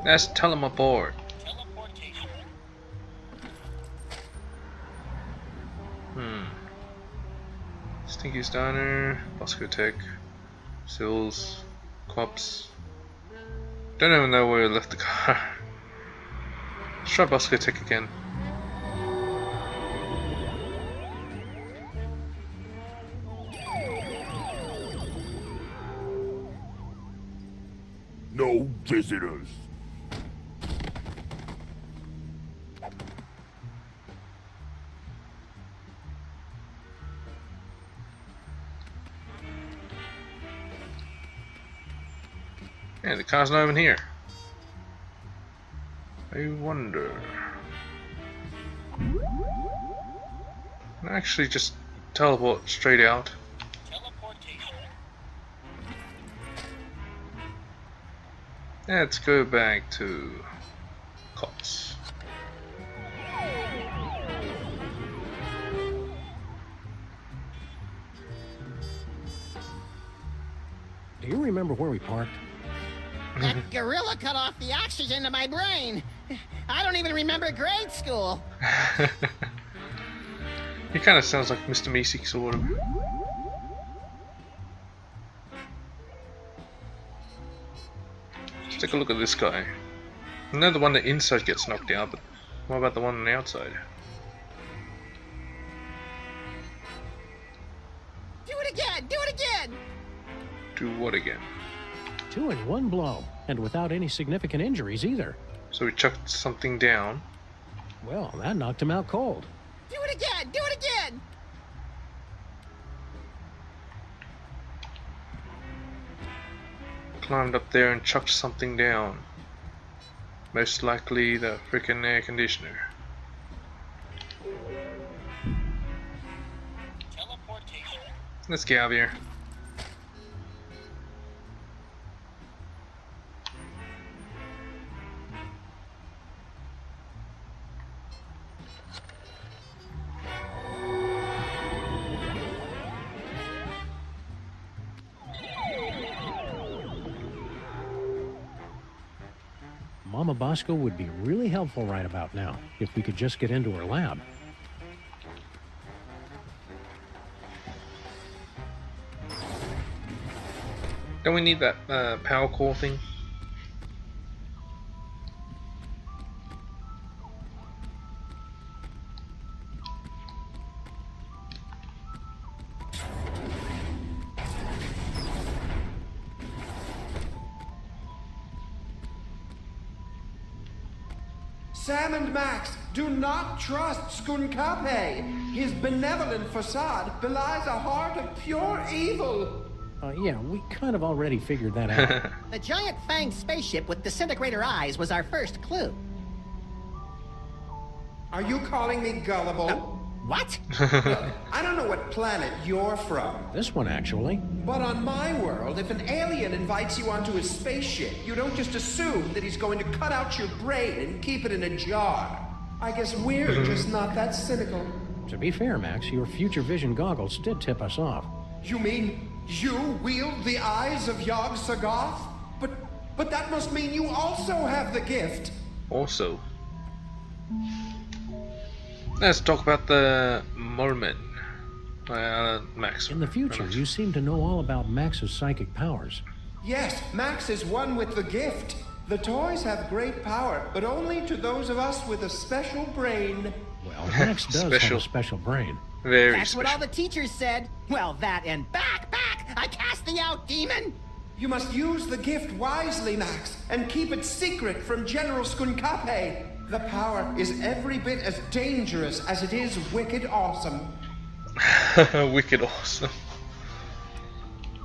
Speaker 1: Let's tell him aboard.
Speaker 9: Teleportation.
Speaker 1: Stinky's Diner, Bosco Tech, Sills, Quops. Don't even know where we left the car. Let's try Bosco Tech again.
Speaker 3: No visitors.
Speaker 1: Yeah, the car's not even here. I wonder. Can I actually just teleport straight out?
Speaker 9: Teleportation.
Speaker 1: Let's go back to Cops.
Speaker 5: Do you remember where we parked?
Speaker 4: That gorilla cut off the oxygen to my brain. I don't even remember grade school.
Speaker 1: He kind of sounds like Mr. Meeseek, sort of. Let's take a look at this guy. I know the one on the inside gets knocked out, but what about the one on the outside?
Speaker 4: Do it again! Do it again!
Speaker 1: Do what again?
Speaker 5: 2 in 1 blow, and without any significant injuries either.
Speaker 1: So we chucked something down.
Speaker 5: Well, that knocked him out cold.
Speaker 4: Do it again! Do it again!
Speaker 1: Climbed up there and chucked something down. Most likely the frickin' air conditioner.
Speaker 9: Teleportation.
Speaker 1: Let's get out of here.
Speaker 5: Mama Bosco would be really helpful right about now, if we could just get into her lab.
Speaker 1: Don't we need that power core thing?
Speaker 7: Sam and Max, do not trust Skunkape. His benevolent facade belies a heart of pure evil.
Speaker 5: Yeah, we kind of already figured that out.
Speaker 4: The giant fanged spaceship with disintegrator eyes was our first clue.
Speaker 7: Are you calling me gullible?
Speaker 4: What?
Speaker 7: Look, I don't know what planet you're from.
Speaker 5: This one, actually.
Speaker 7: But on my world, if an alien invites you onto his spaceship, you don't just assume that he's going to cut out your brain and keep it in a jar. I guess we're just not that cynical.
Speaker 5: To be fair, Max, your future vision goggles did tip us off.
Speaker 7: You mean you wield the eyes of Yog Sagoth? But that must mean you also have the gift.
Speaker 1: Also, let's talk about the Merman. Max.
Speaker 5: In the future, you seem to know all about Max's psychic powers.
Speaker 7: Yes, Max is one with the gift. The toys have great power, but only to those of us with a special brain.
Speaker 5: Well, Max does have a special brain.
Speaker 1: Very
Speaker 4: That's
Speaker 1: special.
Speaker 4: what all the teachers said. Well, that and back! I cast thee out, demon!
Speaker 7: You must use the gift wisely, Max, and keep it secret from General Skunkape. The power is every bit as dangerous as it is wicked awesome.
Speaker 1: Wicked awesome.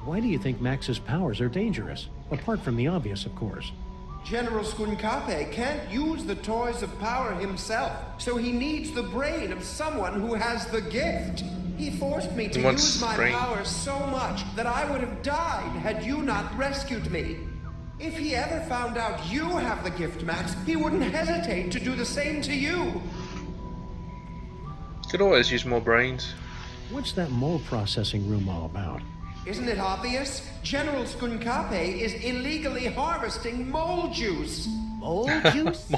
Speaker 5: Why do you think Max's powers are dangerous? Apart from the obvious, of course.
Speaker 7: General Skunkape can't use the toys of power himself, so he needs the brain of someone who has the gift. He forced me to use my powers so much that I would have died had you not rescued me. If he ever found out you have the gift, Max, he wouldn't hesitate to do the same to you.
Speaker 1: Could always use more brains.
Speaker 5: What's that mold processing room all about?
Speaker 7: Isn't it obvious? General Skunkape is illegally harvesting mold juice.
Speaker 4: Mold juice?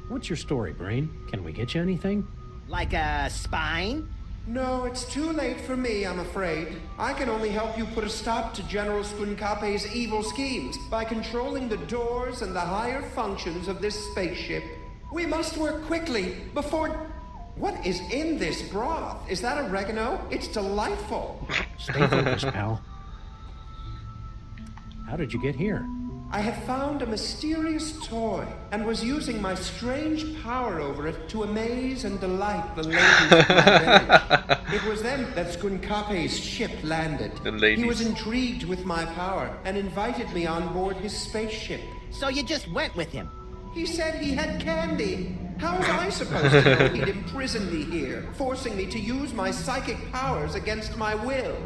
Speaker 5: What's your story, Brain? Can we get you anything?
Speaker 4: Like a spine?
Speaker 7: No, it's too late for me, I'm afraid. I can only help you put a stop to General Skunkape's evil schemes by controlling the doors and the higher functions of this spaceship. We must work quickly before... What is in this broth? Is that oregano? It's delightful.
Speaker 5: Stay focused, pal. How did you get here?
Speaker 7: I had found a mysterious toy and was using my strange power over it to amaze and delight the ladies of my village. It was then that Skunkape's ship landed. He was intrigued with my power and invited me on board his spaceship.
Speaker 4: So you just went with him?
Speaker 7: He said he had candy. How was I supposed to know he'd imprison me here, forcing me to use my psychic powers against my will?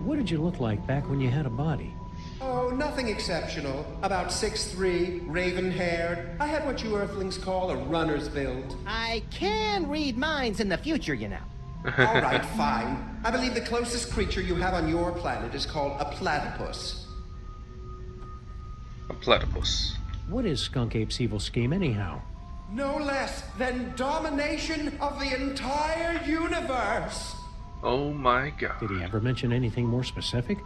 Speaker 5: What did you look like back when you had a body?
Speaker 7: Oh, nothing exceptional. About 6'3", raven-haired. I had what you Earthlings call a runner's build.
Speaker 4: I can read minds in the future, you know.
Speaker 7: All right, fine. I believe the closest creature you have on your planet is called a platypus.
Speaker 1: A platypus.
Speaker 5: What is Skunkape's evil scheme, anyhow?
Speaker 7: No less than domination of the entire universe.
Speaker 1: Oh my god.
Speaker 5: Did he ever mention anything more specific?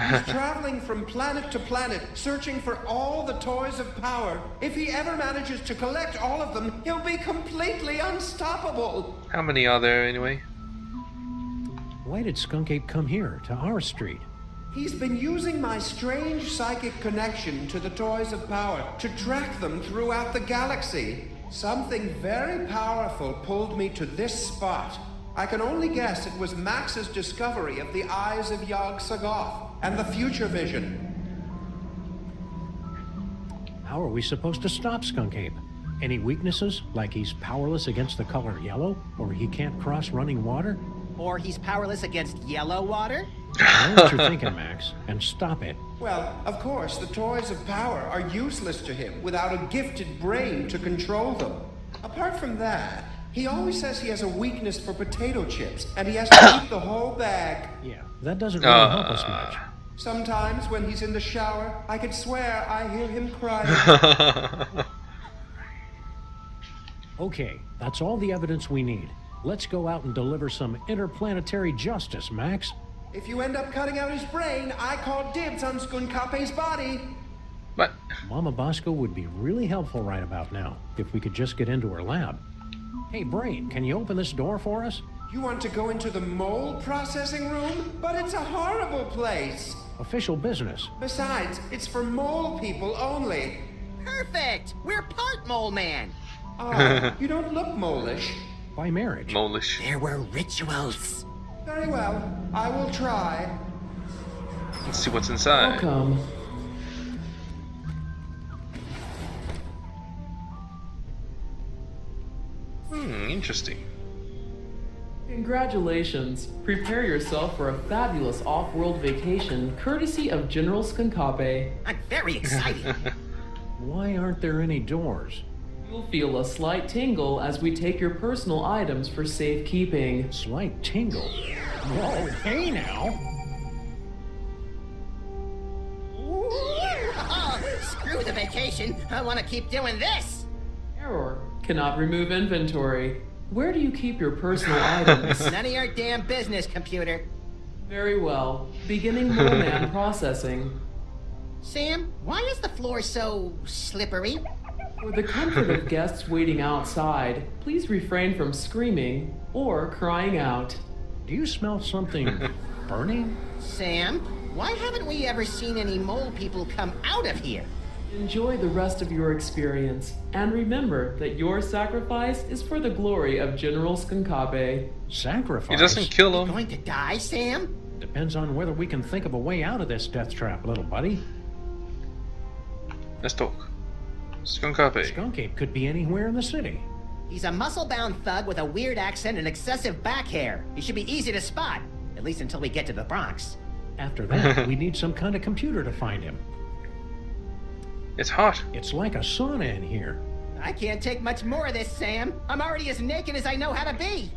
Speaker 7: He's traveling from planet to planet, searching for all the toys of power. If he ever manages to collect all of them, he'll be completely unstoppable.
Speaker 1: How many are there anyway?
Speaker 5: Why did Skunkape come here, to our street?
Speaker 7: He's been using my strange psychic connection to the toys of power to track them throughout the galaxy. Something very powerful pulled me to this spot. I can only guess it was Max's discovery of the eyes of Yog-Sothoth and the future vision.
Speaker 5: How are we supposed to stop Skunkape? Any weaknesses, like he's powerless against the color yellow, or he can't cross running water?
Speaker 4: Or he's powerless against yellow water?
Speaker 5: I know what you're thinking, Max, and stop it.
Speaker 7: Well, of course, the toys of power are useless to him without a gifted brain to control them. Apart from that, he always says he has a weakness for potato chips, and he has to eat the whole bag.
Speaker 5: Yeah, that doesn't really help us much.
Speaker 7: Sometimes when he's in the shower, I could swear I hear him crying.
Speaker 5: Okay, that's all the evidence we need. Let's go out and deliver some interplanetary justice, Max.
Speaker 7: If you end up cutting out his brain, I call dibs on Skunkape's body.
Speaker 1: What?
Speaker 5: Mama Bosco would be really helpful right about now, if we could just get into her lab. Hey, Brain, can you open this door for us?
Speaker 7: You want to go into the mold processing room? But it's a horrible place.
Speaker 5: Official business.
Speaker 7: Besides, it's for mole people only.
Speaker 4: Perfect! We're part mole man.
Speaker 7: Oh, you don't look mole-ish.
Speaker 5: By marriage.
Speaker 1: Mole-ish.
Speaker 4: There were rituals.
Speaker 7: Very well. I will try.
Speaker 1: Let's see what's inside.
Speaker 11: Welcome.
Speaker 1: Interesting.
Speaker 11: Congratulations. Prepare yourself for a fabulous off-world vacation courtesy of General Skunkape.
Speaker 4: I'm very excited.
Speaker 5: Why aren't there any doors?
Speaker 11: You'll feel a slight tingle as we take your personal items for safekeeping.
Speaker 5: Slight tingle? Whoa, hey now!
Speaker 4: Screw the vacation. I want to keep doing this.
Speaker 11: Error. Cannot remove inventory. Where do you keep your personal items?
Speaker 4: None of your damn business, computer.
Speaker 11: Very well. Beginning Mole Man processing.
Speaker 4: Sam, why is the floor so slippery?
Speaker 11: For the comfort of guests waiting outside, please refrain from screaming or crying out.
Speaker 5: Do you smell something burning?
Speaker 4: Sam, why haven't we ever seen any mole people come out of here?
Speaker 11: Enjoy the rest of your experience, and remember that your sacrifice is for the glory of General Skunkabe.
Speaker 5: Sacrifice?
Speaker 1: He doesn't kill him.
Speaker 4: Going to die, Sam?
Speaker 5: Depends on whether we can think of a way out of this death trap, little buddy.
Speaker 1: Let's talk. Skunkabe.
Speaker 5: Skunkape could be anywhere in the city.
Speaker 4: He's a muscle-bound thug with a weird accent and excessive back hair. He should be easy to spot, at least until we get to the Bronx.
Speaker 5: After that, we need some kind of computer to find him.
Speaker 1: It's hot.
Speaker 5: It's like a sauna in here.
Speaker 4: I can't take much more of this, Sam. I'm already as naked as I know how to be.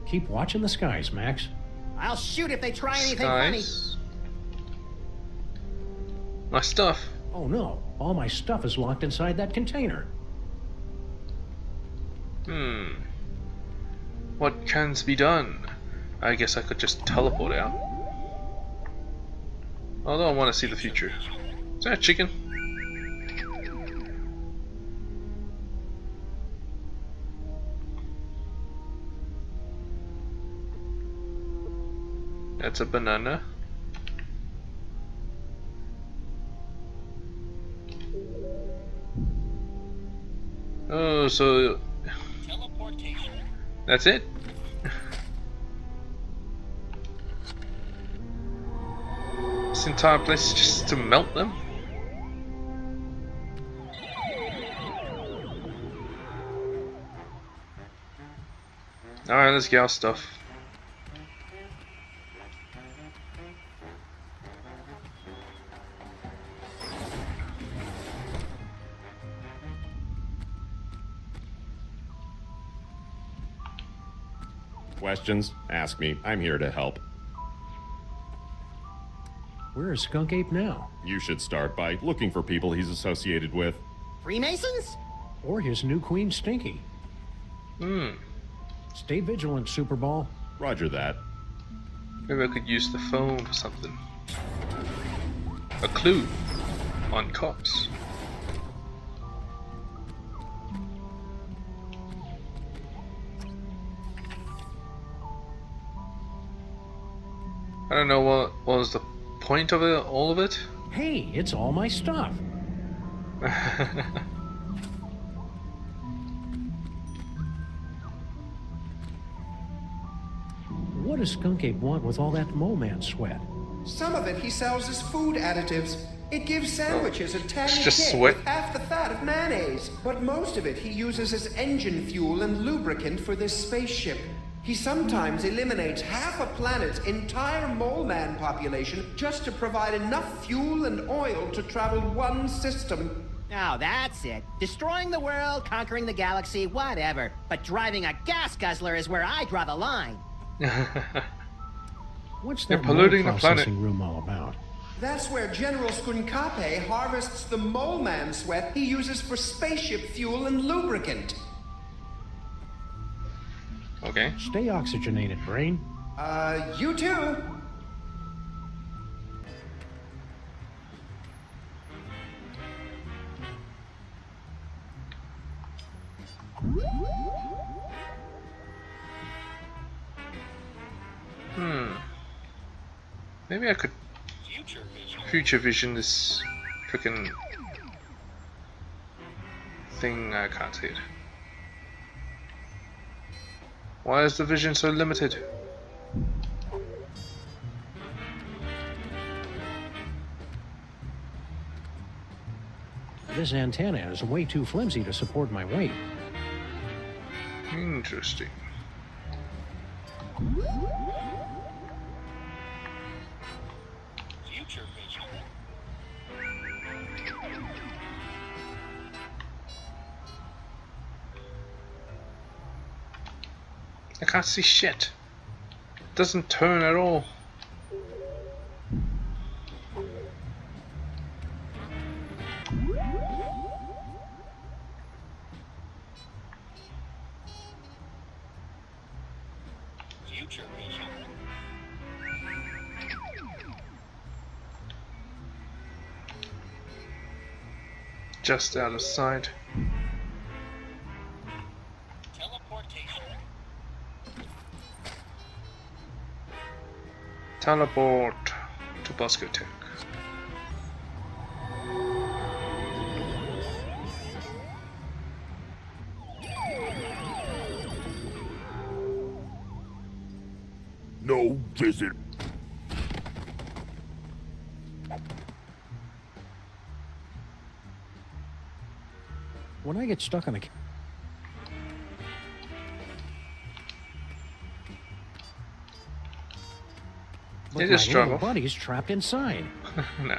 Speaker 5: Keep watching the skies, Max.
Speaker 4: I'll shoot if they try anything
Speaker 1: Skies. My stuff.
Speaker 5: Oh no, all my stuff is locked inside that container.
Speaker 1: What can be done? I guess I could just teleport out. Although I want to see the future. Is that a chicken? That's a banana. Oh, so
Speaker 9: Teleportation.
Speaker 1: that's it? This entire place is just to melt them? Alright, let's get our stuff.
Speaker 10: Questions? Ask me. I'm here to help.
Speaker 5: Where is Skunkape now?
Speaker 10: You should start by looking for people he's associated with.
Speaker 4: Freemasons?
Speaker 5: Or his new queen, Stinky. Stay vigilant, Superball.
Speaker 10: Roger that.
Speaker 1: Maybe I could use the phone for something. A clue on cops. I don't know what was the point of it, all of it.
Speaker 5: Hey, it's all my stuff. What does Skunkape want with all that mole man sweat?
Speaker 7: Some of it he sells as food additives. It gives sandwiches a tangy
Speaker 1: just
Speaker 7: kick
Speaker 1: sweat.
Speaker 7: with half the fat of mayonnaise. But most of it he uses as engine fuel and lubricant for this spaceship. He sometimes eliminates half a planet's entire mole man population just to provide enough fuel and oil to travel one system.
Speaker 4: Oh, that's it. Destroying the world, conquering the galaxy, whatever. But driving a gas guzzler is where I draw the line.
Speaker 5: What's
Speaker 1: You're
Speaker 5: that
Speaker 1: polluting
Speaker 5: mole
Speaker 1: the planet.
Speaker 5: processing room all about?
Speaker 7: That's where General Skunkape harvests the mole man sweat he uses for spaceship fuel and lubricant.
Speaker 1: Okay.
Speaker 5: Stay oxygenated, brain.
Speaker 7: You too.
Speaker 1: Maybe I could future vision this frickin' thing. I can't see it. Why is the vision so limited?
Speaker 5: This antenna is way too flimsy to support my weight.
Speaker 1: Interesting.
Speaker 9: Future vision.
Speaker 1: I can't see shit. It doesn't turn at all.
Speaker 9: Future vision.
Speaker 1: Just out of sight.
Speaker 9: Teleportation.
Speaker 1: Teleport to Bosco Tech.
Speaker 19: No visit.
Speaker 5: When I get stuck on a... But
Speaker 1: They just
Speaker 5: my
Speaker 1: drove
Speaker 5: little
Speaker 1: off.
Speaker 5: buddy's trapped inside.
Speaker 1: No.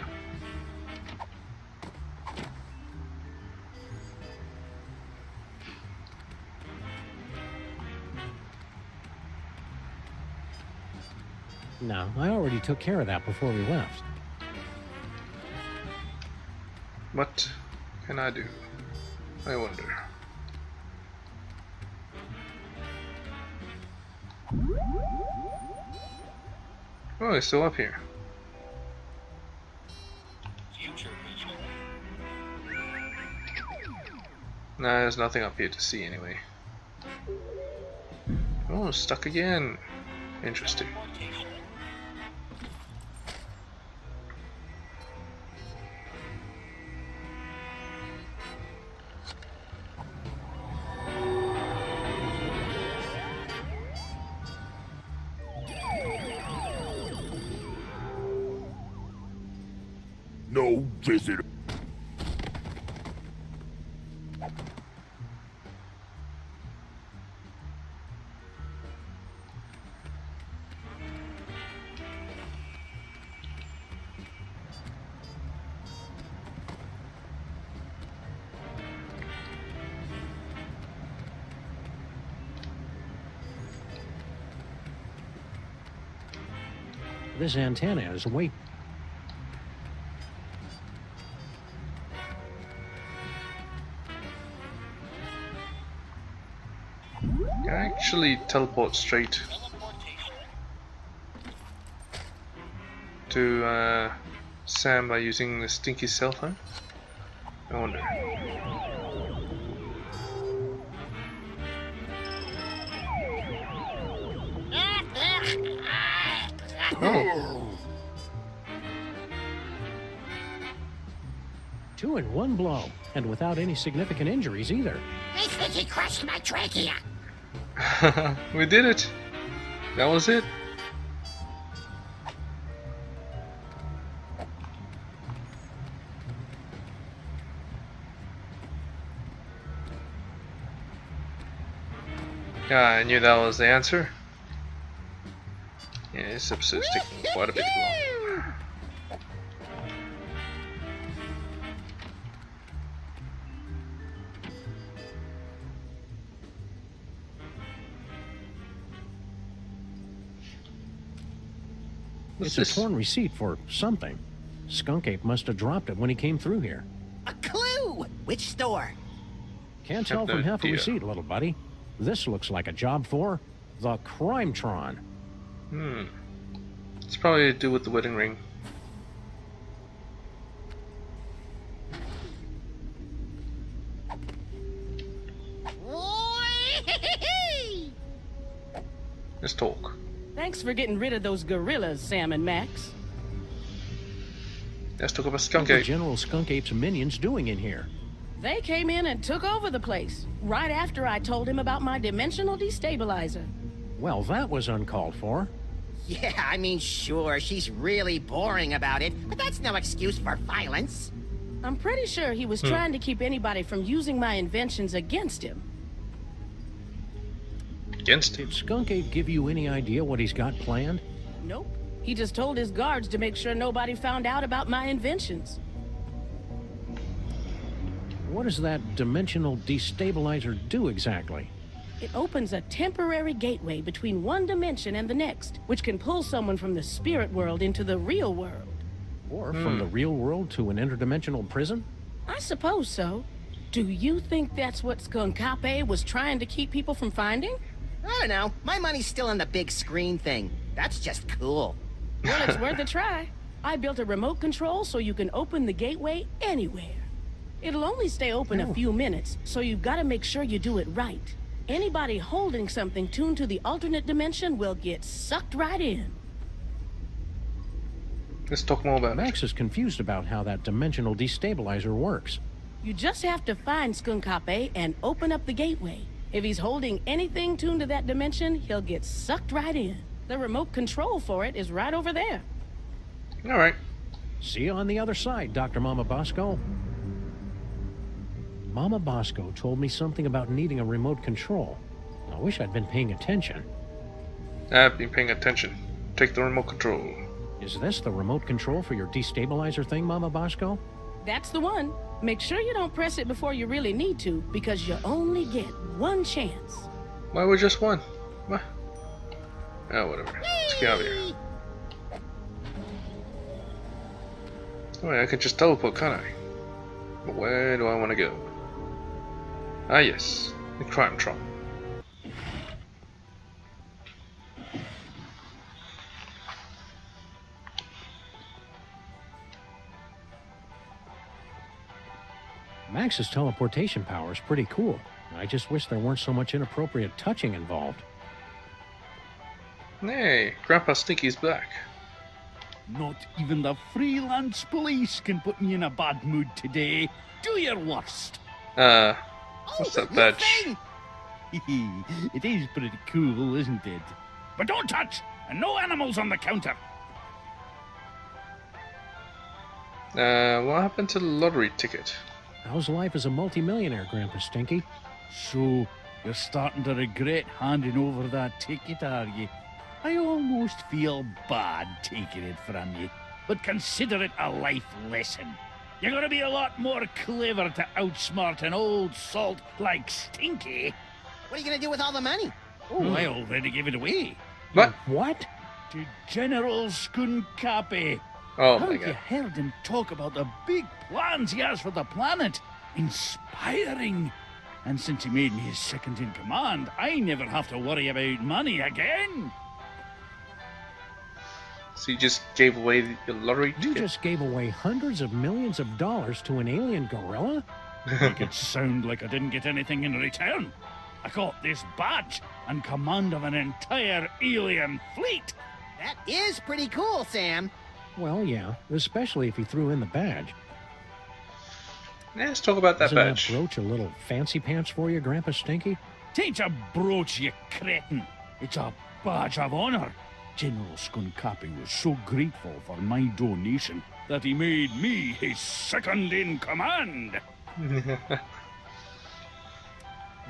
Speaker 5: No, I already took care of that before we left.
Speaker 1: What can I do? I wonder. Oh, it's still up here.
Speaker 9: Future vision.
Speaker 1: Nah, there's nothing up here to see anyway. Oh, stuck again. Interesting.
Speaker 19: No visitor.
Speaker 5: This antenna is way...
Speaker 1: Can I actually teleport straight to Sam by using the stinky cell phone? I wonder. Oh.
Speaker 5: 2 in 1 blow, and without any significant injuries either.
Speaker 13: I think he crushed my trachea.
Speaker 1: We did it! That was it! Yeah, I knew that was the answer. Yeah, this episode's taking quite a bit long.
Speaker 5: It's a torn receipt for something. Skunk Ape must have dropped it when he came through here.
Speaker 4: A clue! Which store?
Speaker 5: Can't tell from half a receipt, little buddy. This looks like a job for the Crimetron.
Speaker 1: It's probably to do with the wedding ring. Let's talk.
Speaker 17: Thanks for getting rid of those gorillas, Sam and Max.
Speaker 1: Let's talk about Skunk
Speaker 5: What were
Speaker 1: Ape.
Speaker 5: General Skunk Ape's minions doing in here?
Speaker 17: They came in and took over the place, right after I told him about my dimensional destabilizer.
Speaker 5: Well, that was uncalled for.
Speaker 4: Yeah, I mean, sure, she's really boring about it, but that's no excuse for violence.
Speaker 17: I'm pretty sure he was trying to keep anybody from using my inventions against him.
Speaker 1: Against him?
Speaker 5: Did Skunk Ape give you any idea what he's got planned?
Speaker 17: Nope. He just told his guards to make sure nobody found out about my inventions.
Speaker 5: What does that dimensional destabilizer do exactly?
Speaker 17: It opens a temporary gateway between one dimension and the next, which can pull someone from the spirit world into the real world.
Speaker 5: Or from the real world to an interdimensional prison?
Speaker 17: I suppose so. Do you think that's what Skunk Ape was trying to keep people from finding?
Speaker 4: I don't know. My money's still on the big screen thing. That's just cool.
Speaker 17: Well, it's worth a try. I built a remote control so you can open the gateway anywhere. It'll only stay open a few minutes, so you've got to make sure you do it right. Anybody holding something tuned to the alternate dimension will get sucked right in.
Speaker 1: Let's talk more about
Speaker 5: Max is confused about how that dimensional destabilizer works.
Speaker 17: You just have to find Skunkape and open up the gateway. If he's holding anything tuned to that dimension, he'll get sucked right in. The remote control for it is right over there.
Speaker 1: All right.
Speaker 5: See you on the other side, Dr. Mama Bosco. Mama Bosco told me something about needing a remote control. I wish I'd been paying attention.
Speaker 1: I've been paying attention. Take the remote control.
Speaker 5: Is this the remote control for your destabilizer thing, Mama Bosco?
Speaker 17: That's the one. Make sure you don't press it before you really need to, because you only get one chance.
Speaker 1: Why would just one? What? Oh, whatever. Let's get out of here. Oh, yeah, I can just teleport, can't I? But where do I want to go? Ah, yes. The Crime Tron.
Speaker 5: Max's teleportation power is pretty cool. I just wish there weren't so much inappropriate touching involved.
Speaker 1: Hey, Grandpa Stinky's back.
Speaker 12: Not even the freelance police can put me in a bad mood today. Do your worst.
Speaker 1: What's that badge?
Speaker 12: It is pretty cool, isn't it? But don't touch! And no animals on the counter!
Speaker 1: What happened to the lottery ticket?
Speaker 5: How's life as a multimillionaire, Grandpa Stinky?
Speaker 12: So, you're starting to regret handing over that ticket, are you? I almost feel bad taking it from you, but consider it a life lesson. You're gonna be a lot more clever to outsmart an old salt like Stinky.
Speaker 4: What are you gonna do with all the money?
Speaker 12: Oh, I already gave it away.
Speaker 1: What?
Speaker 5: What?
Speaker 12: To General Skunkape.
Speaker 1: Oh
Speaker 12: Have
Speaker 1: my
Speaker 12: you
Speaker 1: god.
Speaker 12: heard him talk about the big plans he has for the planet? Inspiring. And since he made me his second in command, I never have to worry about money again.
Speaker 1: So you just gave away the lottery ticket?
Speaker 5: You just gave away hundreds of millions of dollars to an alien gorilla?
Speaker 12: Make it sound like I didn't get anything in return. I got this badge and command of an entire alien fleet.
Speaker 4: That is pretty cool, Sam.
Speaker 5: Well, yeah, especially if he threw in the badge.
Speaker 1: Yeah, let's talk about that
Speaker 5: Isn't
Speaker 1: badge.
Speaker 5: that brooch a little fancy pants for you, Grandpa Stinky?
Speaker 12: Tain't a brooch, you cretin. It's a badge of honor. General Skunkape was so grateful for my donation that he made me his second in command.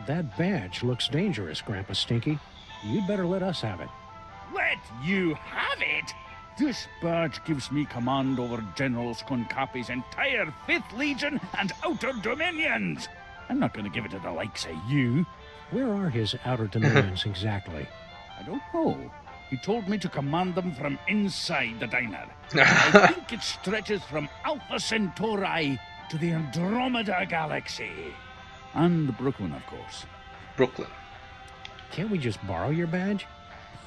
Speaker 5: That badge looks dangerous, Grandpa Stinky. You'd better let us have it.
Speaker 12: Let you have it? This badge gives me command over General Skunkape's entire 5th Legion and Outer Dominions. I'm not going to give it to the likes of you.
Speaker 5: Where are his outer dominions exactly?
Speaker 12: I don't know. He told me to command them from inside the diner. I think it stretches from Alpha Centauri to the Andromeda Galaxy. And Brooklyn, of course.
Speaker 1: Brooklyn.
Speaker 5: Can't we just borrow your badge?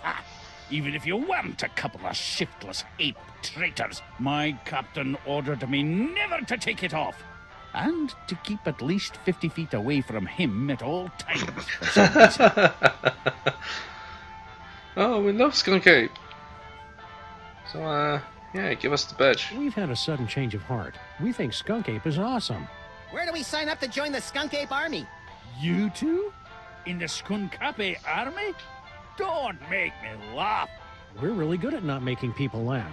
Speaker 12: Ha! Even if you weren't a couple of shiftless ape traitors, my captain ordered me never to take it off. And to keep at least 50 feet away from him at all times.
Speaker 1: Oh, we love Skunk Ape. So, yeah, give us the badge.
Speaker 5: We've had a sudden change of heart. We think Skunk Ape is awesome.
Speaker 4: Where do we sign up to join the Skunk Ape Army?
Speaker 12: You two? In the Skunkape army? Don't make me laugh.
Speaker 5: We're really good at not making people laugh.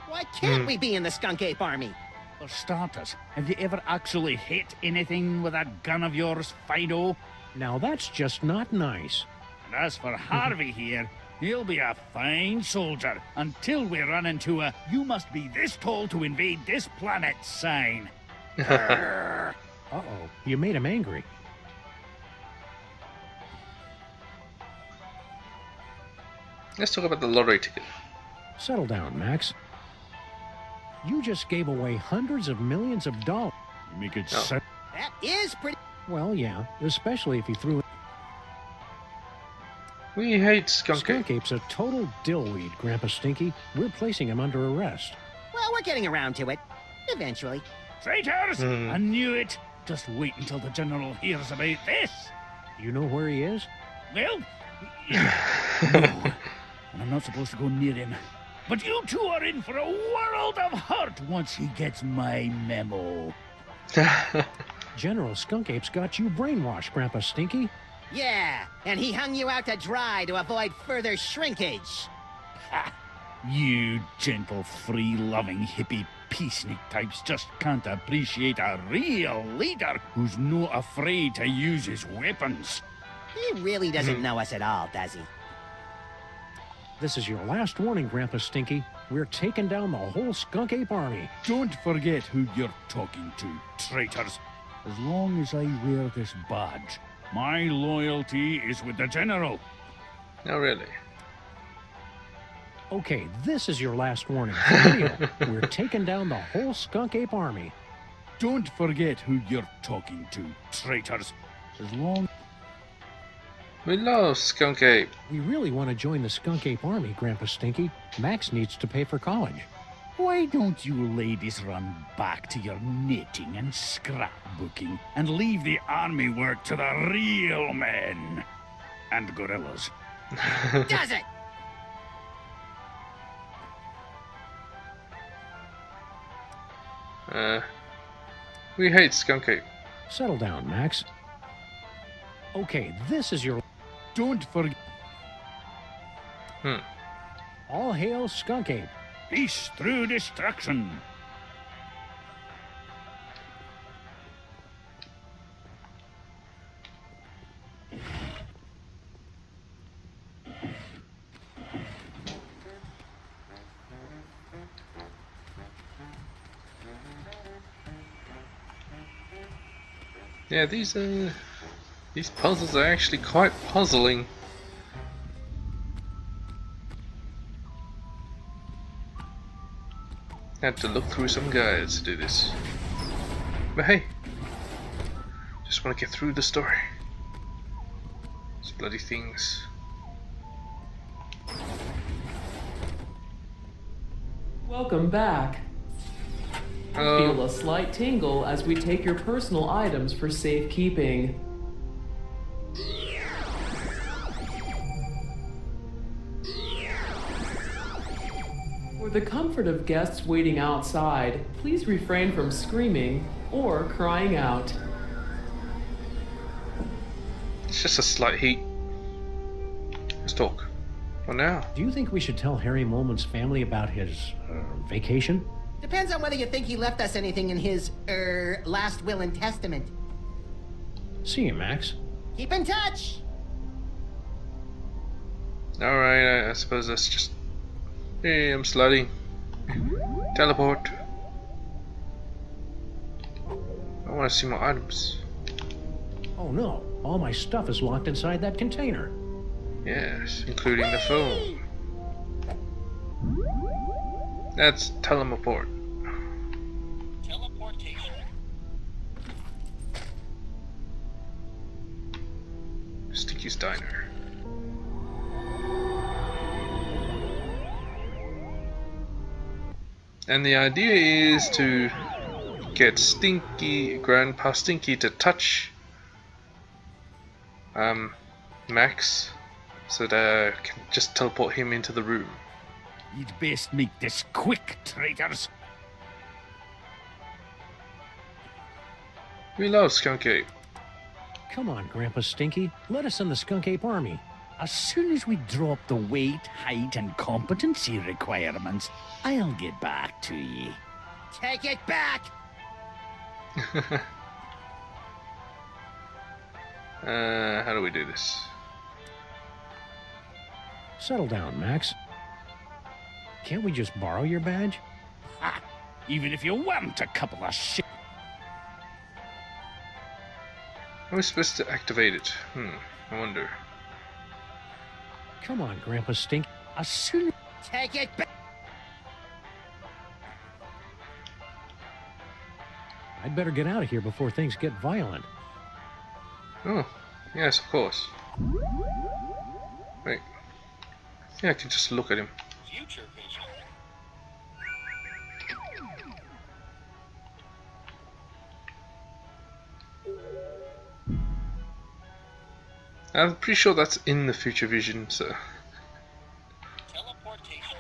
Speaker 4: Why can't we be in the Skunk Ape Army?
Speaker 12: For starters, have you ever actually hit anything with that gun of yours, Fido?
Speaker 5: Now that's just not nice.
Speaker 12: And as for Harvey here, he'll be a fine soldier until we run into a "you must be this tall to invade this planet" sign.
Speaker 5: Uh-oh, you made him angry.
Speaker 1: Let's talk about the lottery ticket.
Speaker 5: Settle down, Max. You just gave away hundreds of millions of dollars.
Speaker 12: You make it
Speaker 1: sound...
Speaker 4: That is pretty...
Speaker 5: Well, yeah, especially if you threw...
Speaker 1: We hate Skunk Ape.
Speaker 5: Skunk Ape's a total dillweed, Grandpa Stinky. We're placing him under arrest.
Speaker 4: Well, we're getting around to it. Eventually.
Speaker 12: Traitors! I knew it! Just wait until the General hears about this.
Speaker 5: You know where he is?
Speaker 12: Well, no. And I'm not supposed to go near him. But you two are in for a world of hurt once he gets my memo.
Speaker 5: General Skunk Ape's got you brainwashed, Grandpa Stinky.
Speaker 4: Yeah, and he hung you out to dry to avoid further shrinkage.
Speaker 12: Ha! You gentle, free-loving hippie peacenik types just can't appreciate a real leader who's not afraid to use his weapons.
Speaker 4: He really doesn't know us at all, does he?
Speaker 5: This is your last warning, Grandpa Stinky. We're taking down the whole Skunk Ape army.
Speaker 12: Don't forget who you're talking to, traitors. As long as I wear this badge, my loyalty is with the General.
Speaker 1: No, really.
Speaker 5: Okay, this is your last warning. For real. We're taking down the whole Skunk Ape army.
Speaker 12: Don't forget who you're talking to, traitors. As long...
Speaker 1: We love Skunk Ape.
Speaker 5: We really want to join the Skunk Ape army, Grandpa Stinky. Max needs to pay for college.
Speaker 12: Why don't you ladies run back to your knitting and scrapbooking and leave the army work to the real men and gorillas?
Speaker 4: Does it?
Speaker 1: We hate Skunk Ape.
Speaker 5: Settle down, Max. Okay, this is your...
Speaker 12: Don't forget...
Speaker 5: All hail Skunk Ape.
Speaker 12: Peace through destruction.
Speaker 1: Yeah, these puzzles are actually quite puzzling. Had to look through some guides to do this. But hey, just want to get through the story. These bloody things.
Speaker 11: Welcome back. Feel a slight tingle as we take your personal items for safekeeping. For the comfort of guests waiting outside, please refrain from screaming or crying out.
Speaker 1: It's just a slight heat. Let's talk. What now?
Speaker 5: Do you think we should tell Harry Moleman's family about his vacation?
Speaker 4: Depends on whether you think he left us anything in his, last will and testament.
Speaker 5: See you, Max.
Speaker 4: Keep in touch!
Speaker 1: Alright, I suppose that's just... Hey, I'm slutty. Teleport. I want to see my items.
Speaker 5: Oh no, all my stuff is locked inside that container.
Speaker 1: Yes, including the phone. That's teleport.
Speaker 9: Teleportation.
Speaker 1: Stinky's Diner. And the idea is to get Grandpa Stinky to touch Max so that I can just teleport him into the room.
Speaker 12: You'd best make this quick, traitors.
Speaker 1: We love Skunk Ape.
Speaker 5: Come on, Grandpa Stinky. Let us in the Skunk Ape army.
Speaker 12: As soon as we drop the weight, height, and competency requirements, I'll get back to ye.
Speaker 4: Take it back!
Speaker 1: How do we do this?
Speaker 5: Settle down, Max. Can't we just borrow your badge?
Speaker 12: Ha! Even if you weren't a couple of shit.
Speaker 1: How are we supposed to activate it? I wonder.
Speaker 5: Come on, Grandpa Stink.
Speaker 12: As soon...
Speaker 4: Take it back!
Speaker 5: I'd better get out of here before things get violent.
Speaker 1: Oh, yes, of course. Wait. Yeah, I can just look at him.
Speaker 9: Future vision.
Speaker 1: I'm pretty sure that's in the future vision, so...
Speaker 9: Teleportation.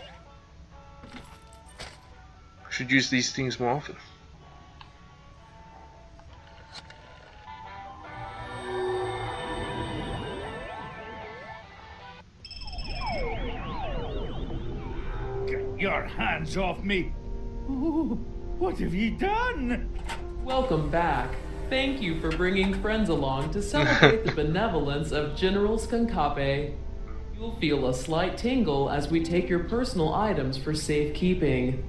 Speaker 1: Should use these things more often.
Speaker 12: Get your hands off me! Oh, what have you done?
Speaker 11: Welcome back. Thank you for bringing friends along to celebrate the benevolence of General Skunkape. You'll feel a slight tingle as we take your personal items for safekeeping.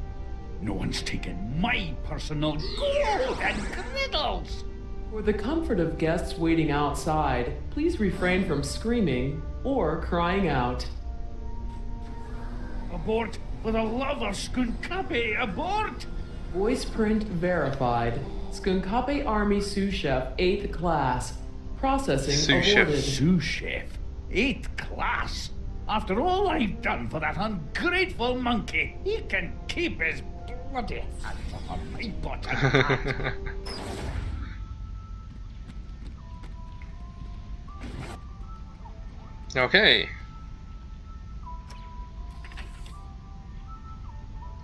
Speaker 12: No one's taken my personal gold and griddles!
Speaker 11: For the comfort of guests waiting outside, please refrain from screaming or crying out.
Speaker 12: Abort! For the love of Skunkape, abort!
Speaker 11: Voice print verified. Skunkape Army Sous Chef 8th Class. Processing aborted.
Speaker 12: Sous Chef? 8th Class? After all I've done for that ungrateful monkey, he can keep his bloody hands off my bottom.
Speaker 1: Okay.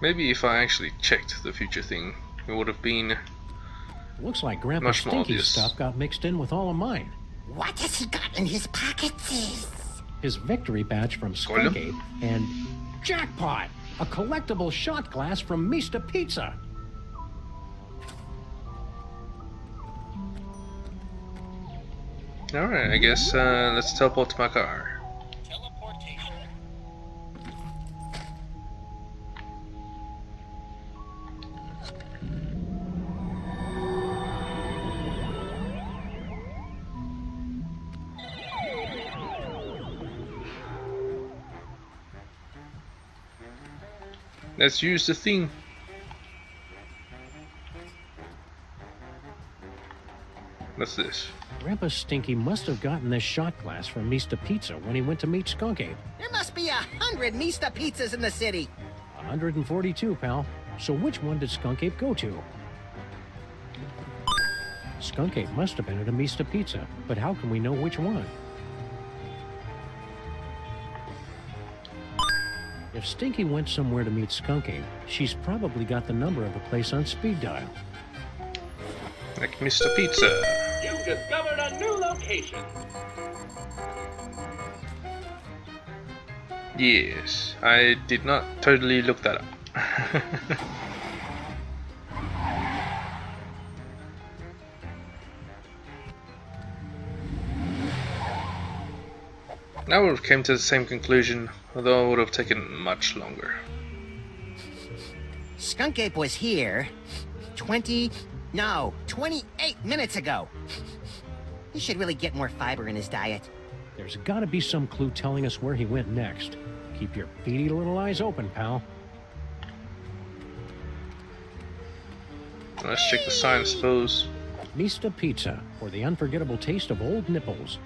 Speaker 1: Maybe if I actually checked the future thing, it would have been
Speaker 5: Looks like Grandpa
Speaker 1: much more
Speaker 5: Stinky's
Speaker 1: obvious.
Speaker 5: stuff got mixed in with all of mine.
Speaker 13: What has he got in his pockets?
Speaker 5: His victory badge from Skunkgate and jackpot! A collectible shot glass from Mr. Pizza.
Speaker 1: Alright, I guess let's teleport to my car. Let's use the thing. What's this?
Speaker 5: Grandpa Stinky must have gotten this shot glass from Mr. Pizza when he went to meet Skunkgate.
Speaker 4: There must be 100 Mista pizzas in the city.
Speaker 5: 142, pal. So which one did Skunkgate go to? Skunkgate must have been at a Mista Pizza, but how can we know which one? If Stinky went somewhere to meet Skunkgate, she's probably got the number of the place on speed dial.
Speaker 1: Like Mr. Pizza.
Speaker 15: You've discovered a new location.
Speaker 1: Yes, I did not totally look that up. I would have came to the same conclusion, although it would have taken much longer.
Speaker 4: Skunk was here 28 minutes ago. He should really get more fiber in his diet.
Speaker 5: There's gotta be some clue telling us where he went next. Keep your beady little eyes open, pal.
Speaker 1: Let's check the sign, I suppose.
Speaker 5: Mista Pizza, for the unforgettable taste of old nipples.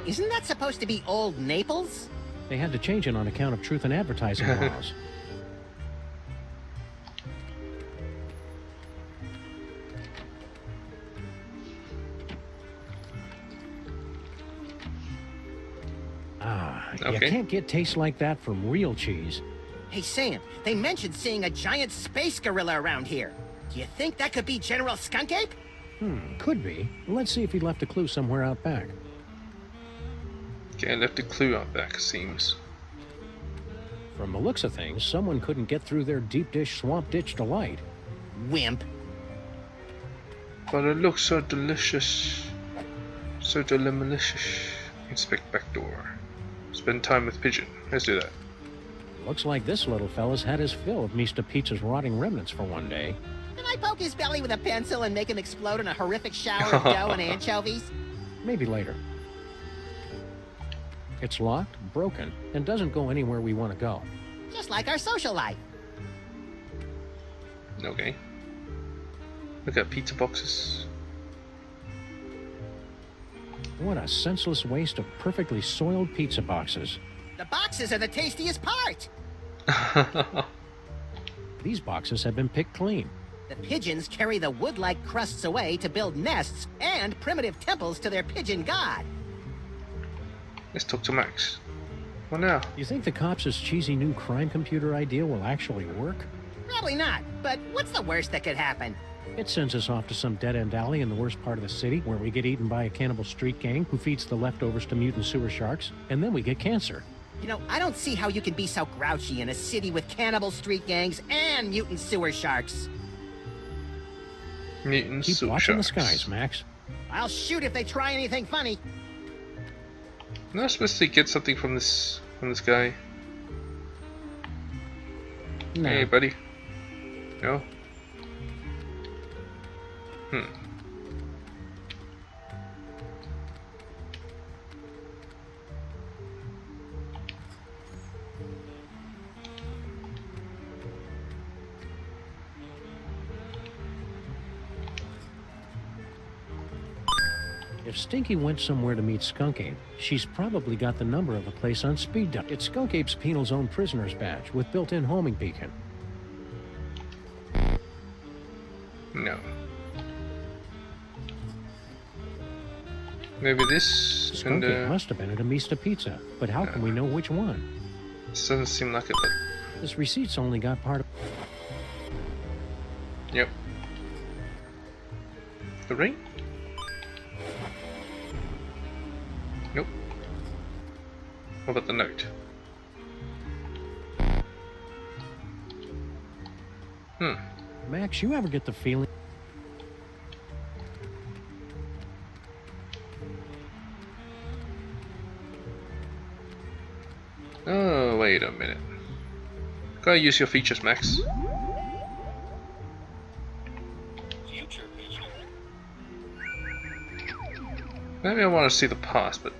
Speaker 4: Isn't that supposed to be Old Naples?
Speaker 5: They had to change it on account of truth in advertising laws. You can't get taste like that from real cheese.
Speaker 4: Hey, Sam, they mentioned seeing a giant space gorilla around here. Do you think that could be General Skunkape?
Speaker 5: Could be. Let's see if he left a clue somewhere out back.
Speaker 1: Okay, I left a clue out back, seems.
Speaker 5: From the looks of things, someone couldn't get through their deep dish swamp ditch delight.
Speaker 4: Wimp.
Speaker 1: But it looks so delicious. So delicious. Inspect back door. Spend time with Pigeon. Let's do that.
Speaker 5: Looks like this little fella's had his fill of Mr. Pizza's rotting remnants for one day.
Speaker 4: Can I poke his belly with a pencil and make him explode in a horrific shower of dough and anchovies?
Speaker 5: Maybe later. It's locked, broken, and doesn't go anywhere we want to go.
Speaker 4: Just like our social life.
Speaker 1: Okay. Look at pizza boxes.
Speaker 5: What a senseless waste of perfectly soiled pizza boxes.
Speaker 4: The boxes are the tastiest part.
Speaker 5: These boxes have been picked clean.
Speaker 4: The pigeons carry the wood-like crusts away to build nests and primitive temples to their pigeon god.
Speaker 1: Let's talk to Max. What now?
Speaker 5: You think the cops' cheesy new crime computer idea will actually work?
Speaker 4: Probably not, but what's the worst that could happen?
Speaker 5: It sends us off to some dead-end alley in the worst part of the city where we get eaten by a cannibal street gang who feeds the leftovers to mutant sewer sharks, and then we get cancer.
Speaker 4: You know, I don't see how you can be so grouchy in a city with cannibal street gangs and mutant sewer sharks.
Speaker 1: Mutant
Speaker 5: Keep
Speaker 1: sewer
Speaker 5: watching
Speaker 1: sharks.
Speaker 5: the skies, Max.
Speaker 4: I'll shoot if they try anything funny.
Speaker 1: I'm not supposed to get something from this guy.
Speaker 5: No.
Speaker 1: Hey, buddy. No.
Speaker 5: If Stinky went somewhere to meet Skunk Ape, she's probably got the number of a place on speed dial. It's Skunk Ape's Penal Zone prisoner's badge with built-in homing beacon.
Speaker 1: No. Maybe this.
Speaker 5: Skunk Ape must have been at a Mista Pizza, but how can we know which one?
Speaker 1: This doesn't seem like it, but.
Speaker 5: This receipt's only got part of.
Speaker 1: Yep. The ring? Nope. What about the note?
Speaker 5: Max, you ever get the feeling?
Speaker 1: Oh, wait a minute. Gotta use your features, Max.
Speaker 9: Future vision.
Speaker 1: Maybe I want to see the past, but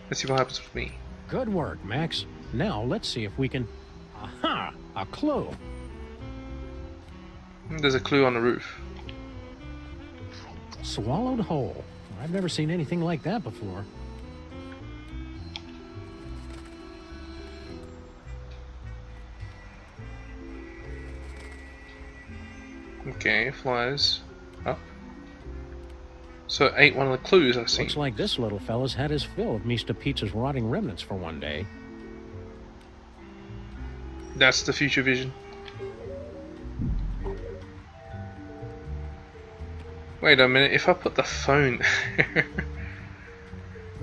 Speaker 1: let's see what happens with me.
Speaker 5: Good work, Max. Now let's see if we can. Aha! A clue.
Speaker 1: There's a clue on the roof.
Speaker 5: Swallowed whole. I've never seen anything like that before.
Speaker 1: Okay, flies up. So it ate one of the clues I've seen.
Speaker 5: Looks like this little fella's had his fill of Mista Pizza's rotting remnants for one day.
Speaker 1: That's the future vision. Wait a minute, if I put the phone there...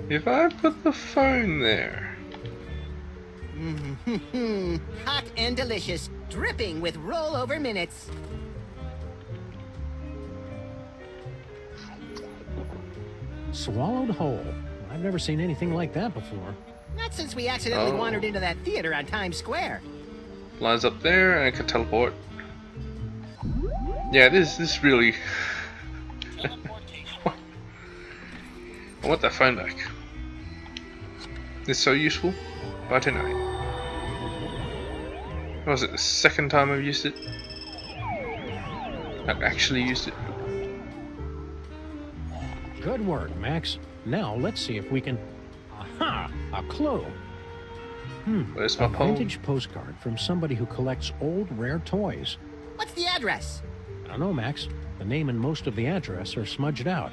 Speaker 1: if I put the phone there...
Speaker 4: Hot and delicious, dripping with rollover minutes.
Speaker 5: Swallowed whole. I've never seen anything like that before.
Speaker 4: Not since we accidentally wandered into that theater on Times Square.
Speaker 1: Flies up there and I can teleport. Yeah, this really... I want that phone back. It's so useful, but tonight. Was it the second time I've used it? I've actually used it.
Speaker 5: Good work, Max. Now let's see if we can. Aha! A clue.
Speaker 1: Where's my
Speaker 5: a
Speaker 1: poem?
Speaker 5: vintage postcard from somebody who collects old, rare toys.
Speaker 4: What's the address?
Speaker 5: I don't know, Max. The name and most of the address are smudged out.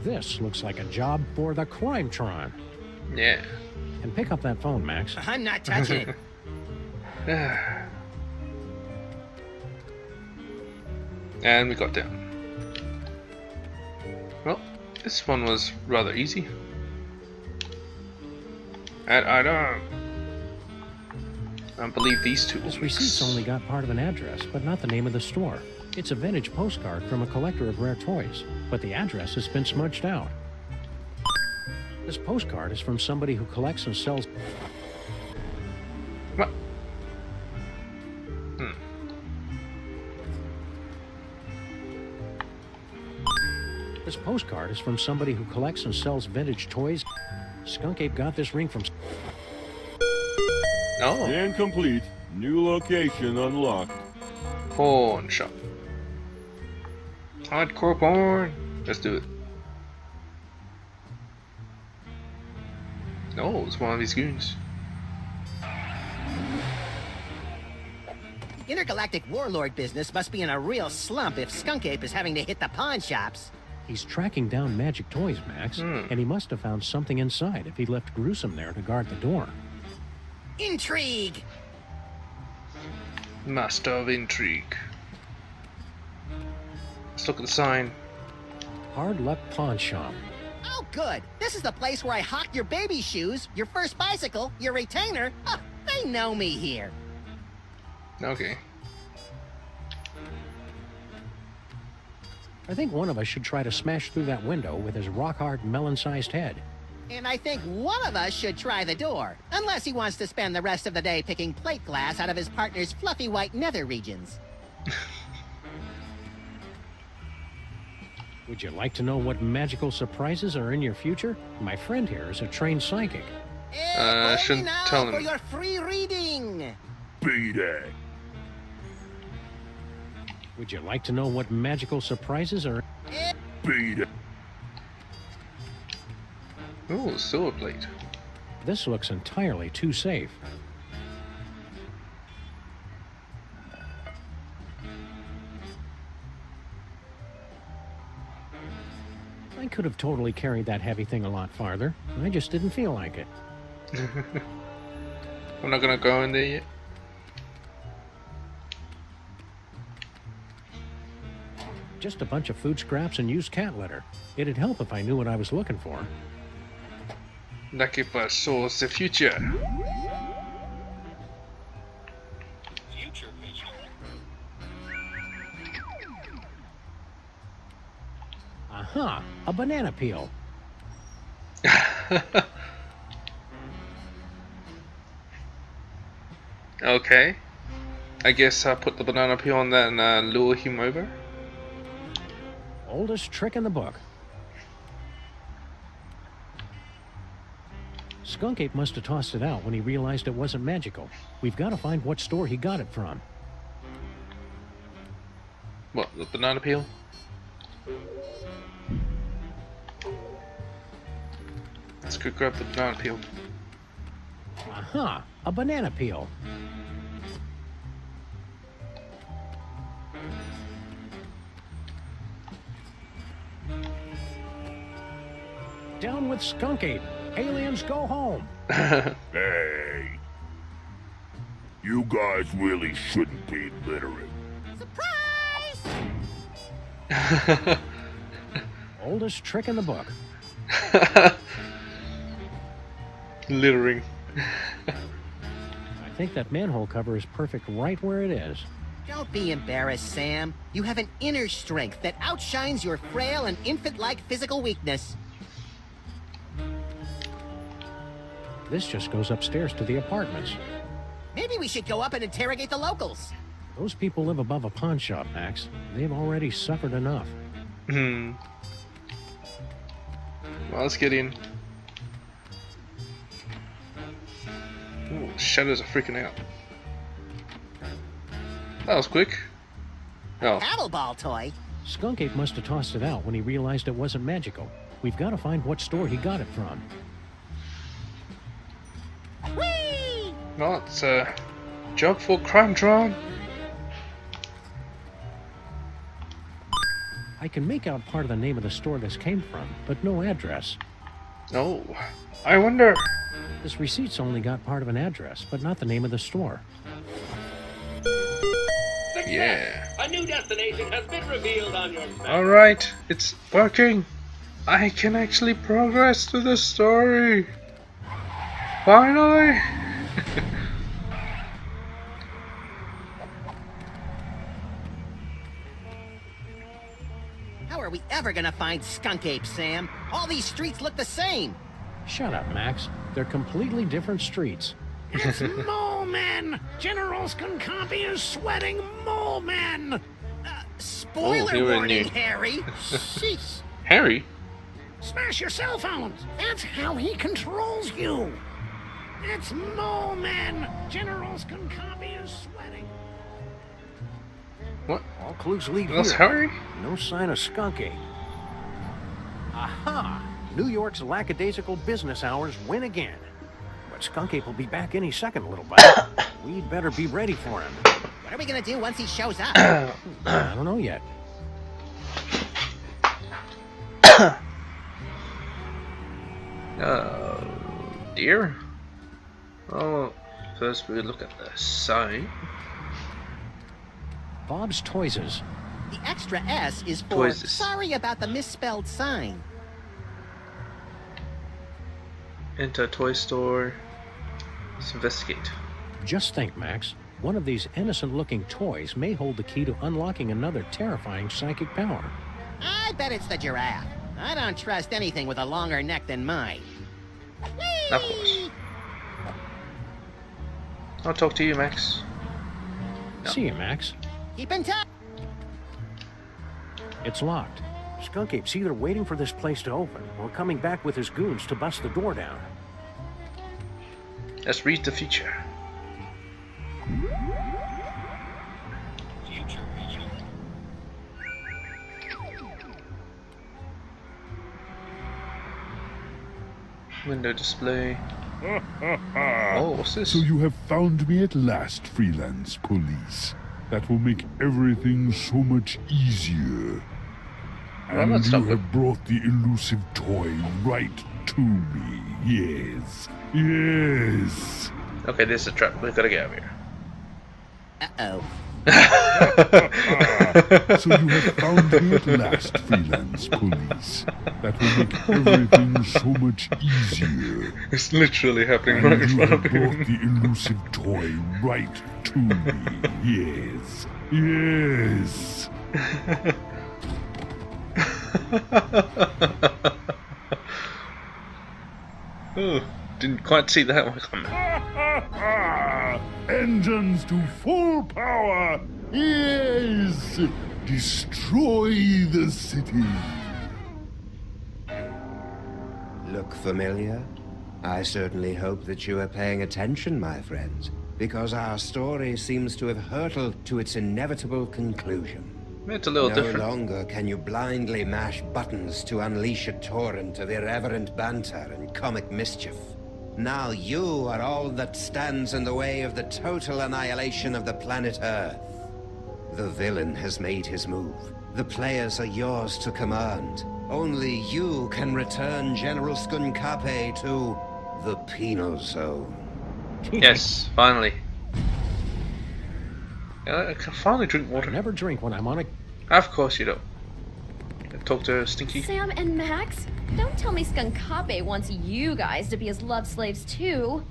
Speaker 5: This looks like a job for the Crimetron.
Speaker 1: Yeah.
Speaker 5: And pick up that phone, Max.
Speaker 4: I'm not touching it.
Speaker 1: And we got down. Well, this one was rather easy. And I don't believe these two.
Speaker 5: This receipt's only got part of an address, but not the name of the store. It's a vintage postcard from a collector of rare toys, but the address has been smudged out. This postcard is from somebody who collects and sells...
Speaker 1: What?
Speaker 5: This postcard is from somebody who collects and sells vintage toys. Skunk Ape got this ring from...
Speaker 1: Oh.
Speaker 20: Scan complete. New location unlocked.
Speaker 1: Porn shop. Hardcore porn. Let's do it. Oh, it's one of these goons.
Speaker 4: The intergalactic warlord business must be in a real slump if Skunk Ape is having to hit the pawn shops.
Speaker 5: He's tracking down magic toys, Max, and he must have found something inside if he left Gruesome there to guard the door.
Speaker 4: Intrigue!
Speaker 1: Master of Intrigue. Let's look at the sign.
Speaker 5: Hard Luck Pawn Shop.
Speaker 4: Oh, good. This is the place where I hawk your baby shoes, your first bicycle, your retainer. Oh, they know me here.
Speaker 1: Okay.
Speaker 5: I think one of us should try to smash through that window with his rock-hard melon-sized head.
Speaker 4: And I think one of us should try the door. Unless he wants to spend the rest of the day picking plate glass out of his partner's fluffy white nether regions.
Speaker 5: Would you like to know what magical surprises are in your future? My friend here is a trained psychic.
Speaker 1: I shouldn't tell
Speaker 4: For
Speaker 1: him.
Speaker 4: your free reading.
Speaker 3: Beat it.
Speaker 5: Would you like to know what magical surprises are?
Speaker 3: Beat it.
Speaker 1: Ooh, silver plate.
Speaker 5: This looks entirely too safe. I could have totally carried that heavy thing a lot farther. I just didn't feel like it.
Speaker 1: I'm not gonna go in there yet.
Speaker 5: Just a bunch of food scraps and used cat litter. It'd help if I knew what I was looking for.
Speaker 1: Lucky for source the future.
Speaker 9: Future vision.
Speaker 5: Aha! A banana peel.
Speaker 1: Okay. I guess I'll put the banana peel on that and lure him over.
Speaker 5: Oldest trick in the book. Skunk Ape must have tossed it out when he realized it wasn't magical. We've got to find what store he got it from.
Speaker 1: What, the banana peel? Let's go grab the banana peel.
Speaker 5: Aha! A banana peel. Down with Skunk Ape. Aliens go home.
Speaker 3: Hey. You guys really shouldn't be littering.
Speaker 4: Surprise!
Speaker 5: Oldest trick in the book.
Speaker 1: Littering.
Speaker 5: I think that manhole cover is perfect right where it is.
Speaker 4: Don't be embarrassed, Sam. You have an inner strength that outshines your frail and infant-like physical weakness.
Speaker 5: This just goes upstairs to the apartments.
Speaker 4: Maybe we should go up and interrogate the locals.
Speaker 5: Those people live above a pawn shop, Max. They've already suffered enough.
Speaker 1: Well, let's get in. Ooh, shadows are freaking out. That was quick. Oh.
Speaker 4: Paddleball toy?
Speaker 5: Skunk Ape must have tossed it out when he realized it wasn't magical. We've got to find what store he got it from.
Speaker 4: Whee!
Speaker 1: No, it's a job for Crimetron.
Speaker 5: I can make out part of the name of the store this came from, but no address.
Speaker 1: Oh, I wonder.
Speaker 5: This receipt's only got part of an address, but not the name of the store.
Speaker 15: Success!
Speaker 1: Yeah.
Speaker 15: A new destination has been revealed on your map.
Speaker 1: Alright, it's working. I can actually progress to the story. Finally.
Speaker 4: How are we ever gonna find Skunk Ape, Sam? All these streets look the same.
Speaker 5: Shut up, Max. They're completely different streets.
Speaker 13: It's Mole Men! General Skunkapi is sweating Mole Men!
Speaker 4: Spoiler
Speaker 1: Oh,
Speaker 4: warning, Harry. Sheesh.
Speaker 1: Harry?
Speaker 13: Smash your cell phones! That's how he controls you! It's Mole Men! General Skunkapi is sweating.
Speaker 1: What?
Speaker 5: All clues lead
Speaker 1: That's
Speaker 5: here.
Speaker 1: Harry?
Speaker 5: No sign of Skunk Ape. Aha! New York's lackadaisical business hours win again. But Skunk Ape will be back any second, little buddy. We'd better be ready for him.
Speaker 4: What are we gonna do once he shows up?
Speaker 5: I don't know yet.
Speaker 1: Oh dear. Oh, first we look at the sign.
Speaker 5: Bob's Toyses.
Speaker 4: The extra S is for
Speaker 1: Toyses.
Speaker 4: sorry about the misspelled sign.
Speaker 1: Enter a toy store. Let's investigate.
Speaker 5: Just think, Max. One of these innocent-looking toys may hold the key to unlocking another terrifying psychic power.
Speaker 4: I bet it's the giraffe. I don't trust anything with a longer neck than mine.
Speaker 1: Of course. I'll talk to you, Max. No.
Speaker 5: See you, Max.
Speaker 4: Keep in touch.
Speaker 5: It's locked. Skunk Ape's either waiting for this place to open or coming back with his goons to bust the door down.
Speaker 1: Let's read the future.
Speaker 9: Future vision.
Speaker 1: Window display. Oh, what's this?
Speaker 3: So you have found me at last, freelance police. That will make everything so much easier.
Speaker 1: Well,
Speaker 3: And
Speaker 1: that's
Speaker 3: you
Speaker 1: not
Speaker 3: have brought the elusive toy right to me. Yes. Yes.
Speaker 1: Okay, this is a trap. We've got to get out of here.
Speaker 4: Uh-oh.
Speaker 3: So you have found me at last, freelance police. That will make everything so much easier.
Speaker 1: It's literally happening
Speaker 3: And
Speaker 1: right in
Speaker 3: you
Speaker 1: front
Speaker 3: have
Speaker 1: of
Speaker 3: brought
Speaker 1: him.
Speaker 3: the elusive toy right to me. Yes. Yes.
Speaker 1: Oh, didn't quite see that one coming.
Speaker 3: Engines to full power. Yes. Destroy the city.
Speaker 2: Look familiar? I certainly hope that you are paying attention, my friends, because our story seems to have hurtled to its inevitable conclusion.
Speaker 1: It's a little
Speaker 2: No
Speaker 1: different.
Speaker 2: longer can you blindly mash buttons to unleash a torrent of irreverent banter and comic mischief. Now you are all that stands in the way of the total annihilation of the planet Earth. The villain has made his move. The players are yours to command. Only you can return General Skunkape to the Penal Zone.
Speaker 1: Yes, finally. I can finally drink water.
Speaker 5: Never drink when I'm on a...
Speaker 1: Of course you don't. Talk to Stinky.
Speaker 6: Sam and Max, don't tell me Skunkape wants you guys to be his love slaves too.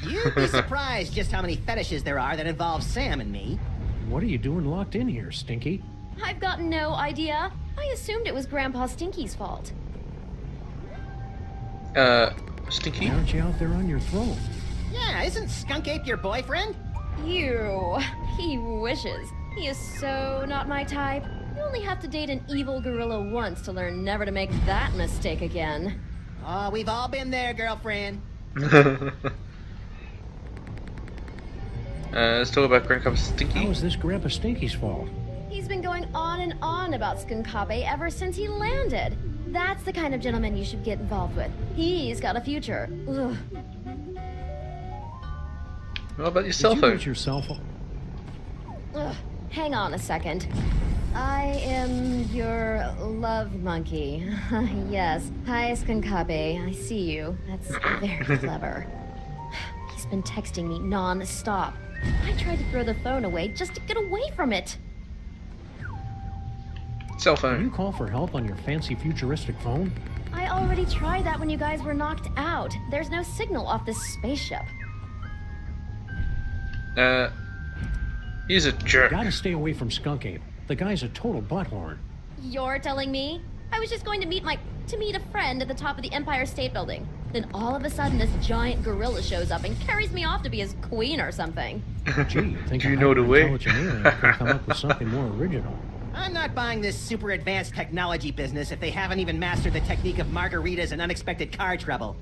Speaker 4: You'd be surprised just how many fetishes there are that involve Sam and me.
Speaker 5: What are you doing locked in here, Stinky?
Speaker 6: I've got no idea. I assumed it was Grandpa Stinky's fault.
Speaker 1: Stinky?
Speaker 5: Why aren't you out there on your throne?
Speaker 4: Yeah, isn't Skunk Ape your boyfriend?
Speaker 6: You. He wishes. He is so not my type. You only have to date an evil gorilla once to learn never to make that mistake again.
Speaker 4: Oh, we've all been there, girlfriend.
Speaker 1: Let's talk about Grandpa Stinky.
Speaker 5: How is this Grandpa Stinky's fault?
Speaker 6: He's been going on and on about Skunkape ever since he landed. That's the kind of gentleman you should get involved with. He's got a future. Ugh.
Speaker 1: What about your cell
Speaker 5: Did you
Speaker 1: phone?
Speaker 5: lose your cell phone?
Speaker 6: Ugh. Hang on a second. I am your love monkey. Yes. Hi, Skunkape. I see you. That's very clever. He's been texting me non-stop. I tried to throw the phone away just to get away from it.
Speaker 1: Cell
Speaker 5: Can
Speaker 1: phone.
Speaker 5: you call for help on your fancy futuristic phone?
Speaker 6: I already tried that when you guys were knocked out. There's no signal off this spaceship.
Speaker 1: He's a jerk.
Speaker 5: Gotta stay away from Skunk Ape. The guy's a total butthorn.
Speaker 6: You're telling me? I was just going to meet a friend at the top of the Empire State Building. Then all of a sudden this giant gorilla shows up and carries me off to be his queen or something.
Speaker 5: Gee, you think
Speaker 1: Do you know the way?
Speaker 5: intelligent alien could come up with something more original?
Speaker 4: I'm not buying this super advanced technology business if they haven't even mastered the technique of margaritas and unexpected car trouble.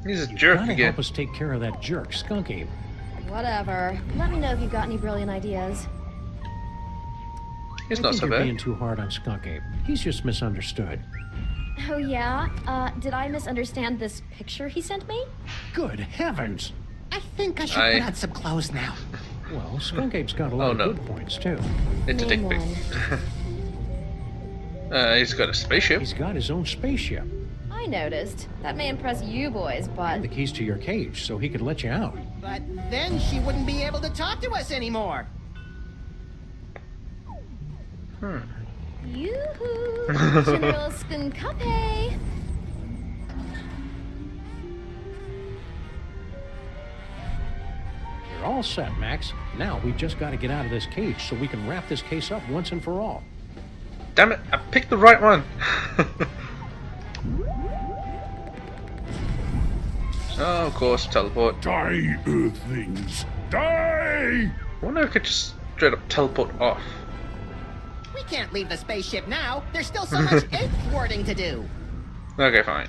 Speaker 1: He's a jerk
Speaker 5: Gotta
Speaker 1: again.
Speaker 5: help us take care of that jerk, Skunk Ape.
Speaker 6: Whatever. Let me know if you've got any brilliant ideas.
Speaker 1: He's
Speaker 5: I
Speaker 1: not
Speaker 5: think
Speaker 1: so
Speaker 5: you're
Speaker 1: bad.
Speaker 5: being too hard on Skunk Ape. He's just misunderstood.
Speaker 6: Oh yeah? Did I misunderstand this picture he sent me?
Speaker 5: Good heavens!
Speaker 4: I think I should put on some clothes now.
Speaker 5: Well, Skunk Ape's got a lot
Speaker 1: no.
Speaker 5: of good points, too.
Speaker 1: It's a dick pic. He's got a spaceship.
Speaker 5: He's got his own spaceship.
Speaker 6: I noticed. That may impress you boys, but...
Speaker 5: And the keys to your cage, so he could let you out.
Speaker 4: But then she wouldn't be able to talk to us anymore.
Speaker 6: Yoo-hoo! General Skunkape!
Speaker 5: You're all set, Max. Now we've just got to get out of this cage so we can wrap this case up once and for all.
Speaker 1: Damn it! I picked the right one. Oh, of course, teleport.
Speaker 3: Die, Earthlings! Die!
Speaker 1: I wonder if I could just straight up teleport off.
Speaker 4: We can't leave the spaceship now. There's still so much egg thwarting to do.
Speaker 1: Okay, fine.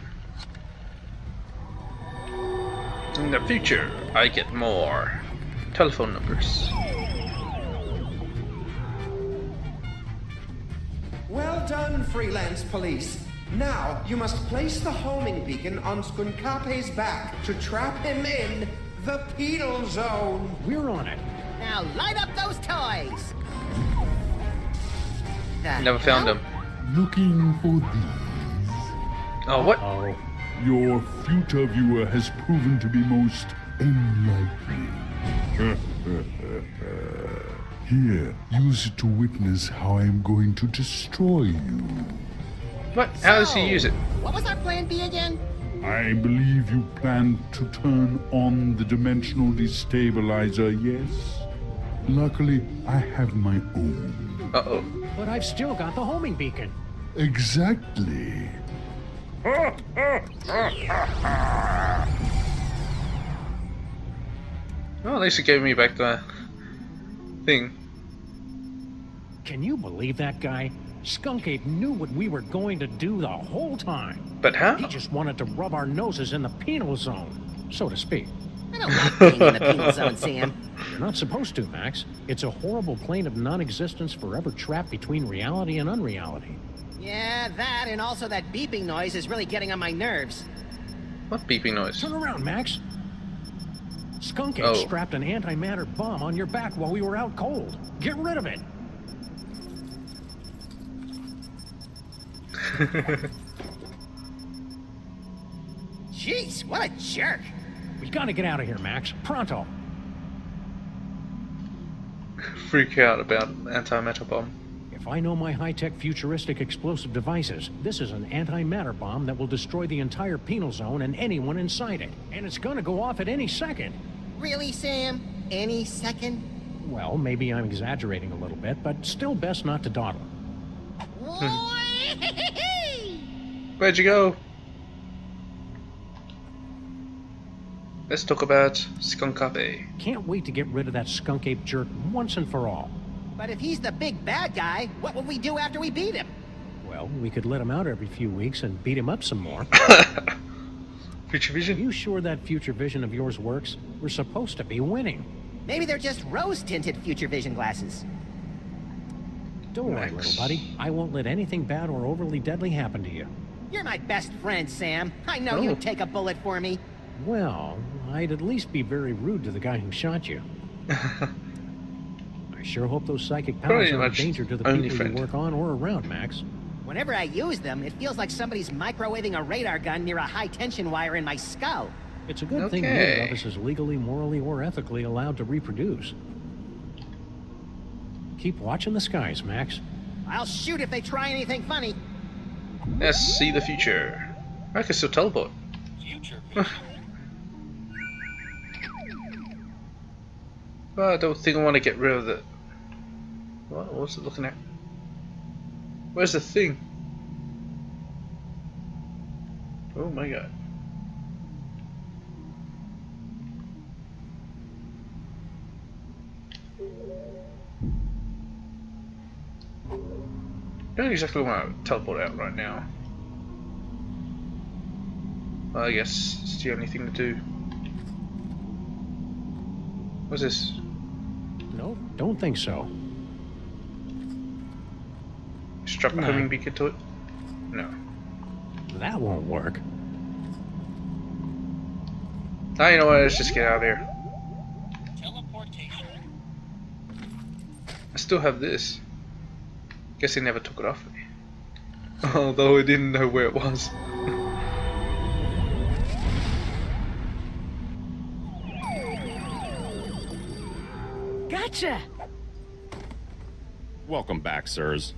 Speaker 1: In the future, I get more telephone numbers.
Speaker 7: Well done, freelance police. Now, you must place the homing beacon on Skunkape's back to trap him in the Penal Zone.
Speaker 5: We're on it.
Speaker 4: Now light up those toys.
Speaker 1: Never found them.
Speaker 3: Looking for these.
Speaker 1: Oh, what?
Speaker 5: Oh.
Speaker 3: Your future viewer has proven to be most unlikely. Here, use it to witness how I am going to destroy you.
Speaker 1: What? How does he use it?
Speaker 4: What was our plan B again?
Speaker 3: I believe you plan to turn on the dimensional destabilizer, yes? Luckily, I have my own.
Speaker 1: Uh-oh.
Speaker 5: But I've still got the homing beacon.
Speaker 3: Exactly.
Speaker 1: Well, at least it gave me back the thing.
Speaker 5: Can you believe that guy? Skunkape knew what we were going to do the whole time.
Speaker 1: But how?
Speaker 5: He just wanted to rub our noses in the penal zone, so to speak.
Speaker 4: I don't like being in the penal zone, Sam.
Speaker 5: You're not supposed to, Max. It's a horrible plane of non-existence forever trapped between reality and unreality.
Speaker 4: Yeah, that and also that beeping noise is really getting on my nerves.
Speaker 1: What beeping noise?
Speaker 5: Turn around, Max. Skunkape strapped an antimatter bomb on your back while we were out cold. Get rid of it.
Speaker 4: Jeez, what a jerk.
Speaker 5: We gotta get out of here, Max. Pronto.
Speaker 1: Freak out about antimatter bomb.
Speaker 5: If I know my high-tech futuristic explosive devices, this is an antimatter bomb that will destroy the entire penal zone and anyone inside it. And it's gonna go off at any second.
Speaker 4: Really, Sam? Any second?
Speaker 5: Well, maybe I'm exaggerating a little bit, but still best not to dawdle.
Speaker 1: Where'd you go? Let's talk about Skunkape.
Speaker 5: Can't wait to get rid of that Skunkape jerk once and for all.
Speaker 4: But if he's the big bad guy, what will we do after we beat him?
Speaker 5: Well, we could let him out every few weeks and beat him up some more.
Speaker 1: Future vision?
Speaker 5: Are you sure that future vision of yours works? We're supposed to be winning.
Speaker 4: Maybe they're just rose-tinted future vision glasses.
Speaker 5: Don't worry, little buddy. I won't let anything bad or overly deadly happen to you.
Speaker 4: You're my best friend, Sam. I know you'd take a bullet for me.
Speaker 5: Well, I'd at least be very rude to the guy who shot you. I sure hope those psychic powers are a danger to the people you work on or around, Max.
Speaker 4: Whenever I use them, it feels like somebody's microwaving a radar gun near a high-tension wire in my skull.
Speaker 5: It's a good thing neither of us is legally, morally, or ethically allowed to reproduce. Keep watching the skies, Max.
Speaker 4: I'll shoot if they try anything funny.
Speaker 1: Let's see the future. I can still teleport.
Speaker 9: Future.
Speaker 1: Well, I don't think I want to get rid of the... What's it looking at? Where's the thing? Oh my god. I don't exactly want to teleport out right now. Well, I guess it's the only thing to do. What's this?
Speaker 5: No, don't think so.
Speaker 1: Strap a homing beacon to it? No.
Speaker 5: That won't work.
Speaker 1: Now you know what, let's just get out of here.
Speaker 9: Teleportation.
Speaker 1: I still have this. Guess they never took it off me. Although I didn't know where it was.
Speaker 17: Gotcha!
Speaker 10: Welcome back, sirs.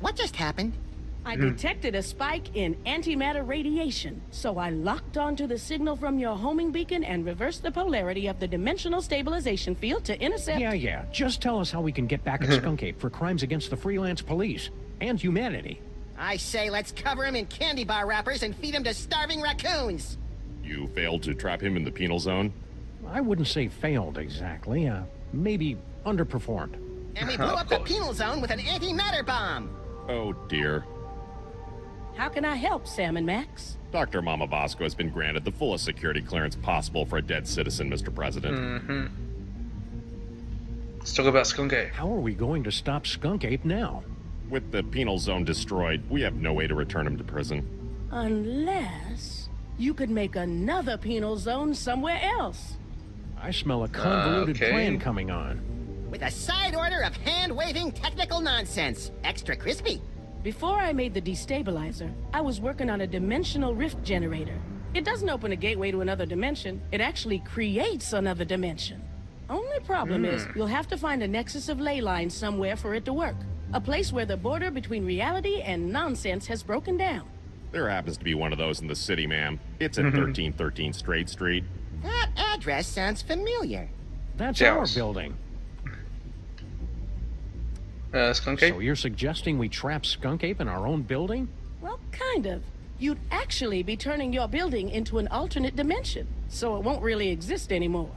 Speaker 4: What just happened?
Speaker 17: I detected a spike in antimatter radiation, so I locked onto the signal from your homing beacon and reversed the polarity of the dimensional stabilization field to intercept...
Speaker 5: Yeah. Just tell us how we can get back at Skunk Ape for crimes against the freelance police and humanity.
Speaker 4: I say let's cover him in candy bar wrappers and feed him to starving raccoons.
Speaker 10: You failed to trap him in the penal zone?
Speaker 5: I wouldn't say failed exactly. Maybe underperformed.
Speaker 4: And we blew up the penal zone with an antimatter bomb.
Speaker 10: Oh, dear.
Speaker 17: How can I help, Sam and Max?
Speaker 10: Dr. Mama Bosco has been granted the fullest security clearance possible for a dead citizen, Mr. President.
Speaker 1: Let's talk about Skunk Ape.
Speaker 5: How are we going to stop Skunk Ape now?
Speaker 10: With the penal zone destroyed, we have no way to return him to prison.
Speaker 17: Unless you could make another penal zone somewhere else.
Speaker 5: I smell a convoluted plan coming on.
Speaker 4: With a side order of hand-waving technical nonsense. Extra crispy.
Speaker 17: Before I made the destabilizer, I was working on a dimensional rift generator. It doesn't open a gateway to another dimension. It actually creates another dimension. Only problem is, you'll have to find a nexus of ley lines somewhere for it to work. A place where the border between reality and nonsense has broken down.
Speaker 10: There happens to be one of those in the city, ma'am. It's at 1313 Straight Street.
Speaker 4: That address sounds familiar.
Speaker 5: That's our building.
Speaker 1: Skunk Ape?
Speaker 5: So you're suggesting we trap Skunk Ape in our own building?
Speaker 17: Well, kind of. You'd actually be turning your building into an alternate dimension, so it won't really exist anymore.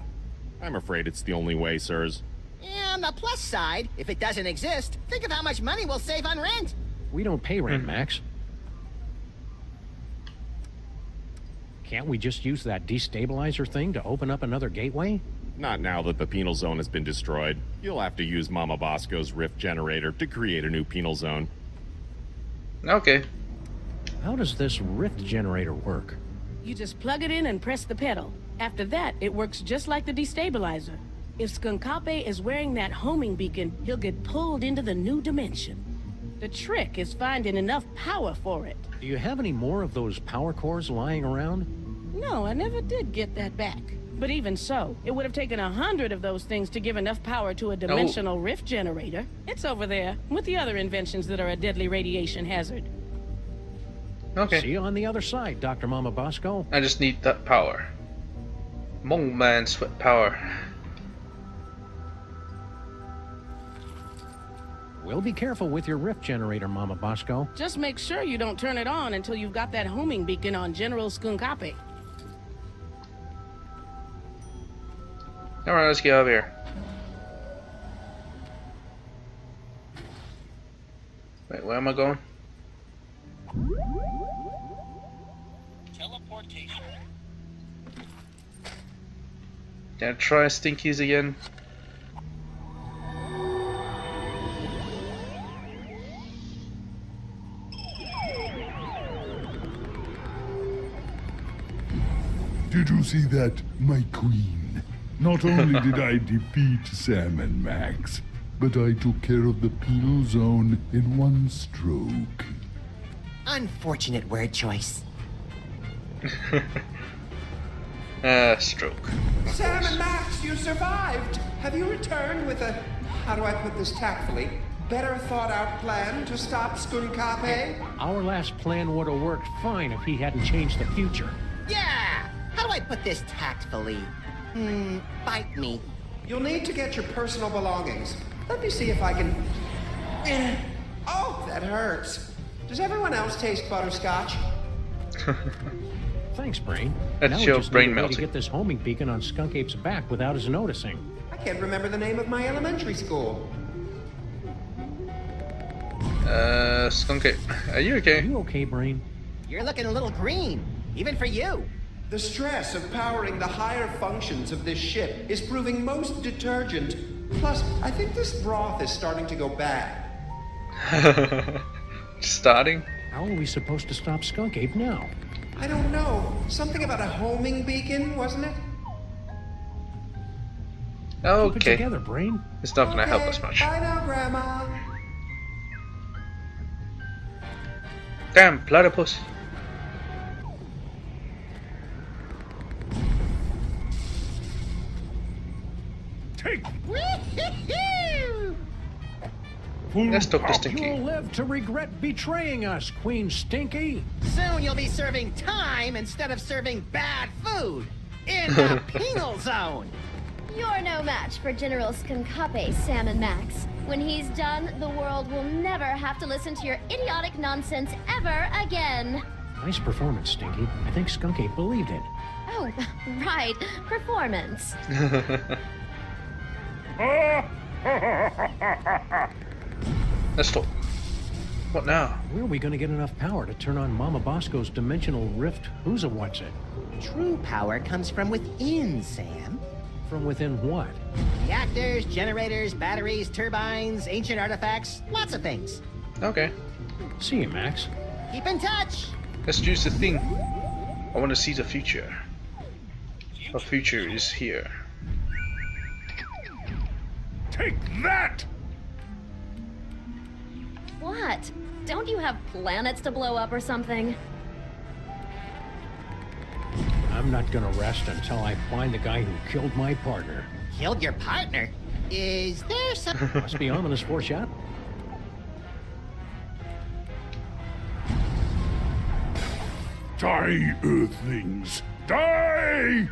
Speaker 10: I'm afraid it's the only way, sirs.
Speaker 4: Yeah, on the plus side, if it doesn't exist, think of how much money we'll save on rent.
Speaker 5: We don't pay rent, Max. Can't we just use that destabilizer thing to open up another gateway?
Speaker 10: Not now that the penal zone has been destroyed. You'll have to use Mama Bosco's rift generator to create a new penal zone.
Speaker 1: Okay.
Speaker 5: How does this rift generator work?
Speaker 17: You just plug it in and press the pedal. After that, it works just like the destabilizer. If Skunkape is wearing that homing beacon, he'll get pulled into the new dimension. The trick is finding enough power for it.
Speaker 5: Do you have any more of those power cores lying around?
Speaker 17: No, I never did get that back. But even so, it would have taken 100 of those things to give enough power to a dimensional rift generator. It's over there, with the other inventions that are a deadly radiation hazard.
Speaker 1: Okay.
Speaker 5: See you on the other side, Dr. Mama Bosco.
Speaker 1: I just need that power. Monk man sweat power.
Speaker 5: We'll be careful with your rift generator, Mama Bosco.
Speaker 17: Just make sure you don't turn it on until you've got that homing beacon on General Skunkape.
Speaker 1: Alright, let's get over here. Wait, where am I going?
Speaker 9: Teleportation.
Speaker 1: Can I try Stinkies again?
Speaker 3: Did you see that, my queen? Not only did I defeat Sam and Max, but I took care of the penal zone in one stroke.
Speaker 4: Unfortunate word choice.
Speaker 1: Stroke.
Speaker 7: Sam and Max, you survived! Have you returned with a, how do I put this tactfully, better thought out plan to stop Skunkape?
Speaker 5: Our last plan would have worked fine if he hadn't changed the future.
Speaker 4: Yeah! How do I put this tactfully? Bite me.
Speaker 7: You'll need to get your personal belongings. Let me see if I can... Oh, that hurts. Does everyone else taste butterscotch?
Speaker 5: Thanks, Brain.
Speaker 1: That's
Speaker 5: now we
Speaker 1: your
Speaker 5: just
Speaker 1: brain
Speaker 5: need a way
Speaker 1: melting.
Speaker 5: to get this homing beacon on Skunk Ape's back without us noticing.
Speaker 7: I can't remember the name of my elementary school.
Speaker 1: Skunk Ape. Are you okay?
Speaker 5: Are you okay, Brain?
Speaker 4: You're looking a little green, even for you.
Speaker 7: The stress of powering the higher functions of this ship is proving most detergent. Plus, I think this broth is starting to go bad.
Speaker 1: Starting?
Speaker 5: How are we supposed to stop Skunk Ape now?
Speaker 7: I don't know. Something about a homing beacon, wasn't it?
Speaker 5: Keep it
Speaker 1: Okay.
Speaker 5: together, Brain.
Speaker 1: It's not gonna help us much.
Speaker 7: Bye now, Grandma.
Speaker 1: Damn, platypus.
Speaker 3: Take!
Speaker 1: Let's talk to
Speaker 5: You'll
Speaker 1: Stinky.
Speaker 5: live to regret betraying us, Queen Stinky.
Speaker 4: Soon you'll be serving time instead of serving bad food in the Penal Zone.
Speaker 6: You're no match for General Skunkape, Sam and Max. When he's done, the world will never have to listen to your idiotic nonsense ever again.
Speaker 5: Nice performance, Stinky. I think Skunk Ape believed it.
Speaker 6: Oh, right. Performance.
Speaker 1: Let's talk. What now?
Speaker 5: Where are we going to get enough power to turn on Mama Bosco's dimensional rift? Who's a what's it?
Speaker 4: True power comes from within, Sam.
Speaker 5: From within what?
Speaker 4: Reactors, generators, batteries, turbines, ancient artifacts, lots of things.
Speaker 1: Okay.
Speaker 5: See you, Max.
Speaker 4: Keep in touch.
Speaker 1: Let's use the thing. I want to see the future. The future is here.
Speaker 3: Take that!
Speaker 6: What? Don't you have planets to blow up or something?
Speaker 5: I'm not gonna rest until I find the guy who killed my partner.
Speaker 4: Killed your partner? Is there some...
Speaker 5: Must be ominous foreshadowing.
Speaker 3: Die, Earthlings! Die!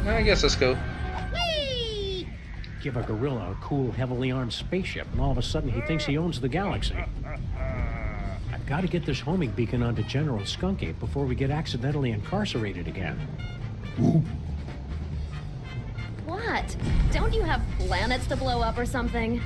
Speaker 1: I guess let's go.
Speaker 4: Whee!
Speaker 5: Give a gorilla a cool, heavily armed spaceship, and all of a sudden he thinks he owns the galaxy. I've got to get this homing beacon onto General Skunk Ape before we get accidentally incarcerated again.
Speaker 6: What? Don't you have planets to blow up or something?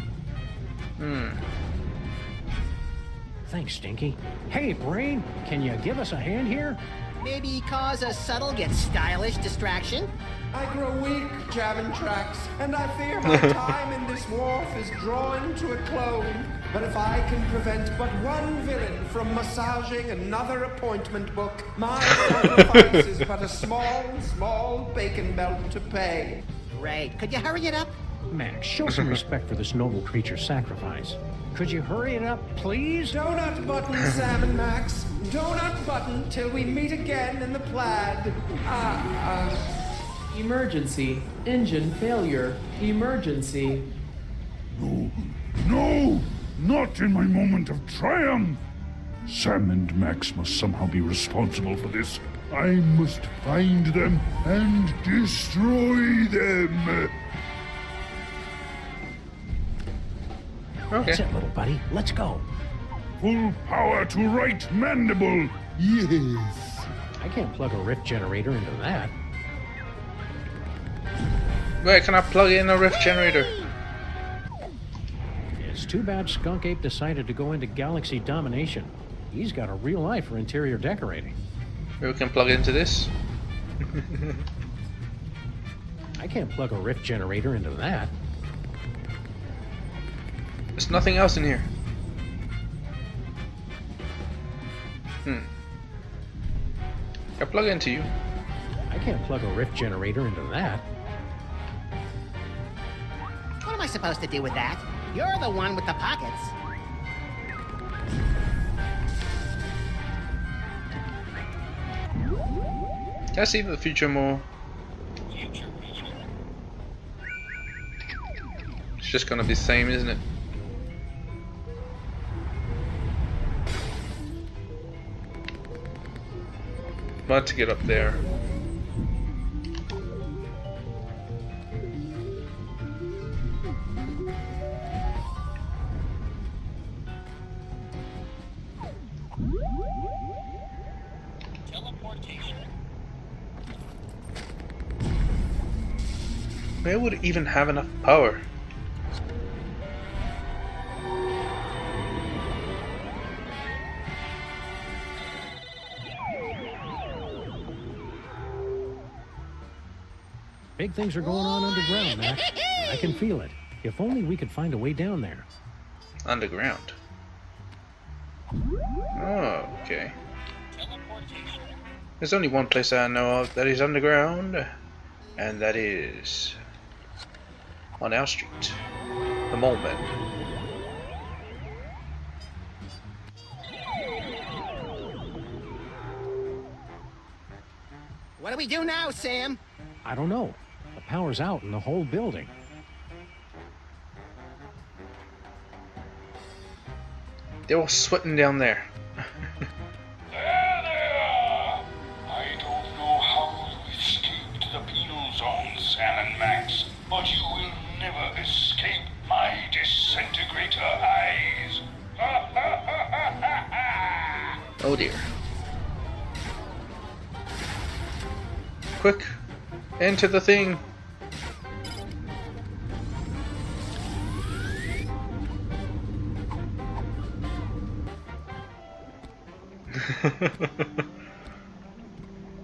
Speaker 5: Thanks, Stinky. Hey, Brain, can you give us a hand here?
Speaker 4: Maybe cause a subtle yet stylish distraction?
Speaker 7: I grow weak, jamming tracks, and I fear my time in this wharf is drawing to a close. But if I can prevent but one villain from massaging another appointment book, my sacrifice is but a small bacon belt to pay.
Speaker 4: Great. Could you hurry it up?
Speaker 5: Max, show some respect for this noble creature's sacrifice. Could you hurry it up, please?
Speaker 7: Donut button, Sam and Max. Donut button till we meet again in the plaid.
Speaker 11: Emergency. Engine failure. Emergency.
Speaker 3: No! Not in my moment of triumph! Sam and Max must somehow be responsible for this. I must find them and destroy them!
Speaker 1: Okay.
Speaker 5: That's it, little buddy. Let's go.
Speaker 3: Full power to right mandible! Yes!
Speaker 5: I can't plug a rift generator into that.
Speaker 1: Where can I plug in a rift generator?
Speaker 5: It's too bad Skunk Ape decided to go into galaxy domination. He's got a real eye for interior decorating.
Speaker 1: Maybe we can plug into this.
Speaker 5: I can't plug a rift generator into that.
Speaker 1: There's nothing else in here. Can I plug into you?
Speaker 5: I can't plug a rift generator into that.
Speaker 4: What am I supposed to do with that? You're the one with the pockets.
Speaker 1: Can I see the future more? It's just gonna be the same, isn't it? About to get up there.
Speaker 9: Teleportation.
Speaker 1: Where would it even have enough power?
Speaker 5: Big things are going on underground, Max. I can feel it. If only we could find a way down there.
Speaker 1: Underground. Oh, okay. There's only one place I know of that is underground, and that is on our street, the Mole Men.
Speaker 4: What do we do now, Sam?
Speaker 5: I don't know. The power's out in the whole building.
Speaker 1: They're all sweating down there.
Speaker 3: I don't know how you escaped the Penal Zone, Sam and Max, but you will never escape my disintegrator eyes.
Speaker 1: Oh dear. Quick! Into the thing!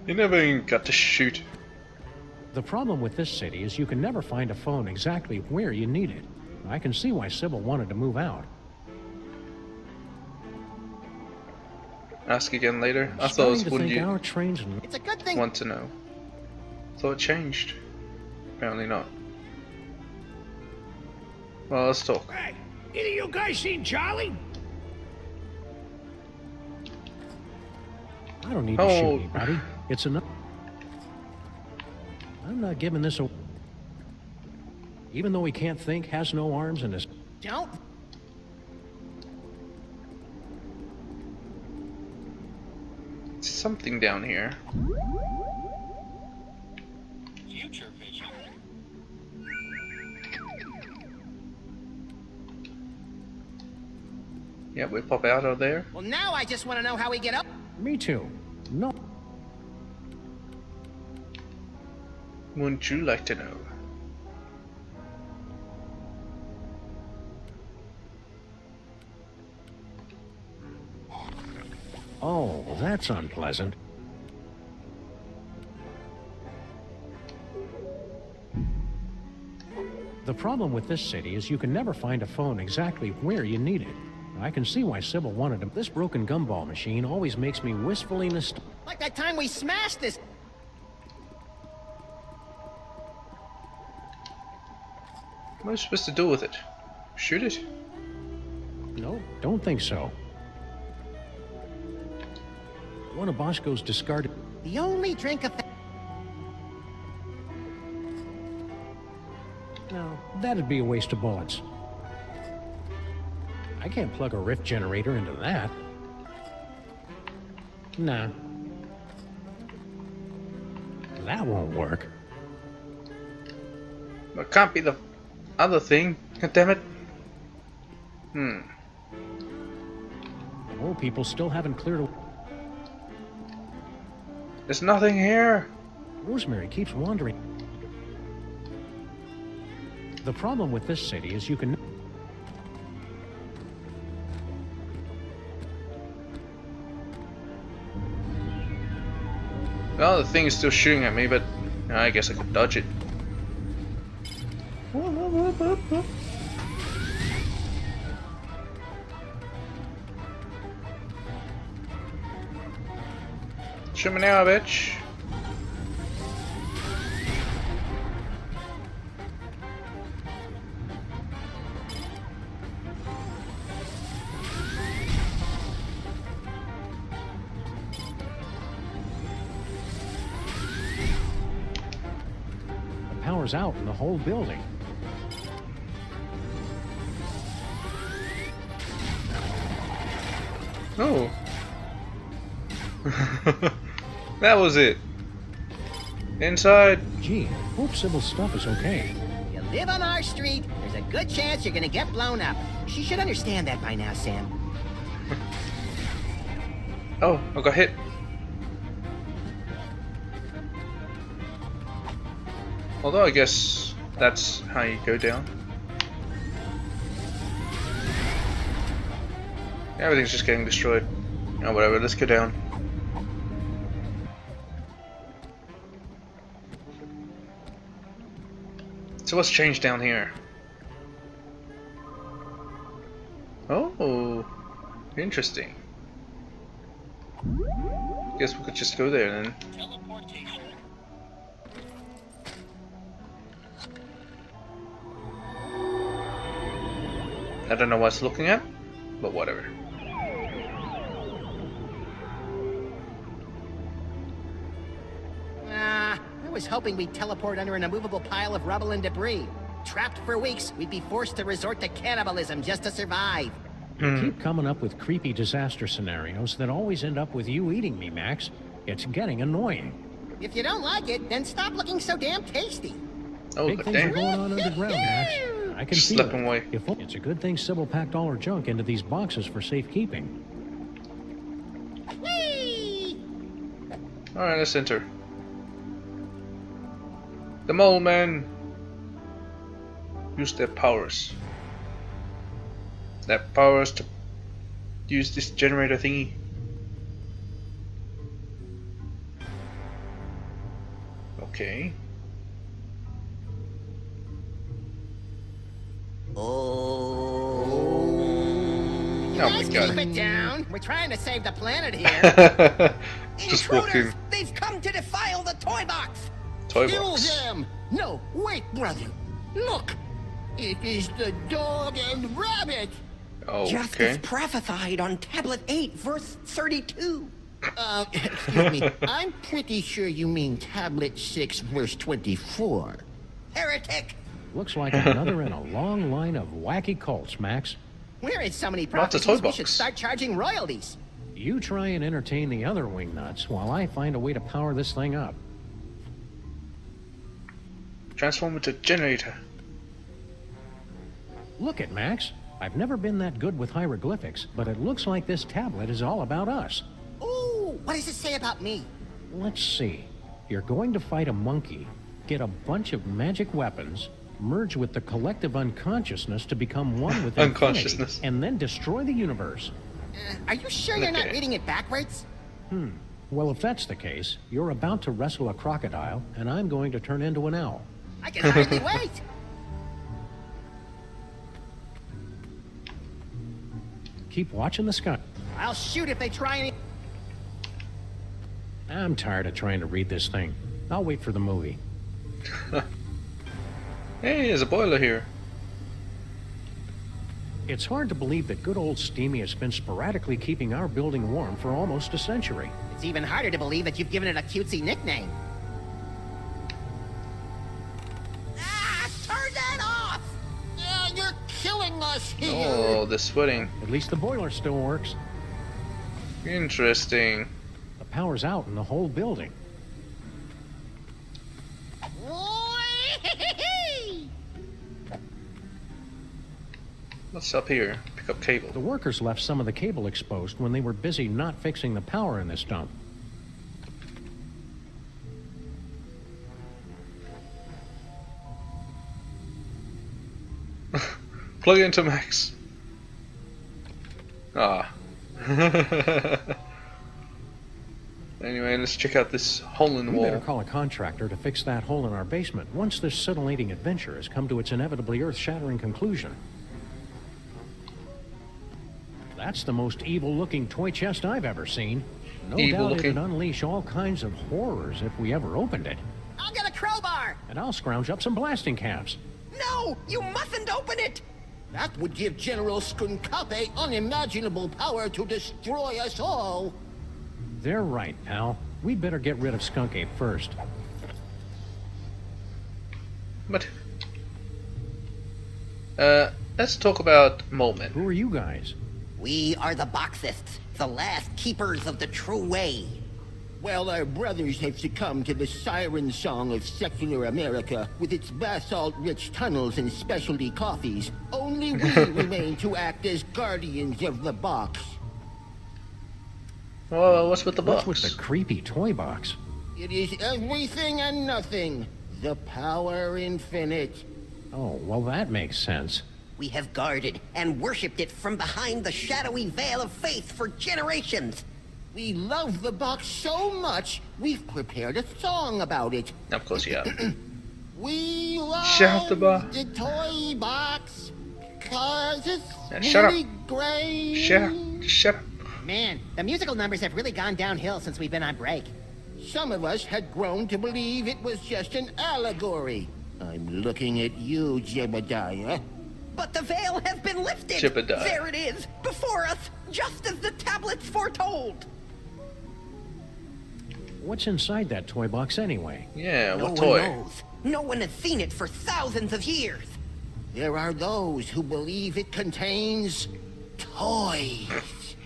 Speaker 1: You never even got to shoot.
Speaker 5: The problem with this city is you can never find a phone exactly where you need it. I can see why Sybil wanted to move out.
Speaker 1: Ask again later. I thought it was wouldn't you
Speaker 5: our trains and...
Speaker 4: It's a good thing.
Speaker 1: want to know. Thought it changed. Apparently not. Well, let's talk.
Speaker 12: Hey, either you guys seen Charlie?
Speaker 5: I don't need to shoot anybody. It's enough. I'm not giving this a... Even though he can't think, has no arms, and is...
Speaker 4: Don't.
Speaker 1: Something down here.
Speaker 9: Future vision.
Speaker 1: Yeah, we pop out of there.
Speaker 4: Well, now I just want to know how we get up.
Speaker 5: Me too. No.
Speaker 1: Wouldn't you like to know?
Speaker 5: Oh, that's unpleasant. The problem with this city is you can never find a phone exactly where you need it. I can see why Sybil wanted him. This broken gumball machine always makes me wistfully nostalgic.
Speaker 4: Like that time we smashed this.
Speaker 1: What am I supposed to do with it? Shoot it?
Speaker 5: No, don't think so. One of Bosco's discarded...
Speaker 4: The only drink of...
Speaker 5: No, that'd be a waste of bullets. I can't plug a rift generator into that. Nah. That won't work.
Speaker 1: It can't be the other thing. God damn it.
Speaker 5: Oh, people still haven't cleared away.
Speaker 1: There's nothing here.
Speaker 5: Rosemary keeps wandering. The problem with this city is you can...
Speaker 1: Well, the thing is still shooting at me, but I guess I could dodge it. Shoot me now, bitch.
Speaker 5: The power's out in the whole building.
Speaker 1: Oh. That was it. Inside.
Speaker 5: Gee, hope Sybil's stuff is okay.
Speaker 4: You live on our street, there's a good chance you're gonna get blown up. She should understand that by now, Sam.
Speaker 1: Oh, I got hit. Although I guess that's how you go down. Everything's just getting destroyed. Oh, whatever, let's go down. So what's changed down here? Oh, interesting. Guess we could just go there then.
Speaker 9: Teleportation.
Speaker 1: I don't know what it's looking at, but whatever.
Speaker 4: I was hoping we'd teleport under an immovable pile of rubble and debris. Trapped for weeks, we'd be forced to resort to cannibalism just to survive.
Speaker 5: You keep coming up with creepy disaster scenarios that always end up with you eating me, Max. It's getting annoying.
Speaker 4: If you don't like it, then stop looking so damn tasty.
Speaker 1: Oh,
Speaker 5: Big things are going on underground, Max. I can feel
Speaker 1: Slipping
Speaker 5: it.
Speaker 1: away.
Speaker 5: It's a good thing Sybil packed all her junk into these boxes for safekeeping.
Speaker 1: Alright, let's enter. The mole men use their powers. Their powers to use this generator thingy. Okay.
Speaker 4: You guys keep it down. We're trying to save the planet here.
Speaker 1: Just walking.
Speaker 4: They've come to defile the toy box.
Speaker 1: Toy
Speaker 4: Kill
Speaker 1: box.
Speaker 4: them. No, wait, brother. Look. It is the dog and rabbit.
Speaker 1: Oh,
Speaker 4: Just
Speaker 1: okay.
Speaker 4: as prophesied on tablet 8, verse 32. Excuse me. I'm pretty sure you mean tablet 6, verse 24. Heretic!
Speaker 5: Looks like another in a long line of wacky cults, Max.
Speaker 4: We're in so many
Speaker 1: Lots of
Speaker 4: prophecies,
Speaker 1: toy
Speaker 4: we should
Speaker 1: box.
Speaker 4: start charging royalties.
Speaker 5: You try and entertain the other wingnuts while I find a way to power this thing up.
Speaker 1: Transform into generator.
Speaker 5: Look it, Max. I've never been that good with hieroglyphics, but it looks like this tablet is all about us.
Speaker 4: Ooh, what does it say about me?
Speaker 5: Let's see. You're going to fight a monkey, get a bunch of magic weapons, merge with the collective unconsciousness to become one with
Speaker 1: Unconsciousness.
Speaker 5: infinity, and then destroy the universe.
Speaker 4: Are you sure you're not
Speaker 1: Okay.
Speaker 4: reading it backwards?
Speaker 5: Well, if that's the case, you're about to wrestle a crocodile, and I'm going to turn into an owl.
Speaker 4: I can hardly wait.
Speaker 5: Keep watching the sky.
Speaker 4: I'll shoot if they try any.
Speaker 5: I'm tired of trying to read this thing. I'll wait for the movie.
Speaker 1: Hey, there's a boiler here.
Speaker 5: It's hard to believe that good old Steamy has been sporadically keeping our building warm for almost a century.
Speaker 4: It's even harder to believe that you've given it a cutesy nickname. Ah, turn that off! You're killing us here.
Speaker 1: Oh, the sweating.
Speaker 5: At least the boiler still works.
Speaker 1: Interesting.
Speaker 5: The power's out in the whole building.
Speaker 1: What's up here? Pick up cable.
Speaker 5: The workers left some of the cable exposed when they were busy not fixing the power in this dump.
Speaker 1: Plug it into Max. Ah. Anyway, let's check out this hole in the
Speaker 5: We better
Speaker 1: wall.
Speaker 5: call a contractor to fix that hole in our basement once this scintillating adventure has come to its inevitably earth-shattering conclusion. That's the most evil-looking toy chest I've ever seen. No doubt it'd unleash all kinds of horrors if we ever opened it.
Speaker 4: I'll get a crowbar.
Speaker 5: And I'll scrounge up some blasting caps.
Speaker 4: No, you mustn't open it. That would give General Skunkape unimaginable power to destroy us all.
Speaker 5: They're right, pal. We'd better get rid of Skunk Ape first.
Speaker 1: But let's talk about Moleman.
Speaker 5: Who are you guys?
Speaker 4: We are the Boxists, the last keepers of the true way. Well, our brothers have succumbed to the siren song of secular America with its basalt-rich tunnels and specialty coffees. Only we remain to act as guardians of the box.
Speaker 1: Well, what's with the box?
Speaker 5: What's with the creepy toy box?
Speaker 4: It is everything and nothing. The power infinite.
Speaker 5: Oh, well, that makes sense.
Speaker 4: We have guarded and worshipped it from behind the shadowy veil of faith for generations. We love the box so much, we've prepared a song about it.
Speaker 1: Of course, yeah.
Speaker 4: We love
Speaker 1: Shout the box.
Speaker 4: the toy box, 'cause it's
Speaker 1: shut
Speaker 4: really
Speaker 1: up.
Speaker 4: great.
Speaker 1: Shut up.
Speaker 4: Man, the musical numbers have really gone downhill since we've been on break. Some of us had grown to believe it was just an allegory. I'm looking at you, Jebediah.
Speaker 21: But the veil has been lifted.
Speaker 1: Jebediah.
Speaker 21: There it is, before us, just as the tablets foretold.
Speaker 5: What's inside that toy box anyway?
Speaker 1: Yeah,
Speaker 21: No
Speaker 1: what
Speaker 21: one
Speaker 1: toy?
Speaker 21: knows. No one has seen it for thousands of years.
Speaker 4: There are those who believe it contains toys.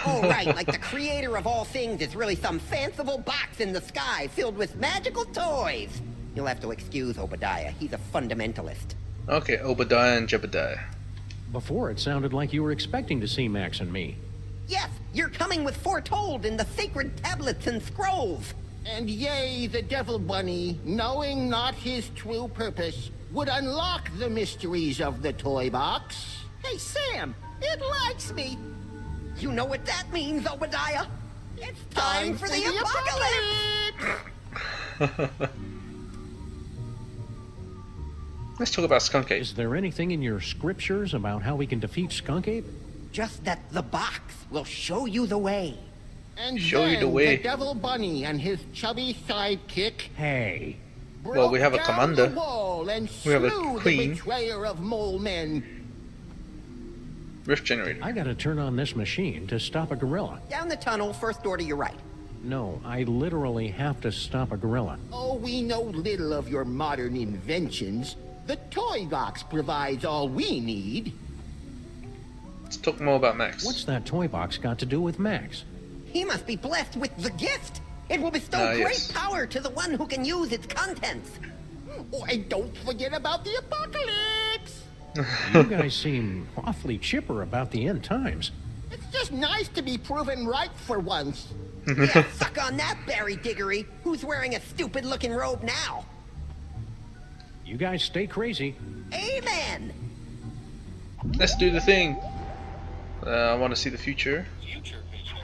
Speaker 4: Oh, right, like the creator of all things is really some fanciful box in the sky filled with magical toys. You'll have to excuse Obadiah. He's a fundamentalist.
Speaker 1: Okay, Obadiah and Jebediah.
Speaker 5: Before, it sounded like you were expecting to see Max and me.
Speaker 4: Yes, you're coming with foretold in the sacred tablets and scrolls.
Speaker 21: And yea, the devil bunny, knowing not his true purpose, would unlock the mysteries of the toy box.
Speaker 4: Hey, Sam, it likes me. You know what that means, Obadiah? It's time for the apocalypse!
Speaker 1: Let's talk about Skunk Ape.
Speaker 5: Is there anything in your scriptures about how we can defeat Skunk Ape?
Speaker 4: Just that the box will show you the way.
Speaker 21: And
Speaker 1: Show you
Speaker 21: then
Speaker 1: the way.
Speaker 21: the devil bunny and his chubby sidekick
Speaker 5: Hey.
Speaker 1: Well, we have a
Speaker 21: broke down
Speaker 1: commander.
Speaker 21: the wall and
Speaker 1: We have a
Speaker 21: slew
Speaker 1: queen.
Speaker 21: the betrayer of mole men.
Speaker 1: Rift generator.
Speaker 5: I gotta turn on this machine to stop a gorilla.
Speaker 4: Down the tunnel, first door to your right.
Speaker 5: No, I literally have to stop a gorilla.
Speaker 21: Oh, we know little of your modern inventions. The toy box provides all we need.
Speaker 1: Let's talk more about Max.
Speaker 5: What's that toy box got to do with Max?
Speaker 4: He must be blessed with the gift. It will bestow great
Speaker 1: yes.
Speaker 4: power to the one who can use its contents.
Speaker 21: Oh, and don't forget about the apocalypse.
Speaker 5: You guys seem awfully chipper about the end times.
Speaker 21: It's just nice to be proven right for once.
Speaker 4: Yeah, suck on that, Barry Diggory. Who's wearing a stupid-looking robe now?
Speaker 5: You guys stay crazy.
Speaker 4: Amen!
Speaker 1: Let's do the thing. I want to see the future.
Speaker 9: Future vision.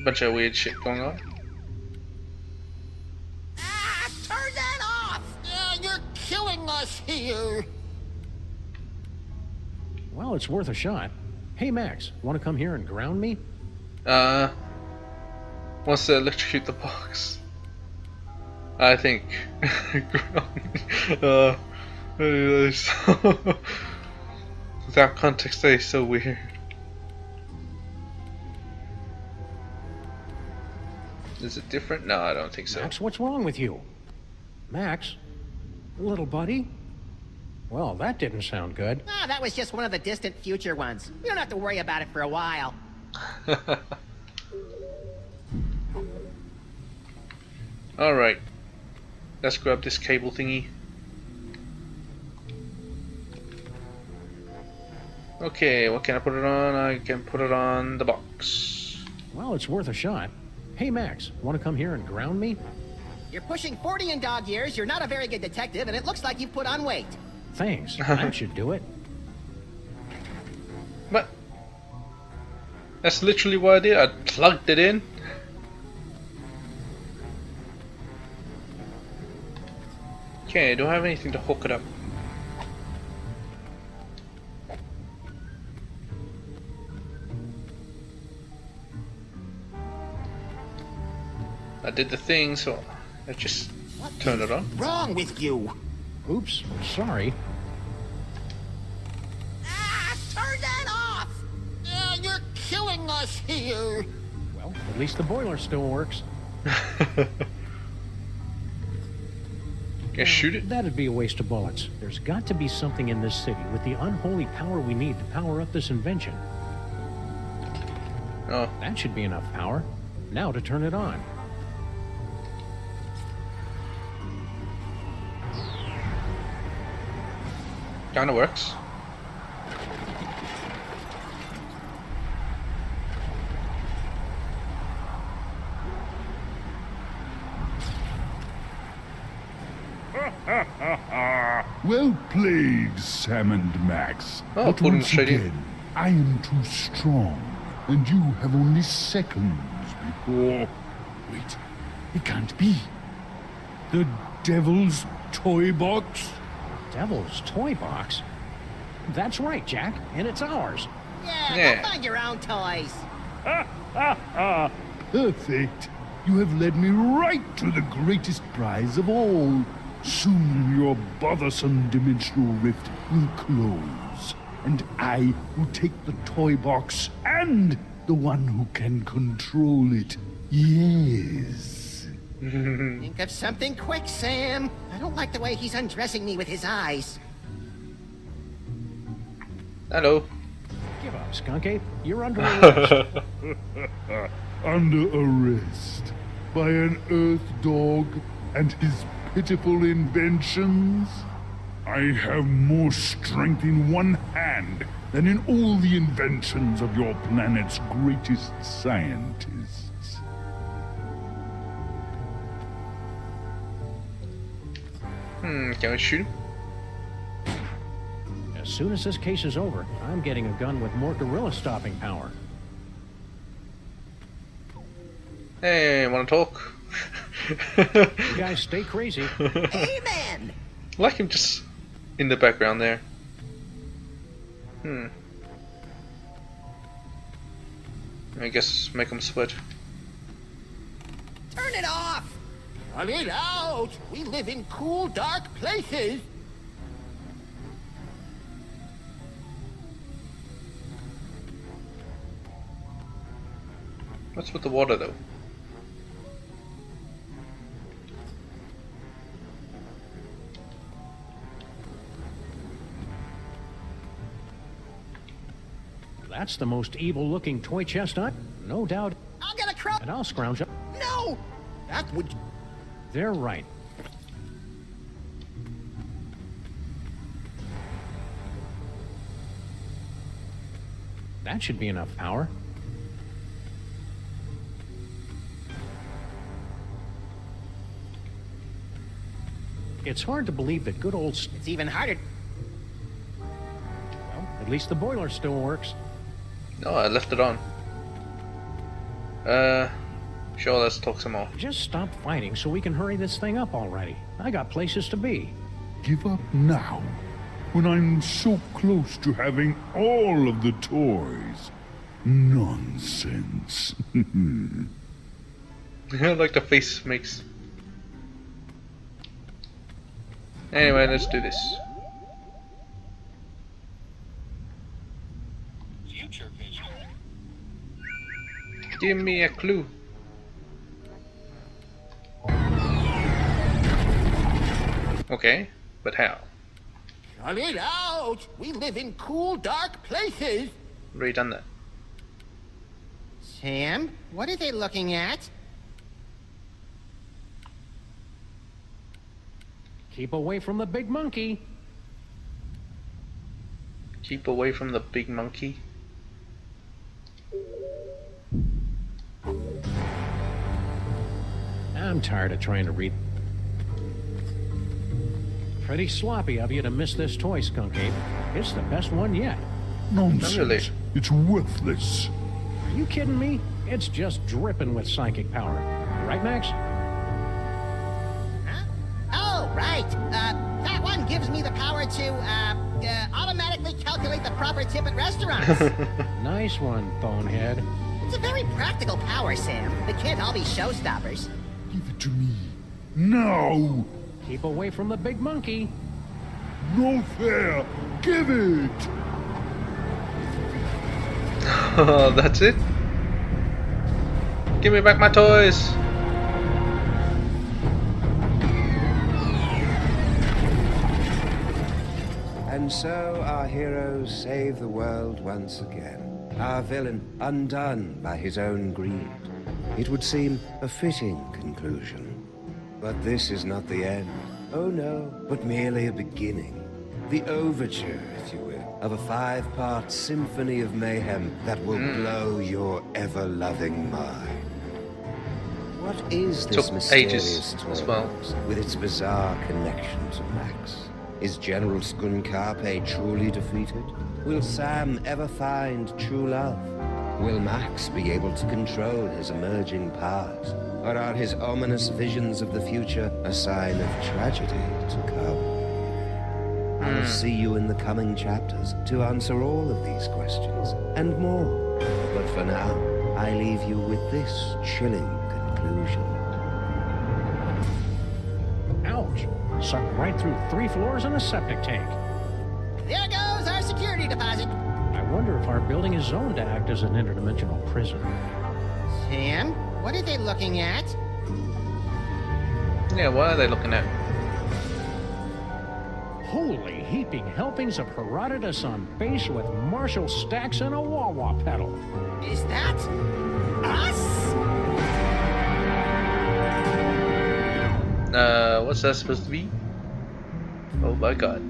Speaker 1: Bunch of weird shit going on.
Speaker 21: Ah, turn that off! You're killing us here.
Speaker 5: Well, it's worth a shot. Hey, Max, want to come here and ground me?
Speaker 1: Wants to electrocute the box. I think. Without context, that is so weird. Is it different? No, I don't think so.
Speaker 5: Max, what's wrong with you? Max? Little buddy? Well, that didn't sound good.
Speaker 21: Ah, that was just one of the distant future ones. You don't have to worry about it for a while.
Speaker 1: Alright. Let's grab this cable thingy. Okay, what can I put it on? I can put it on the box.
Speaker 5: Well, it's worth a shot. Hey, Max, want to come here and ground me?
Speaker 21: You're pushing 40 in dog years, you're not a very good detective, and it looks like you've put on weight.
Speaker 5: Thanks. That should do it.
Speaker 1: What? That's literally what I did. I plugged it in. Okay, I don't have anything to hook it up. I did the thing, so I just turned it on.
Speaker 21: Wrong with you?
Speaker 5: Oops, sorry.
Speaker 21: Ah, turn that off! You're killing us here.
Speaker 5: Well, at least the boiler still works.
Speaker 1: Can I shoot it?
Speaker 5: That'd be a waste of bullets. There's got to be something in this city with the unholy power we need to power up this invention.
Speaker 1: Oh.
Speaker 5: That should be enough power. Now to turn it on.
Speaker 1: Kinda works.
Speaker 3: Well played, Sam and Max.
Speaker 1: Oh,
Speaker 3: but
Speaker 1: put 'em
Speaker 3: once
Speaker 1: straight in.
Speaker 3: again, I am too strong, and you have only seconds before... Wait, it can't be. The Devil's Toy Box?
Speaker 5: Devil's Toy Box? That's right, Jack, and it's ours.
Speaker 21: Yeah, go find your own toys.
Speaker 3: Perfect. You have led me right to the greatest prize of all. Soon your bothersome dimensional rift will close, and I will take the toy box and the one who can control it. Yes.
Speaker 21: Think of something quick, Sam. I don't like the way he's undressing me with his eyes.
Speaker 1: Hello.
Speaker 5: Give up, Skunk Ape. You're under arrest.
Speaker 3: Under arrest by an Earth dog and his pitiful inventions? I have more strength in one hand than in all the inventions of your planet's greatest scientists.
Speaker 1: Can we shoot him?
Speaker 5: As soon as this case is over, I'm getting a gun with more gorilla stopping power.
Speaker 1: Hey, wanna talk?
Speaker 5: You guys stay crazy.
Speaker 4: Amen!
Speaker 1: I like him just in the background there. I guess make him sweat.
Speaker 4: Turn it off! Cut it out! We live in cool, dark places!
Speaker 1: What's with the water though?
Speaker 5: That's the most evil-looking toy chest no doubt.
Speaker 4: I'll get a crow.
Speaker 5: And I'll scrounge up.
Speaker 4: No! That would...
Speaker 5: They're right. That should be enough power. It's hard to believe that good old...
Speaker 4: It's even harder.
Speaker 5: Well, at least the boiler still works.
Speaker 1: No, I left it on. Sure, let's talk some more.
Speaker 5: Just stop fighting so we can hurry this thing up already. I got places to be.
Speaker 3: Give up now, when I'm so close to having all of the toys. Nonsense.
Speaker 1: Like the face makes. Anyway, let's do this.
Speaker 9: Future vision.
Speaker 1: Give me a clue. Okay, but how?
Speaker 4: Cut it out! We live in cool, dark places!
Speaker 1: Already done that.
Speaker 4: Sam, what are they looking at?
Speaker 5: Keep away from the big monkey.
Speaker 1: Keep away from the big monkey.
Speaker 5: I'm tired of trying to read. Pretty sloppy of you to miss this toy, Skunk Ape. It's the best one yet.
Speaker 3: Nonsense.
Speaker 1: Really?
Speaker 3: It's worthless.
Speaker 5: Are you kidding me? It's just dripping with psychic power. Right, Max?
Speaker 4: Huh? Oh, right. That one gives me the power to, automatically calculate the proper tip at restaurants.
Speaker 5: Nice one, bonehead.
Speaker 4: It's a very practical power, Sam. It can't all be showstoppers.
Speaker 3: Give it to me. Now!
Speaker 5: Keep away from the big monkey.
Speaker 3: No fair! Give it!
Speaker 1: Oh, that's it? Give me back my toys!
Speaker 2: And so our heroes save the world once again. Our villain undone by his own greed. It would seem a fitting conclusion. But this is not the end. Oh no, but merely a beginning. The overture, if you will, of a 5-part symphony of mayhem that will blow your ever-loving mind. What is this mysterious toy with its bizarre connection to Max? Is General Skunkarpe truly defeated? Will Sam ever find true love? Will Max be able to control his emerging powers? Or are his ominous visions of the future a sign of tragedy to come? I'll see you in the coming chapters to answer all of these questions and more. But for now, I leave you with this chilling conclusion.
Speaker 5: Ouch! Sucked right through 3 floors and a septic tank.
Speaker 4: There goes our security deposit.
Speaker 5: I wonder if our building is zoned to act as an interdimensional prison.
Speaker 4: Sam, what are they looking at?
Speaker 1: Yeah, what are they looking at?
Speaker 5: Holy heaping helpings of Herodotus on bass with Marshall stacks and a wah-wah pedal.
Speaker 21: Is that us?
Speaker 1: What's that supposed to be? Oh my god.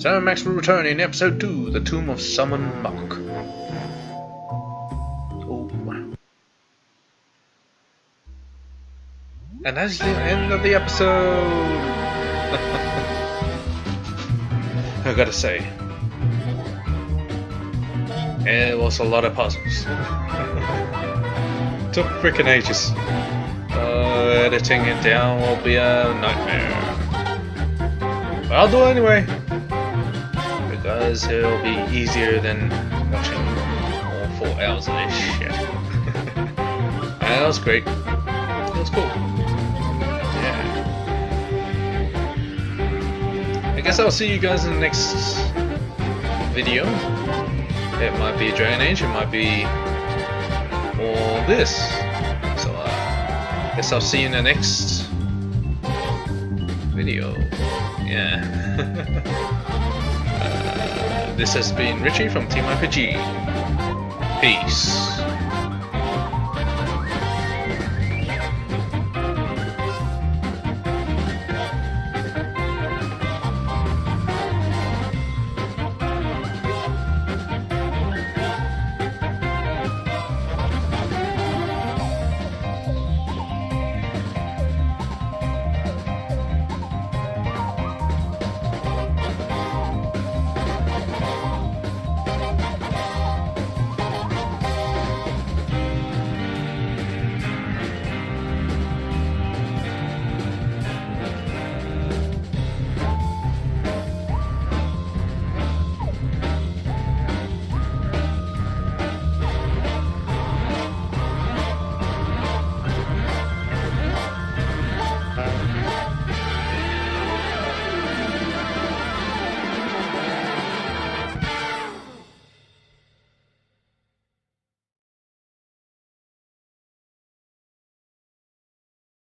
Speaker 1: Sam and Max will return in episode 2, The Tomb of Summon Monk. Oh. And that's the end of the episode! I gotta say, it was a lot of puzzles. Took freaking ages. Editing it down will be a nightmare. But I'll do it anyway, because it'll be easier than watching all 4 hours of this shit. And that was great. It was cool. Yeah. I guess I'll see you guys in the next video. It might be Dragon Age, it might be more this. So I guess I'll see you in the next video. Yeah. This has been Richie from Team RPG. Peace.